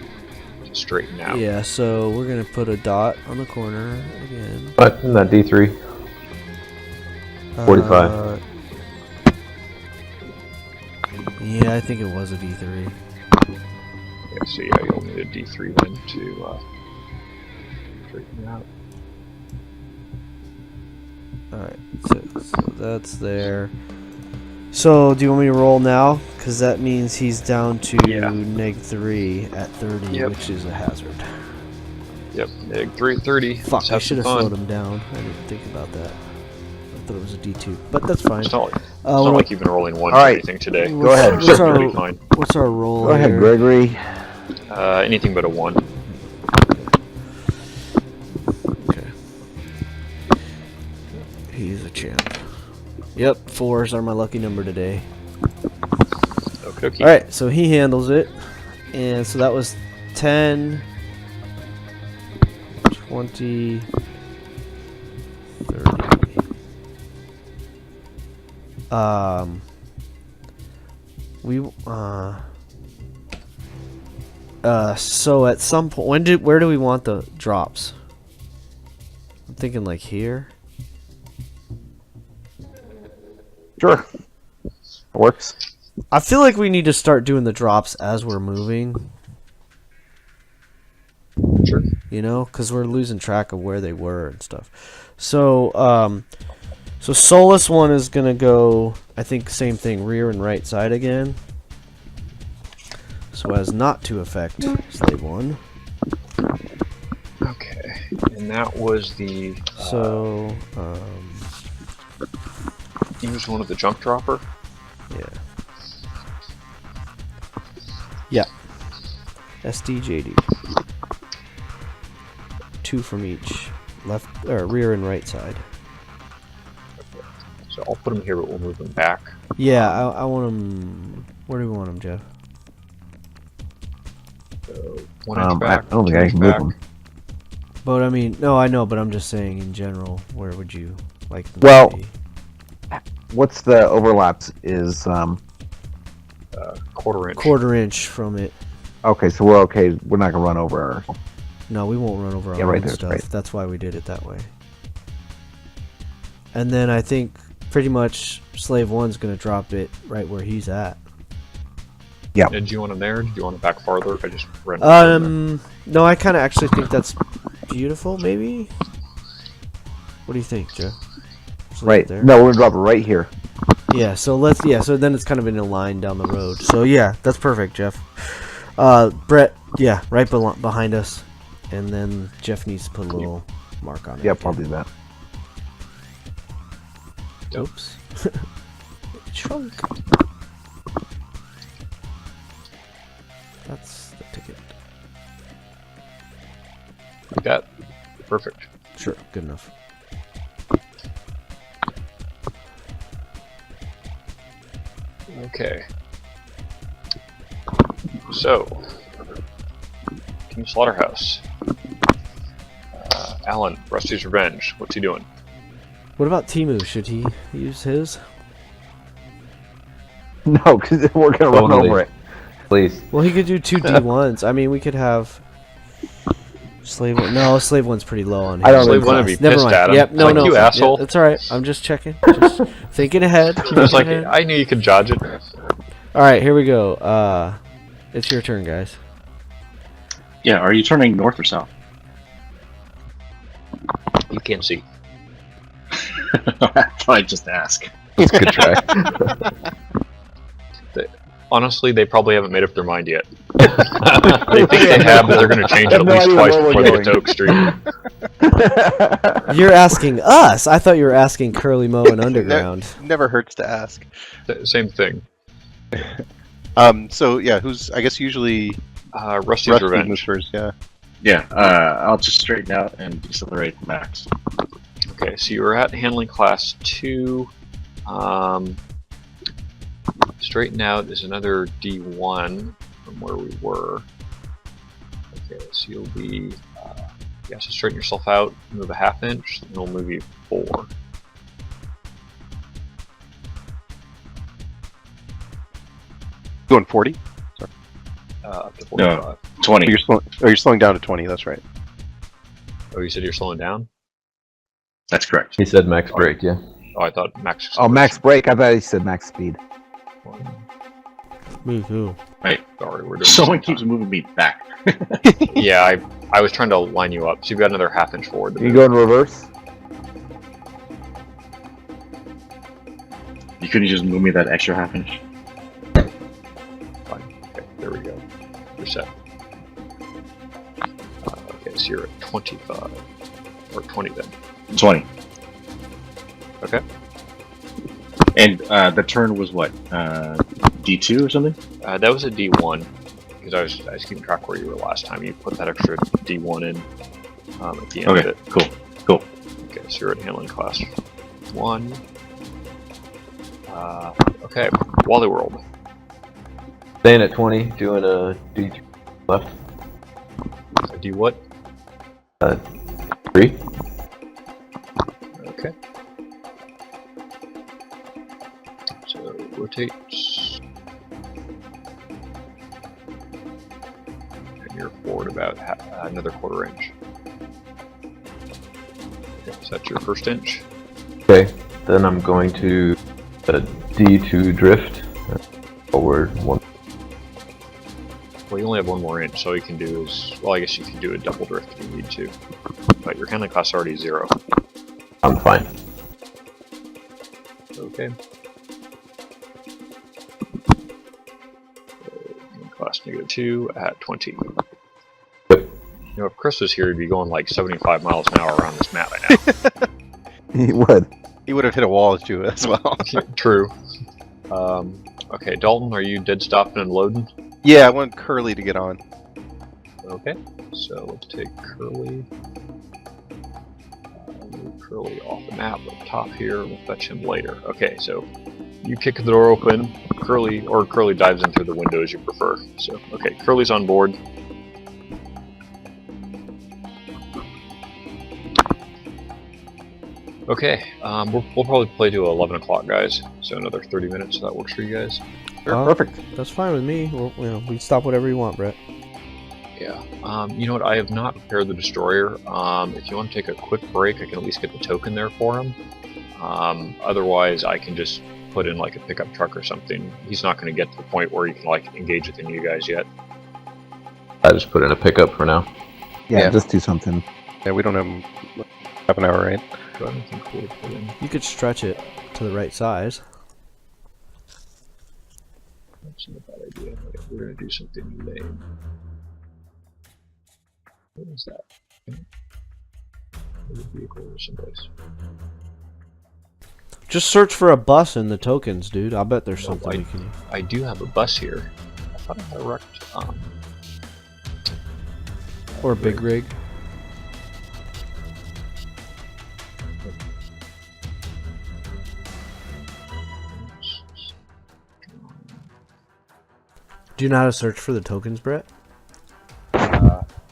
straighten out. Yeah, so we're going to put a dot on the corner again. But not D3. 45. Yeah, I think it was a D3. Yeah, so yeah, you'll need a D3 then to straighten out. Alright, so that's there. So, do you want me to roll now? Because that means he's down to Yeah. neg 3 at 30, Yep. which is a hazard. Yep, neg 3 at 30. Fuck, Let's I have should some have fun. slowed him down. I didn't think about that. I thought it was a D2, but that's fine. It's not like, what- you've been rolling 1 All or right. anything today. Go ahead. It's What's pretty our, fine. what's our roll Go ahead, here? Gregory. Anything but a 1. Okay. He's a champ. Yep, 4s are my lucky number today. Okay. Alright, so he handles it. And so that was 10, 20, 30. So at some point, where do we want the drops? I'm thinking like here. Sure. Works. I feel like we need to start doing the drops as we're moving. Sure. You know, because we're losing track of where they were and stuff. So, so Solus one is gonna go. I think same thing, rear and right side again, so as not to affect Slave one. Okay. And that was the. So, Use one of the junk dropper. yeah. Yeah. SDJD. 2 from each, left or rear and right side. So I'll put them here, but we'll move them back. Yeah, I want them. Where do we want them, Jeff? So 1 inch I back. don't think 2 I inch can move back. them. But I mean, no, I know, but I'm just saying in general, where would you like them Well, to be? What's the overlaps is Quarter inch. Quarter inch from it. okay, so we're okay. We're not gonna run over our No, we won't run over our Yeah, right own there, stuff. right. That's why we did it that way. And then I think pretty much Slave 1's going to drop it right where he's at. Did you want them there? Did you want them back farther? I just ran. No, I kind of actually think that's beautiful, maybe? What do you think, Joe? Just leave right. it there? No, we're gonna drop it right here. Yeah, so so then it's kind of in a line down the road. So yeah, that's perfect, Jeff. Brett, yeah, right behind us. And then Jeff needs to put a little mark on it. Yep, I'll do that. Oops. Shrunk. That's the ticket. Like that. Perfect. Sure, good enough. Okay. So, Team Slaughterhouse. Alan, Rusty's Revenge. What's he doing? What about Timu? Should he use his? No, because we're gonna run Totally. over it. Please. Well, he could do 2 D1s. I mean, we could have Slave 1. No, Slave 1's pretty low on him. I don't Slave think one so. would be Never pissed mind. at him. Yep, no, Like, no. you Yeah, asshole. that's alright. I'm just checking. Just thinking ahead. He was like, Thinking ahead. I knew you could dodge it. Alright, here we go. It's your turn, guys. Yeah, are you turning north or south? You can't see. I thought I'd just ask. Good try. Honestly, they probably haven't made up their mind yet. They think they have, but they're going to change it at No least idea twice where before we're they get to going. Oak Street. You're asking us. I thought you were asking Curly Mo and Underground. Never hurts to ask. Same thing. So yeah, who's I guess usually Rusty's Rusty Revenge. moves first. Yeah. Yeah, I'll just straighten out and decelerate max. Okay, so you were at handling class 2. Straighten out is another D1 from where we were. Okay, so you'll be, so straighten yourself out, move a 1/2 inch, and we'll move you 4. Going 40. Up to 45. 20. You're slowing down to 20. That's right. Oh, you said you're slowing down? That's correct. He said max break, yeah. Oh, I thought max. Oh, max break. I thought he said max speed. Me too. Sorry, we're doing Someone this keeps moving me back. Yeah, I was trying to line you up. So you've got another 1/2 inch forward. You go in reverse. You couldn't just move me that extra 1/2 inch? Fine. Okay, there we go. You're set. Okay, so you're at 25. Or 20 then. 20. Okay. And the turn was what? D2 or something? That was a D1. because I was keeping track where you were last time. You put that extra D1 in at the end of Okay, it. cool. Okay, so you're at handling class 1. Okay, Wally World. Staying at 20, doing a D3 left. D what? 3. Okay. So rotate. And you're forward about another quarter inch. Okay, so that's your first inch. Okay, then I'm going to D2 drift forward 1. Well, you only have one more inch, so all you can do is, well, I guess you can do a double drift if you need to. But your handling cost is already 0. I'm fine. Okay. Class -2 at 20. Yep. You know, if Chris was here, he'd be going like 75 miles an hour around this map by now. He would. He would have hit a wall too as well. True. Okay, Dalton, are you dead stopping and loading? Yeah, I want Curly to get on. Okay, so let's take Curly. Move Curly off the map up top here. We'll fetch him later. Okay, so you kick the door open. Curly dives in through the window as you prefer. So, okay, Curly's on board. Okay, we'll probably play to 11 o'clock, guys. So another 30 minutes. So that works for you guys. Perfect. That's fine with me. Well, you know, we can stop whatever you want, Brett. Yeah. You know what? I have not prepared the destroyer. If you want to take a quick break, I can at least get the token there for him. Otherwise, I can just put in like a pickup truck or something. He's not going to get to the point where he can like engage with any of you guys yet. I just put in a pickup for now. Yeah, just do something. Yeah, we don't have half an hour, right? So I don't think we'll put in. You could stretch it to the right size. That's not a bad idea. Okay, we're going to do something lame. What is that? There's a vehicle or someplace. Just search for a bus in the tokens, dude. I bet there's Well, something you can. I do have a bus here. I thought I wrecked. Or a big rig. Do you know how to search for the tokens, Brett?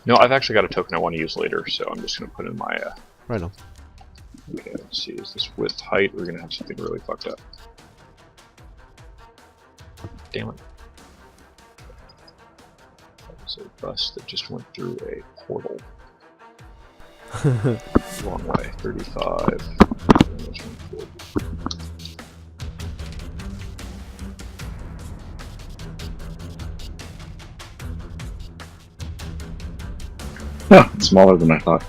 No, I've actually got a token I want to use later, so I'm just going to put in my. Right on. Okay, let's see. Is this width, height? We're going to have something really fucked up. Damn it. That was a bus that just went through a portal. Long way. 35. Huh, smaller than I thought.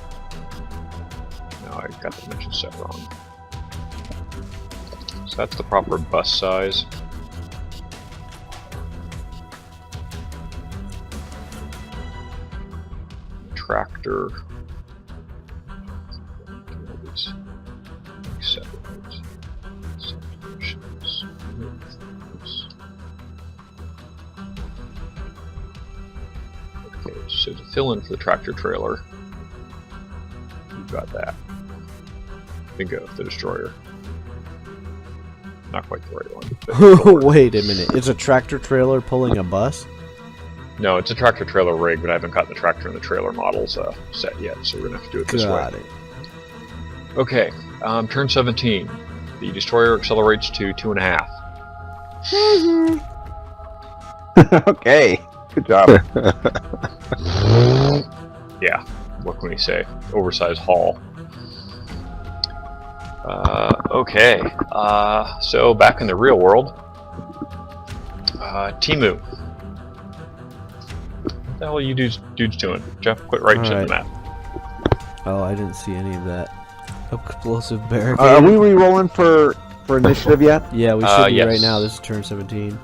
No, I got the dimension set wrong. So that's the proper bus size. Tractor. Okay, so to fill in for the tractor trailer, you've got that. Bingo, the destroyer. Not quite the right one. but Wait a minute. Is a tractor trailer pulling a bus? No, it's a tractor trailer rig, but I haven't got the tractor and the trailer models set yet, so we're gonna have to do it this Got way. it. Okay, turn 17. The destroyer accelerates to 2.5. Okay. Good job. Yeah, what can we say? Oversized haul. Okay, so back in the real world, Timu. What the hell are you dudes doing? Jeff, quit writing shit on the map. Oh, I didn't see any of that. Explosive barricade. Are we re-rolling for initiative yet? Yeah, we should be yes. right now. This is turn 17.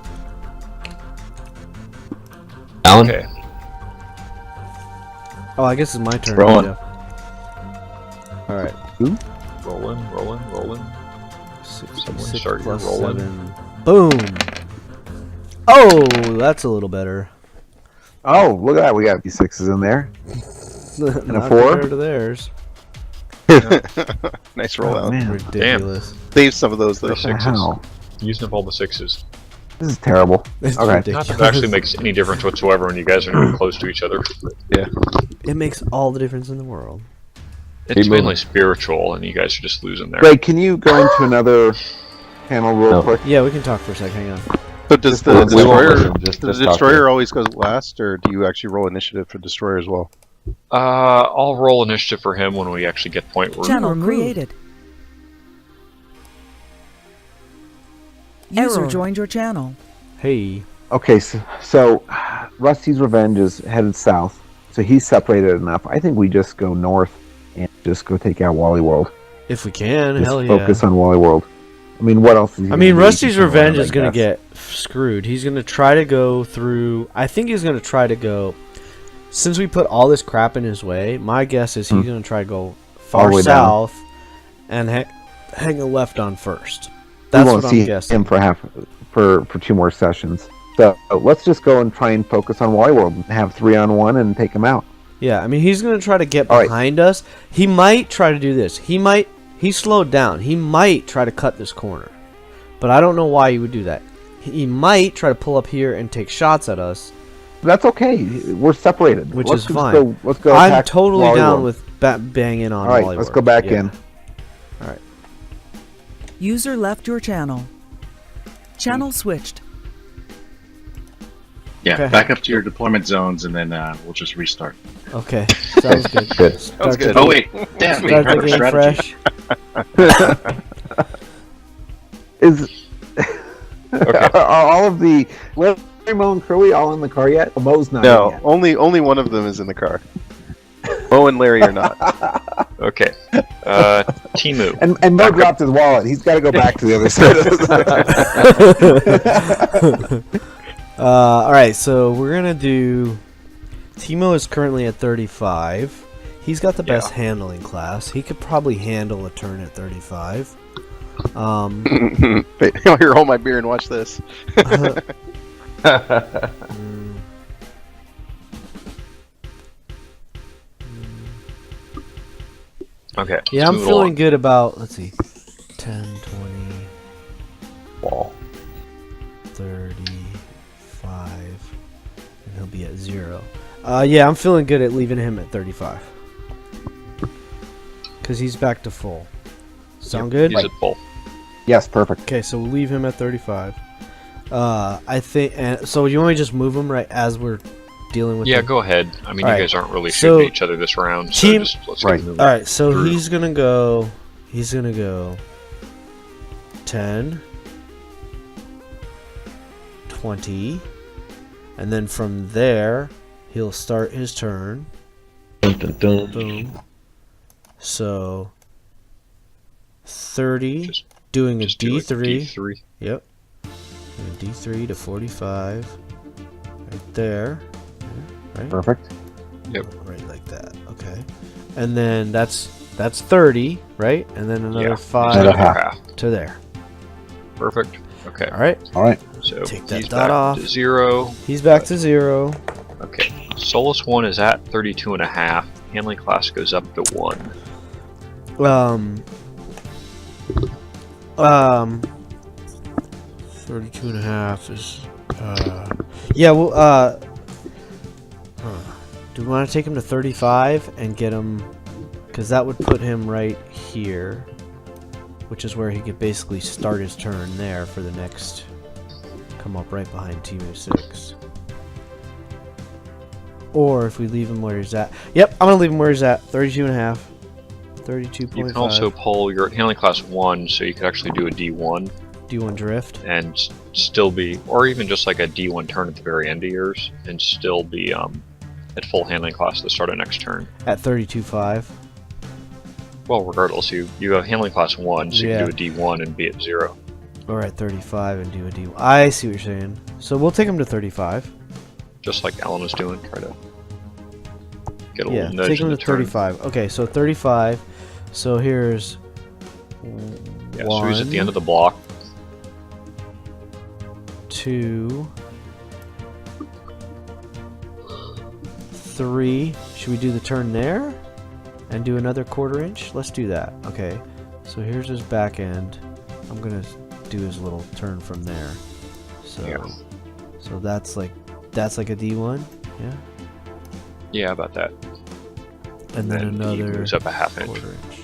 Alan? Okay, Oh, I guess it's my turn. Rolling. Alright. rolling. 66 start your plus rolling. 7. Boom! Oh, that's a little better. Oh, look at that. We got a few 6s in there. And a 4? compared to theirs. Nice rollout. Oh, man. Ridiculous. Save some of those though. What the hell? Using up all the 6s. This is terrible. It's Okay. Not ridiculous. that it actually makes any difference whatsoever when you guys are not close to each other. It makes all the difference in the world. It's Keep mainly moving. spiritual, and you guys are just losing there. Greg, can you go into another panel real No. quick? Yeah, we can talk for a sec. Hang on. So does the We won't destroyer? listen, just Does the talk to destroyer you. always go last, or do you actually roll initiative for destroyer as well? I'll roll initiative for him when we actually get point where Channel removed. created. User Error. joined your channel. Hey. Okay, so Rusty's Revenge is headed south, so he's separated enough. I think we just go north and just go take out Wally World. If we can, Just hell yeah. focus on Wally World. I mean, what else is he I gonna mean, do? Rusty's He can Revenge run, is I going to guess. get screwed. He's going to try to go through... I think he's going to try to go... Since we put all this crap in his way, my guess is he's going to try to go All far the way down. south and hang a left on first. We That's won't what see I'm guessing. him for 2 more sessions. So let's just go and try and focus on Wally World and have 3-on-1 and take him out. Yeah, I mean, he's going to try to get All right. behind us. He might try to do this. He slowed down. He might try to cut this corner. But I don't know why he would do that. He might try to pull up here and take shots at us, That's okay. We're separated. which Let's is just fine. Let's go. I'm attack totally Wally down World. with banging on All right, Wally let's World. go back Yeah. in. User left your channel. Channel switched. Yeah, Okay. back up to your deployment zones, and then we'll just restart. Okay, sounds good. Good. Start good. the Oh game- wait, damn, we Start the heard game strategy. fresh. Is are all of the Larry, Mo, and Curly all in the car yet? Well, Mo's not in No, yet. only one of them is in the car. Mo and Larry are not. Okay. Timu. And Mo dropped his wallet. He's got to go back to the other side of the All right, so we're gonna do. Timo is currently at 35. He's got the best handling class. He could probably handle a turn at 35. Wait, here, hold my beer and watch this. Okay. Yeah, let's I'm move feeling along. good about. Let's see, 10, 20, Wall. 35, and he'll be at 0. Yeah, I'm feeling good at leaving him at 35. Because he's back to full. Sound good? He's at full. Yes, perfect. Okay, so we'll leave him at 35. I think. So you want me to just move him right as we're dealing with Yeah, the- go ahead. I mean, All you right. guys aren't really So, shooting at each other this round, so team- just let's Right. get moving. Alright, so Through. he's gonna go 10, 20, and then from there he'll start his turn. Dun, dun, dun. Boom. So 30, Just- doing a Just do a D3. D3. Yep. And a D3 to 45. Right there. Yeah, right? Perfect. Right like that. Okay. And then that's 30, right? And then another Yeah. 5 Just Another another half. to there. Perfect. Okay. All right. All right. So Take that he's dot back off. to 0. He's back to 0. Okay. Solus 1 is at 32.5. Handling class goes up to 1. 32 and a half is yeah, well do we want to take him to 35 and get him, because that would put him right here, which is where he could basically start his turn there for the next, come up right behind Timu 6. Or if we leave him where he's at. Yep, I'm gonna leave him where he's at. 32 and a half. 32.5. You can also pull your handling class 1, so you could actually do a D1 D1 drift. and still be, or even just like a D1 turn at the very end of yours, and still be at full handling class at the start of next turn. At 32.5. Well, regardless, you have handling class 1, so Yeah. you can do a D1 and be at 0. Or at 35 and do a D1. I see what you're saying. So we'll take him to 35. Just like Alan was doing, try to get a Yeah, little nudge take in him the to turn. 35. Okay, so 35. So here's Yeah, so he's at the end of the block. 2, 3. Should we do the turn there? And do another 1/4 inch? Let's do that. Okay. So here's his back end. I'm gonna do his little turn from there. So, Yeah. so that's like a D1, yeah. Yeah, about that. And then he another moves up a 1/2 inch. 1/4 inch.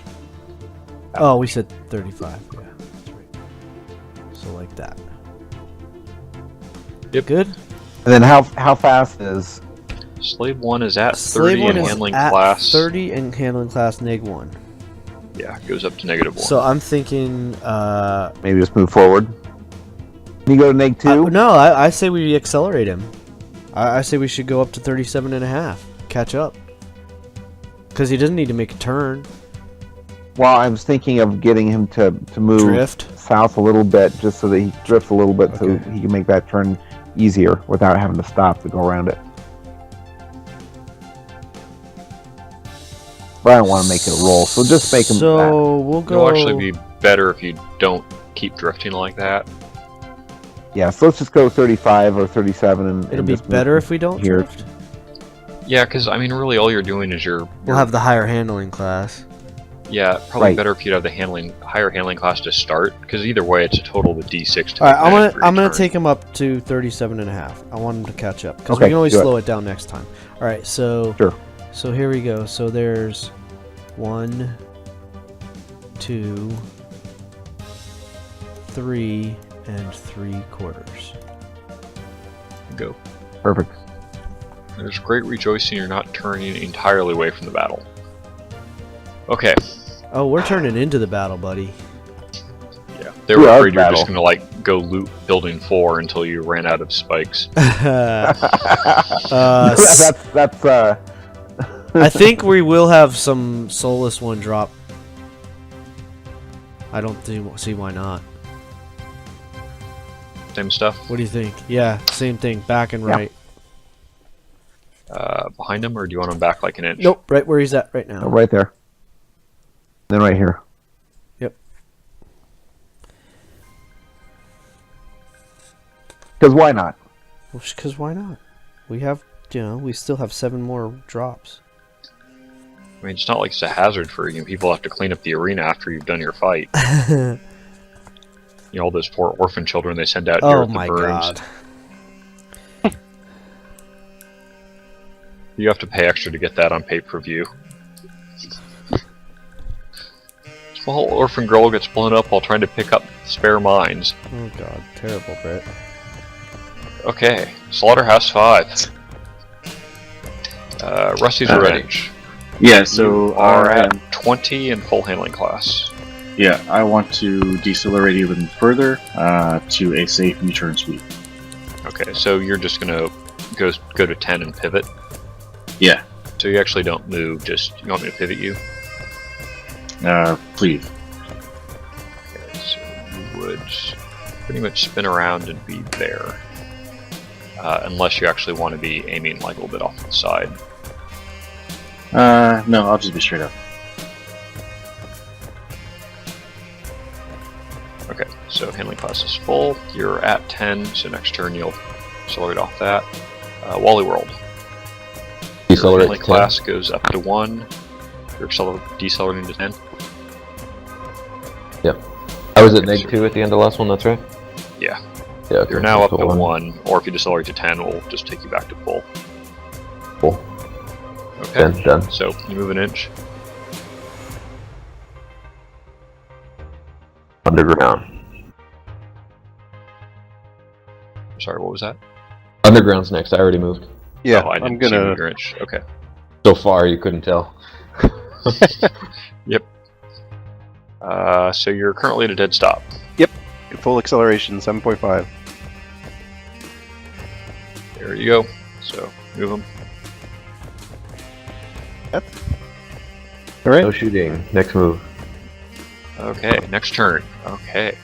Oh, we said 35. Yeah, that's right. So like that. Yep. Good. And then how fast is? Slave 1 is at Slave 30 1 in is handling at class. 30 in handling class -1. Yeah, goes up to -1. So I'm thinking. Maybe just move forward. Can you go to -2? No, I say we accelerate him. I say we should go up to 37.5. Catch up. Because he doesn't need to make a turn. Well, I was thinking of getting him to move Drift. south a little bit, just so that he drifts a little bit, so Okay. he can make that turn easier without having to stop to go around it. But I don't want to make it a roll, so just make him. So we'll go. It'll actually be better if you don't keep drifting like that. Yeah, so let's just go 35 or 37, and It'll and be just move better if we don't here. drift. Yeah, because I mean, really, all you're doing is We'll have the higher handling class. Yeah, probably Right. better if you'd have the higher handling class to start, because either way, it's a total of a D6 to All right, make that every I'm gonna turn. take him up to 37.5. I want him to catch up because Okay, we can always do it. slow it down next time. All right, so Sure. So here we go. So there's 1, 2, 3, and 3/4. Go. Perfect. There's great rejoicing you're not turning entirely away from the battle. Okay. Oh, we're turning into the battle, buddy. Yeah. They We were are afraid you were just battle. gonna like go loot building 4 until you ran out of spikes. That's I think we will have some soulless one drop. I don't see why not. Same stuff. What do you think? Yeah, same thing. Back and Yeah. right. Behind him, or do you want him back like an inch? Nope, right where he's at right now. right there. Then right here. Yep. Because why not? Well, because why not? We have, we still have 7 more drops. I mean, it's not like it's a hazard for you. People have to clean up the arena after you've done your fight. You know, all those poor orphan children they send out here Oh with the my brooms. god. You have to pay extra to get that on pay-per-view. Small orphan girl gets blown up while trying to pick up spare mines. Oh god, terrible, Brett. Okay, Slaughterhouse 5. Rusty's All ready. right. Yeah, so You are at 20 in full handling class. yeah, I want to decelerate even further to a safe U-turn speed. Okay, so you're just gonna go to 10 and pivot. Yeah, So you actually don't move. Just you want me to pivot you? please. Okay, so you would pretty much spin around and be there, unless you actually want to be aiming like a little bit off to the side. No, I'll just be straight up. Okay, so handling class is full. You're at 10, so next turn you'll accelerate off that. Wally World. Decelerate Handling to 10. class goes up to 1. You're decelerating to 10. Yep. I was at Okay, -2 at the end of the last one, that's right? Yeah. Yeah, okay. You're now up so to 1, or if you decelerate to 10, we'll just take you back to full. Cool. Okay, Done. so you move an inch. Underground. Sorry, what was that? Underground's next, I already moved. Yeah, Oh, I I'm didn't see gonna. your inch. Okay. So far, you couldn't tell. Yep. So you're currently at a dead stop. Full acceleration, 7.5. There you go. So move them. All right. No shooting. Next move. Okay, next turn. Okay.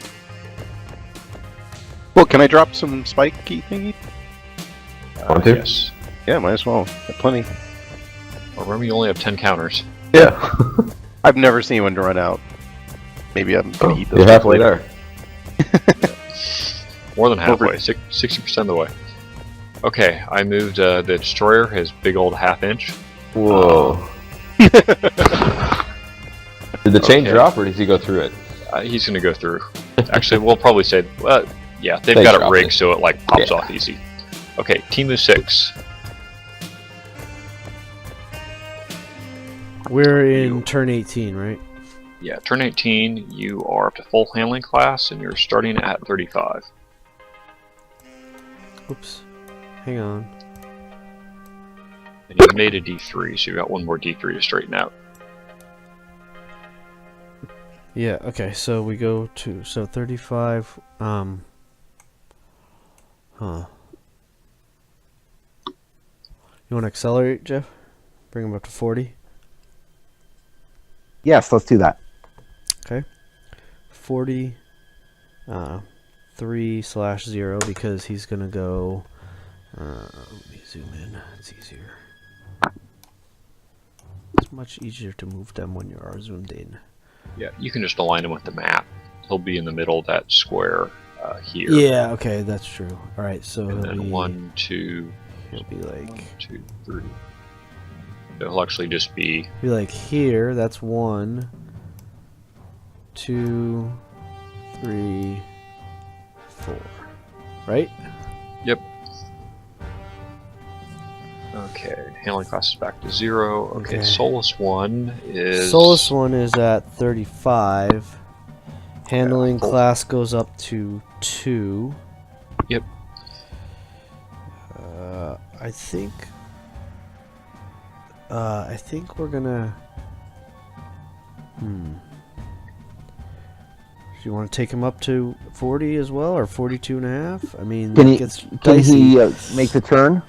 Well, can I drop some spike key thingy? Want to? Yes. Yeah, might as well. Got plenty. Well, remember, you only have 10 counters. Yeah. I've never seen one run out. Maybe I'm gonna eat those You're halfway later. there. More than Over. halfway. 60% of the way. Okay, I moved the destroyer, his big old half-inch. Whoa. Did the chain Okay. drop, or does he go through it? He's gonna go through. Actually, we'll probably say, yeah, they've They got it dropped rigged it. so it like pops Yeah. off easy. Okay, Timu 6. We're in turn 18, right? Yeah, turn 18, you are up to full handling class, and you're starting at 35. Oops. Hang on. And you made a D3, so you got one more D3 to straighten out. Yeah, okay, so we go to, 35, huh. You want to accelerate, Jeff? Bring him up to 40? Yes, let's do that. Okay. 40, 3/0, because he's gonna go, let me zoom in, it's easier. It's much easier to move them when you are zoomed in. Yeah, you can just align him with the map. He'll be in the middle of that square here. Yeah, okay, that's true. Alright, so And he'll then be, 1, 2, he'll be like, 1, 2, 3. So he'll actually just be here, that's 1, 2, 3, 4. Right? Yep. Okay, handling class is back to 0. Okay, Okay. Solus 1 is... Solus 1 is at 35. Handling full. class goes up to 2. Yep. I think we're gonna... Do you want to take him up to 40 as well, or 42.5? I mean, Can that he, gets can dicey. he make the turn?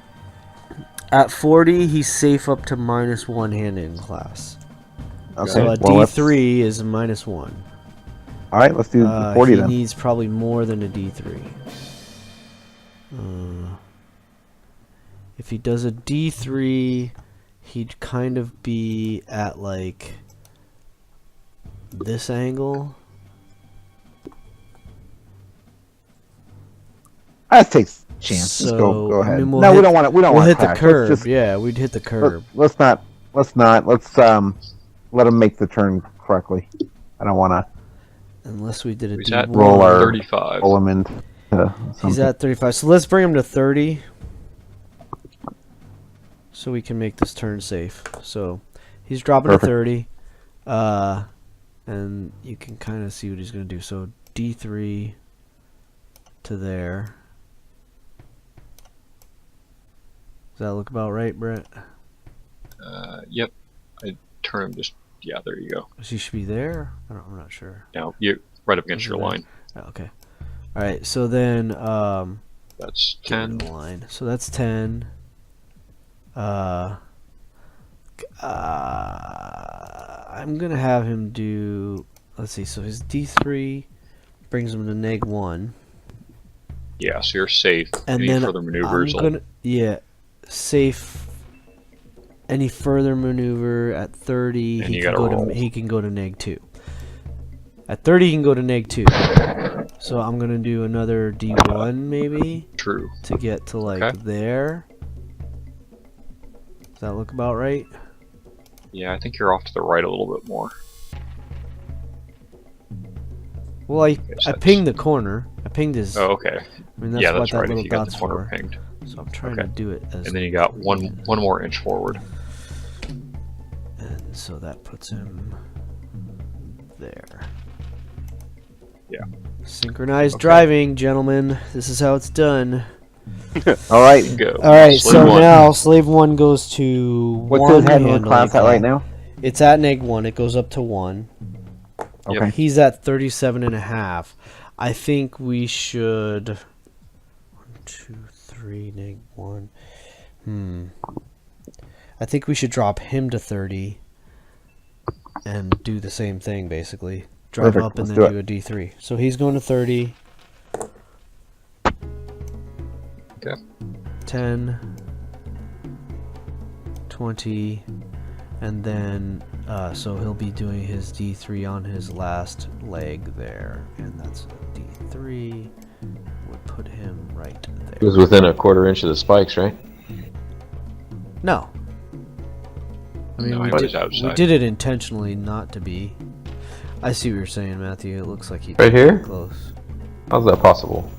At 40, he's safe up to -1 handling class. Okay. So a well, let's- D3 is a -1. All right, let's do 40 he then. needs probably more than a D3. If he does a D3, he'd kind of be at like this angle. Let's take chance. Let's So, go I ahead. mean, we'll no, we hit- don't want to. We don't We'll want hit to the curb. Yeah, we'd hit the curb. Let's not. Let's let him make the turn correctly. I don't want to Unless we did a He's at D1. roll our 35. pull him into. He's something. at 35. So let's bring him to 30. So we can make this turn safe. So he's dropping Perfect. to 30. And you can kind of see what he's going to do. So D3 to there. Does that look about right, Brett? Yep. I turn him just... Yeah, there you go. He should be there? I'm not sure. Now, you're right up against your Isn't line. Oh, okay. Alright, so then... That's get rid of 10. the line. So that's 10. I'm gonna have him do... Let's see, so his D3 brings him to -1. Yeah, so you're safe. And Any then further maneuvers I'm gonna... Yeah. Safe... Any further maneuver at 30, And he you can gotta go roll. to -2. At 30, he can go to -2. So I'm gonna do another D1 maybe True. to get to like Okay. there. Does that look about right? Yeah, I think you're off to the right a little bit more. Well, I that's- pinged the corner. I pinged his. Oh, okay. I mean, that's Yeah, what that's that right. If little you got the dot's corner for. pinged. So I'm trying Okay. to do it as. And then you got one more inch forward. And so that puts him there. Yeah. Synchronized Okay. driving, gentlemen. This is how it's done. All right. Go. All right, Slave so one. now slave 1 goes to What's 1 his handling handling class at right now? It's at -1. It goes up to 1. Okay. He's at 37.5. I think we should 1, 2, 3, -1. I think we should drop him to 30 and do the same thing basically. Drive Perfect, up and let's then do do a D3. So he's going to 30. Okay. 10, 20, and then so he'll be doing his D3 on his last leg there, and that's a D3, would put him right there. He was within a quarter inch of the spikes, right? No. I mean, No, we, he was did, we outside. did it intentionally not to be. I see what you're saying, Matthew. It looks like he's Right here? close. How's that possible?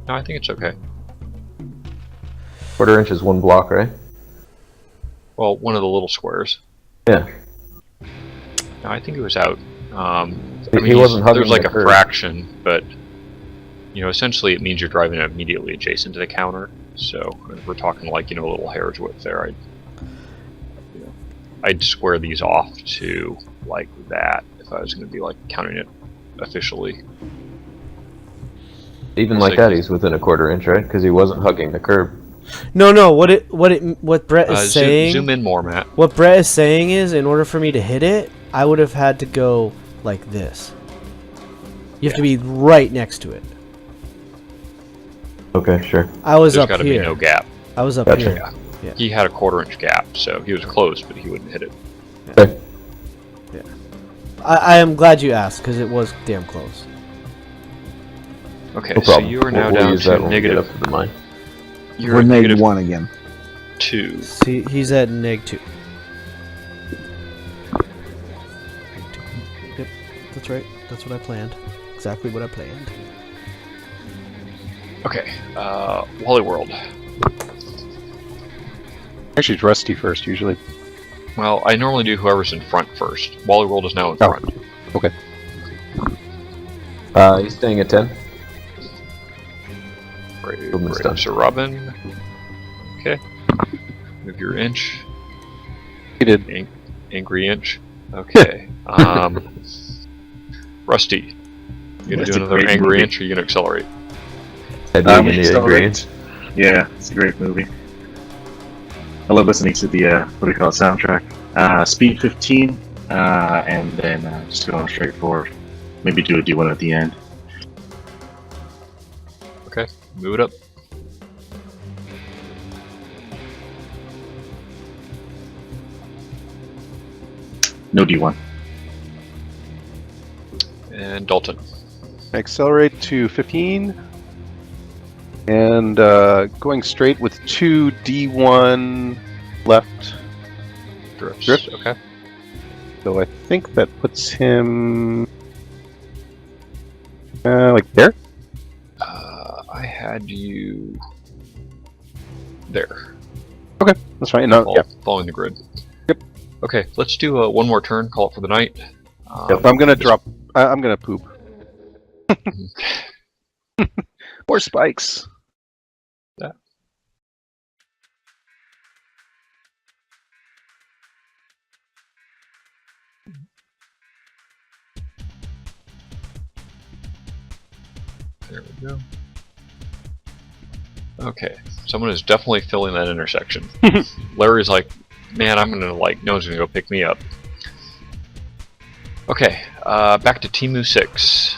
No, I think it's okay. Quarter inch is one block, right? Well, one of the little squares. Yeah. No, I think he was out. I He mean, wasn't hugging there's like the a curb. fraction, but essentially it means you're driving immediately adjacent to the counter. So if we're talking like a little hair's width there, I'd square these off to like that if I was going to be like counting it officially. Even Looks like that, he's within a quarter inch, right? Because he wasn't hugging the curb. No. What Brett is saying. Zoom in more, Matt. What Brett is saying is, in order for me to hit it, I would have had to go like this. You have to be right next to it. Okay, sure. I was There's up got to here. be no gap. I was up Gotcha. here. Yeah. Yeah. He had a quarter-inch gap, so he was close, but he wouldn't hit it. Okay. I am glad you asked because it was damn close. Okay, No so problem. you are now We'll down use that to when we get negative. up to the mine. You're We're at negative 1 again. 2. See, he's at -2. Yep, that's right. That's what I planned. Exactly what I planned. Okay, Wally World. Actually, it's Rusty first usually. Well, I normally do whoever's in front first. Wally World is now in Oh. front. Okay. He's staying at 10. Brave, Movement brave stun. Sir Robin. Okay. Move your inch. He did. Angry inch. Okay. Rusty. You gonna That's do a another great angry movie. inch, or you gonna accelerate? Heading in the accelerate. ingredients. Yeah, it's a great movie. I love listening to the soundtrack. Speed 15, and then just going straight forward. Maybe do a D1 at the end. Okay. Move it up. No D1. And Dalton. Accelerate to 15. And going straight with 2 D1 left. Drifts. Drift. Okay. So I think that puts him like there. I had you there. That's fine. No, yeah. Following the grid. Yep. Okay, let's do one more turn. Call it for the night. Yep, I'm gonna drop. I'm gonna poop. More spikes. Yeah. There we go. Okay, someone is definitely filling that intersection. Larry's like, man, I'm gonna no one's gonna go pick me up. Okay, back to Timu 6.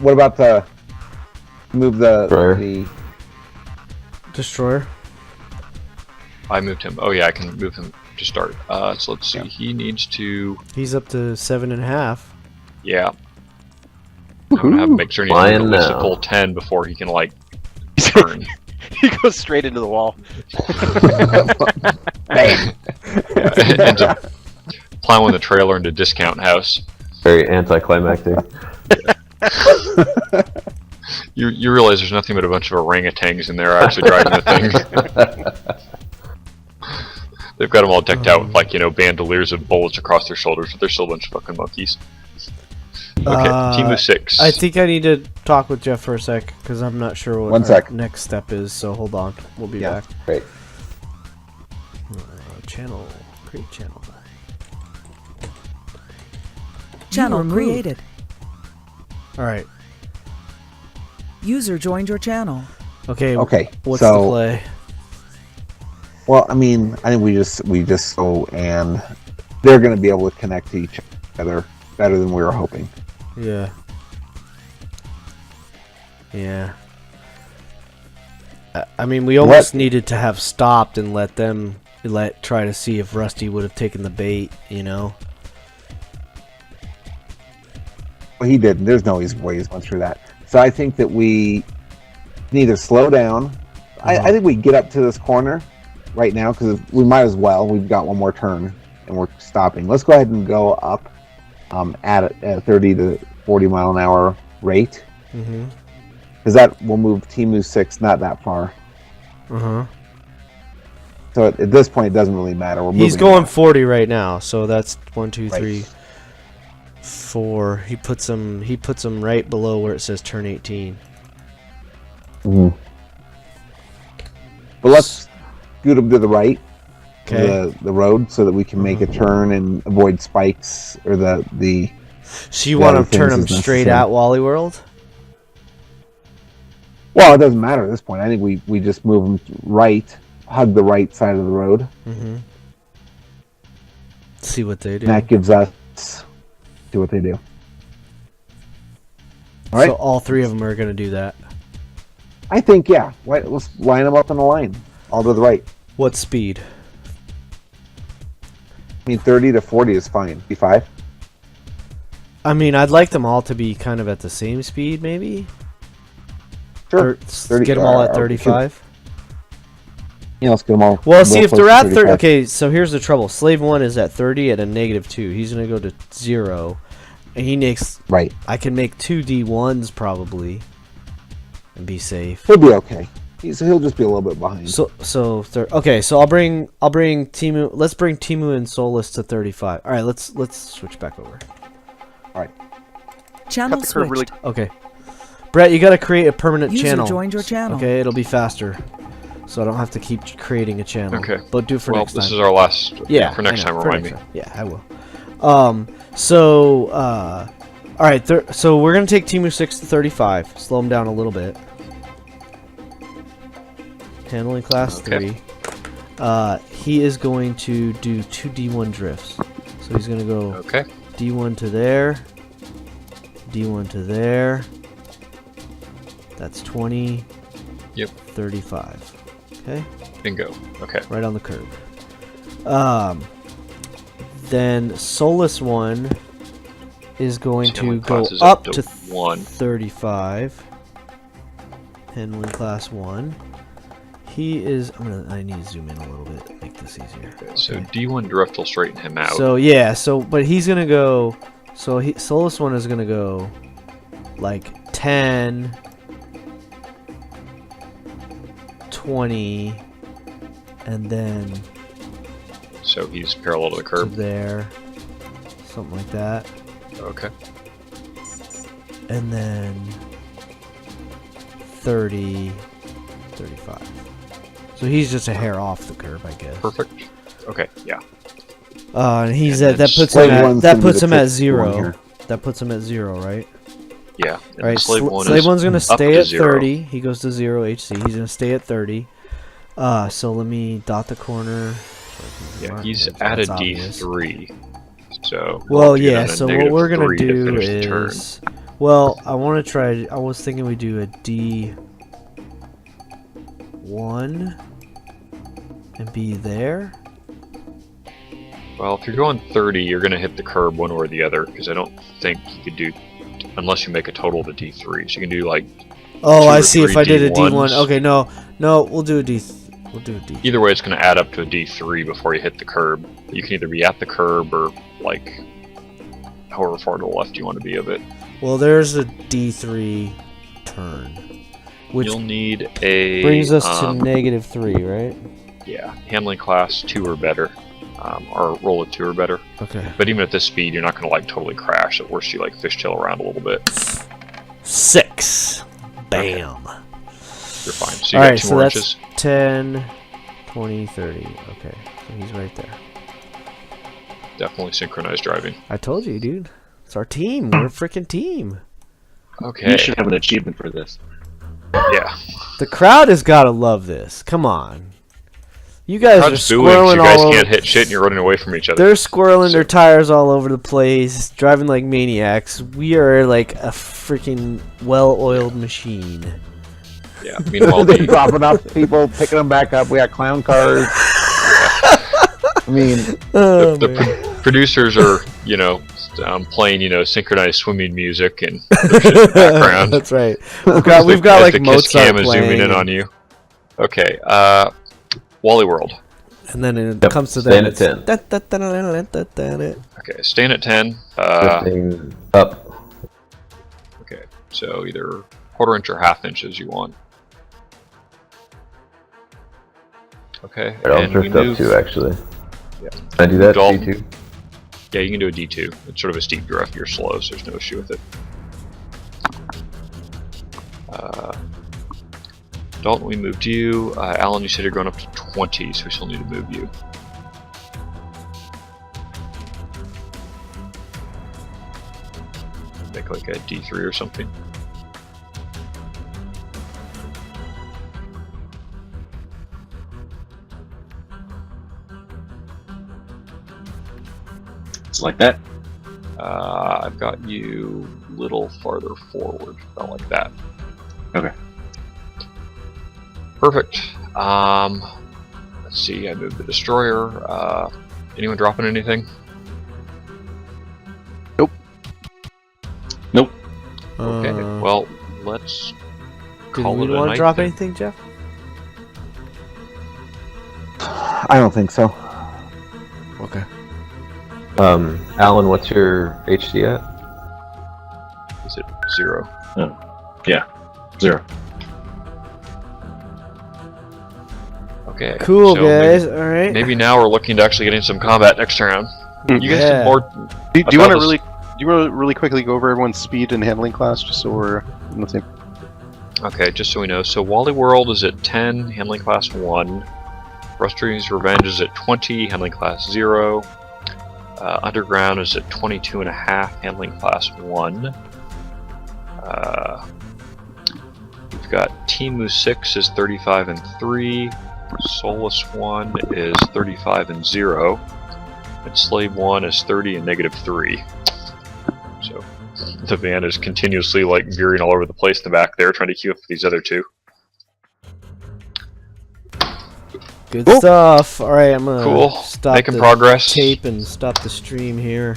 What about the move Destroyer. the Destroyer. I moved him. Oh yeah, I can move him to start. So let's see. He needs to. He's up to 7.5. Yeah. I'm gonna have to make sure he needs Flying at least a now. full 10 before he can turn. He goes straight into the wall. Ends up plowing the trailer into Discount House. Very anticlimactic. You realize there's nothing but a bunch of orangutans in there actually driving the thing. They've got them all decked out with bandoliers and bullets across their shoulders, but they're still a bunch of fucking monkeys. Okay, Timu 6. I think I need to talk with Jeff for a sec because I'm not sure what One our sec. next step is. So hold on, we'll be Yeah. back. Great. Channel, create channel. Channel created. All right. User joined your channel. Okay. Okay, What's so- the play? Well, I mean, I think we just go and they're going to be able to connect to each other better than we were hoping. Yeah. Yeah. I mean, we almost needed to have stopped and try to see if Rusty would have taken the bait, Well, he didn't. There's no easy way he's going through that. So I think that we need to slow down. I think we get up to this corner right now because we might as well. We've got one more turn and we're stopping. Let's go ahead and go up at a 30 to 40 mile an hour rate. Because that will move Timu 6 not that far. So at this point, it doesn't really matter. He's going 40 right now, so that's 1, 2, 3, 4. He puts him right below where it says turn 18. But let's scoot him to the right of the road so that we can make a turn and avoid spikes or the. So you want to turn him straight at Wally World? Well, it doesn't matter at this point. I think we just move him right, hug the right side of the road. See what they do. And that gives us do what they do. All right. So all three of them are going to do that. I think, yeah. Let's line them up in a line, all to the right. What speed? I mean, 30 to 40 is fine. P5. I mean, I'd like them all to be kind of at the same speed, maybe. Sure. 30, get them all at 35. Yeah, let's get them all. Well, see, if they're at 30... Okay, so here's the trouble. Slave 1 is at 30 at a -2. He's going to go to 0. And he makes... Right. I can make 2 D1s, probably. And be safe. He'll be okay. He'll just be a little bit behind. Okay, so I'll bring Timu... Let's bring Timu and Solus to 35. All right, let's switch back over. All right. Channel switched. Okay. Brett, you got to create a permanent User channel. joined your channel. Okay, it'll be faster. So I don't have to keep creating a channel. Okay. But do it for next time. Well, this is our last... Yeah, for next time, remind me. Yeah, I will. All right, so we're going to take Timu 6 to 35. Slow him down a little bit. Handling class 3. He is going to do 2 D1 drifts. So he's going to go D1 to there. D1 to there. That's 20. Yep. 35. Okay? Bingo. Okay. Right on the curb. Then Solus 1 is going to go up to 35. Handling class 1. He is... I need to zoom in a little bit, make this easier. Okay, so D1 drift will straighten him out. So yeah, but he's gonna go... So Solus 1 is gonna go like 10, 20, and then... So he's parallel to the curb? There. Something like that. Okay. And then 30, 35. So he's just a hair off the curb, I guess. Perfect. Okay, yeah. And he's that puts him at 0. That puts him at 0, right? Yeah. All right. Slave 1's gonna stay at 30. He goes to 0 HC. He's gonna stay at 30. So let me dot the corner. Yeah, he's at a D3. So. Well, yeah. So what we're gonna do is, well, I want to try. I was thinking we do a D1 and be there. Well, if you're going 30, you're going to hit the curb one or the other, because I don't think you could do, unless you make a total of a D3. So you can do like. Oh, I see. If I did a D1, okay, no, we'll do a D. We'll do a D. Either way, it's going to add up to a D3 before you hit the curb. You can either be at the curb or like, however far to the left you want to be of it. Well, there's a D3 turn, which you'll need a brings us to -3, right? Yeah, handling class 2 or better. Or roll a 2 or better. Okay. But even at this speed, you're not going to like totally crash. At worst, you like fishtail around a little bit. 6. Bam. Okay. You're fine. So you got 2 more inches. That's 10, 20, 30. Okay, so he's right there. Definitely synchronized driving. I told you, dude. It's our team. We're a freaking team. Okay. You should have an achievement for this. Yeah. The crowd has got to love this. Come on. You guys are squirreling you guys all can't over. hit shit and you're running away from each other. They're squirreling their tires all over the place, driving like maniacs. We are like a freaking well-oiled machine. Yeah. Meanwhile, they're dropping off people, picking them back up. We got clown cars. I mean, the producers are, playing, synchronized swimming music and other shit in the background. That's right. We've got As like the kiss Mozart cam is playing, zooming in on you. Okay, Wally World. and then it Yep, comes to staying that. at 10. Okay, staying at 10. Drifting up. Okay, so either quarter inch or half inch as you want. Okay, I'll and we drift up move. too, actually. Yeah. Can I do that, Dalton. D2? Yeah, you can do a D2. It's sort of a steep drift. You're slow, so there's no issue with it. Dalton, we moved you. Alan, you said you're going up to 20, so we still need to move you. Make like a D3 or something. It's like that. I've got you a little farther forward, about like that. Okay. Perfect. Let's see, I moved the destroyer. Anyone dropping anything? Nope. Okay, well, let's Did call we it a want to night drop then. anything, Jeff? I don't think so. Okay. Alan, what's your HD at? Is it 0? Yeah. 0. Okay. Cool, so guys. All right. Maybe now we're looking to actually getting some combat next round. You guys Yeah. did more. Do you about want to this- really quickly go over everyone's speed and handling class, just so we're on the same? Okay, just so we know. So Wally World is at 10, handling class 1. Rusty's Revenge is at 20, handling class 0. Underground is at 22.5, handling class 1. We've got Timu 6 is 35 and 3. Solus 1 is 35 and 0. And Slave 1 is 30 and -3. So the van is continuously like veering all over the place in the back there, trying to queue up for these other two. Good stuff. All right, I'm gonna Cool. stop Making the progress. tape and stop the stream here.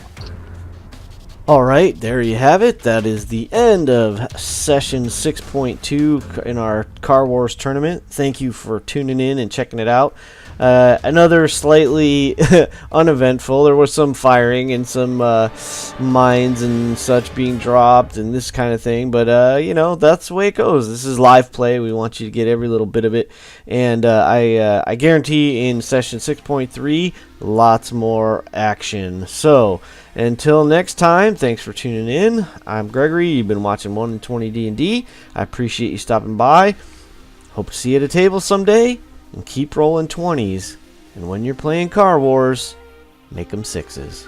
All right, there you have it. That is the end of session 6.2 in our Car Wars tournament. Thank you for tuning in and checking it out. Another slightly uneventful. There was some firing and some mines and such being dropped and this kind of thing. But, that's the way it goes. This is live play. We want you to get every little bit of it. And I guarantee in session 6.3, lots more action. So, until next time, thanks for tuning in. I'm Gregory. You've been watching 1 in 20 D&D. I appreciate you stopping by. Hope to see you at a table someday. And keep rolling 20s. And when you're playing Car Wars, make them 6s.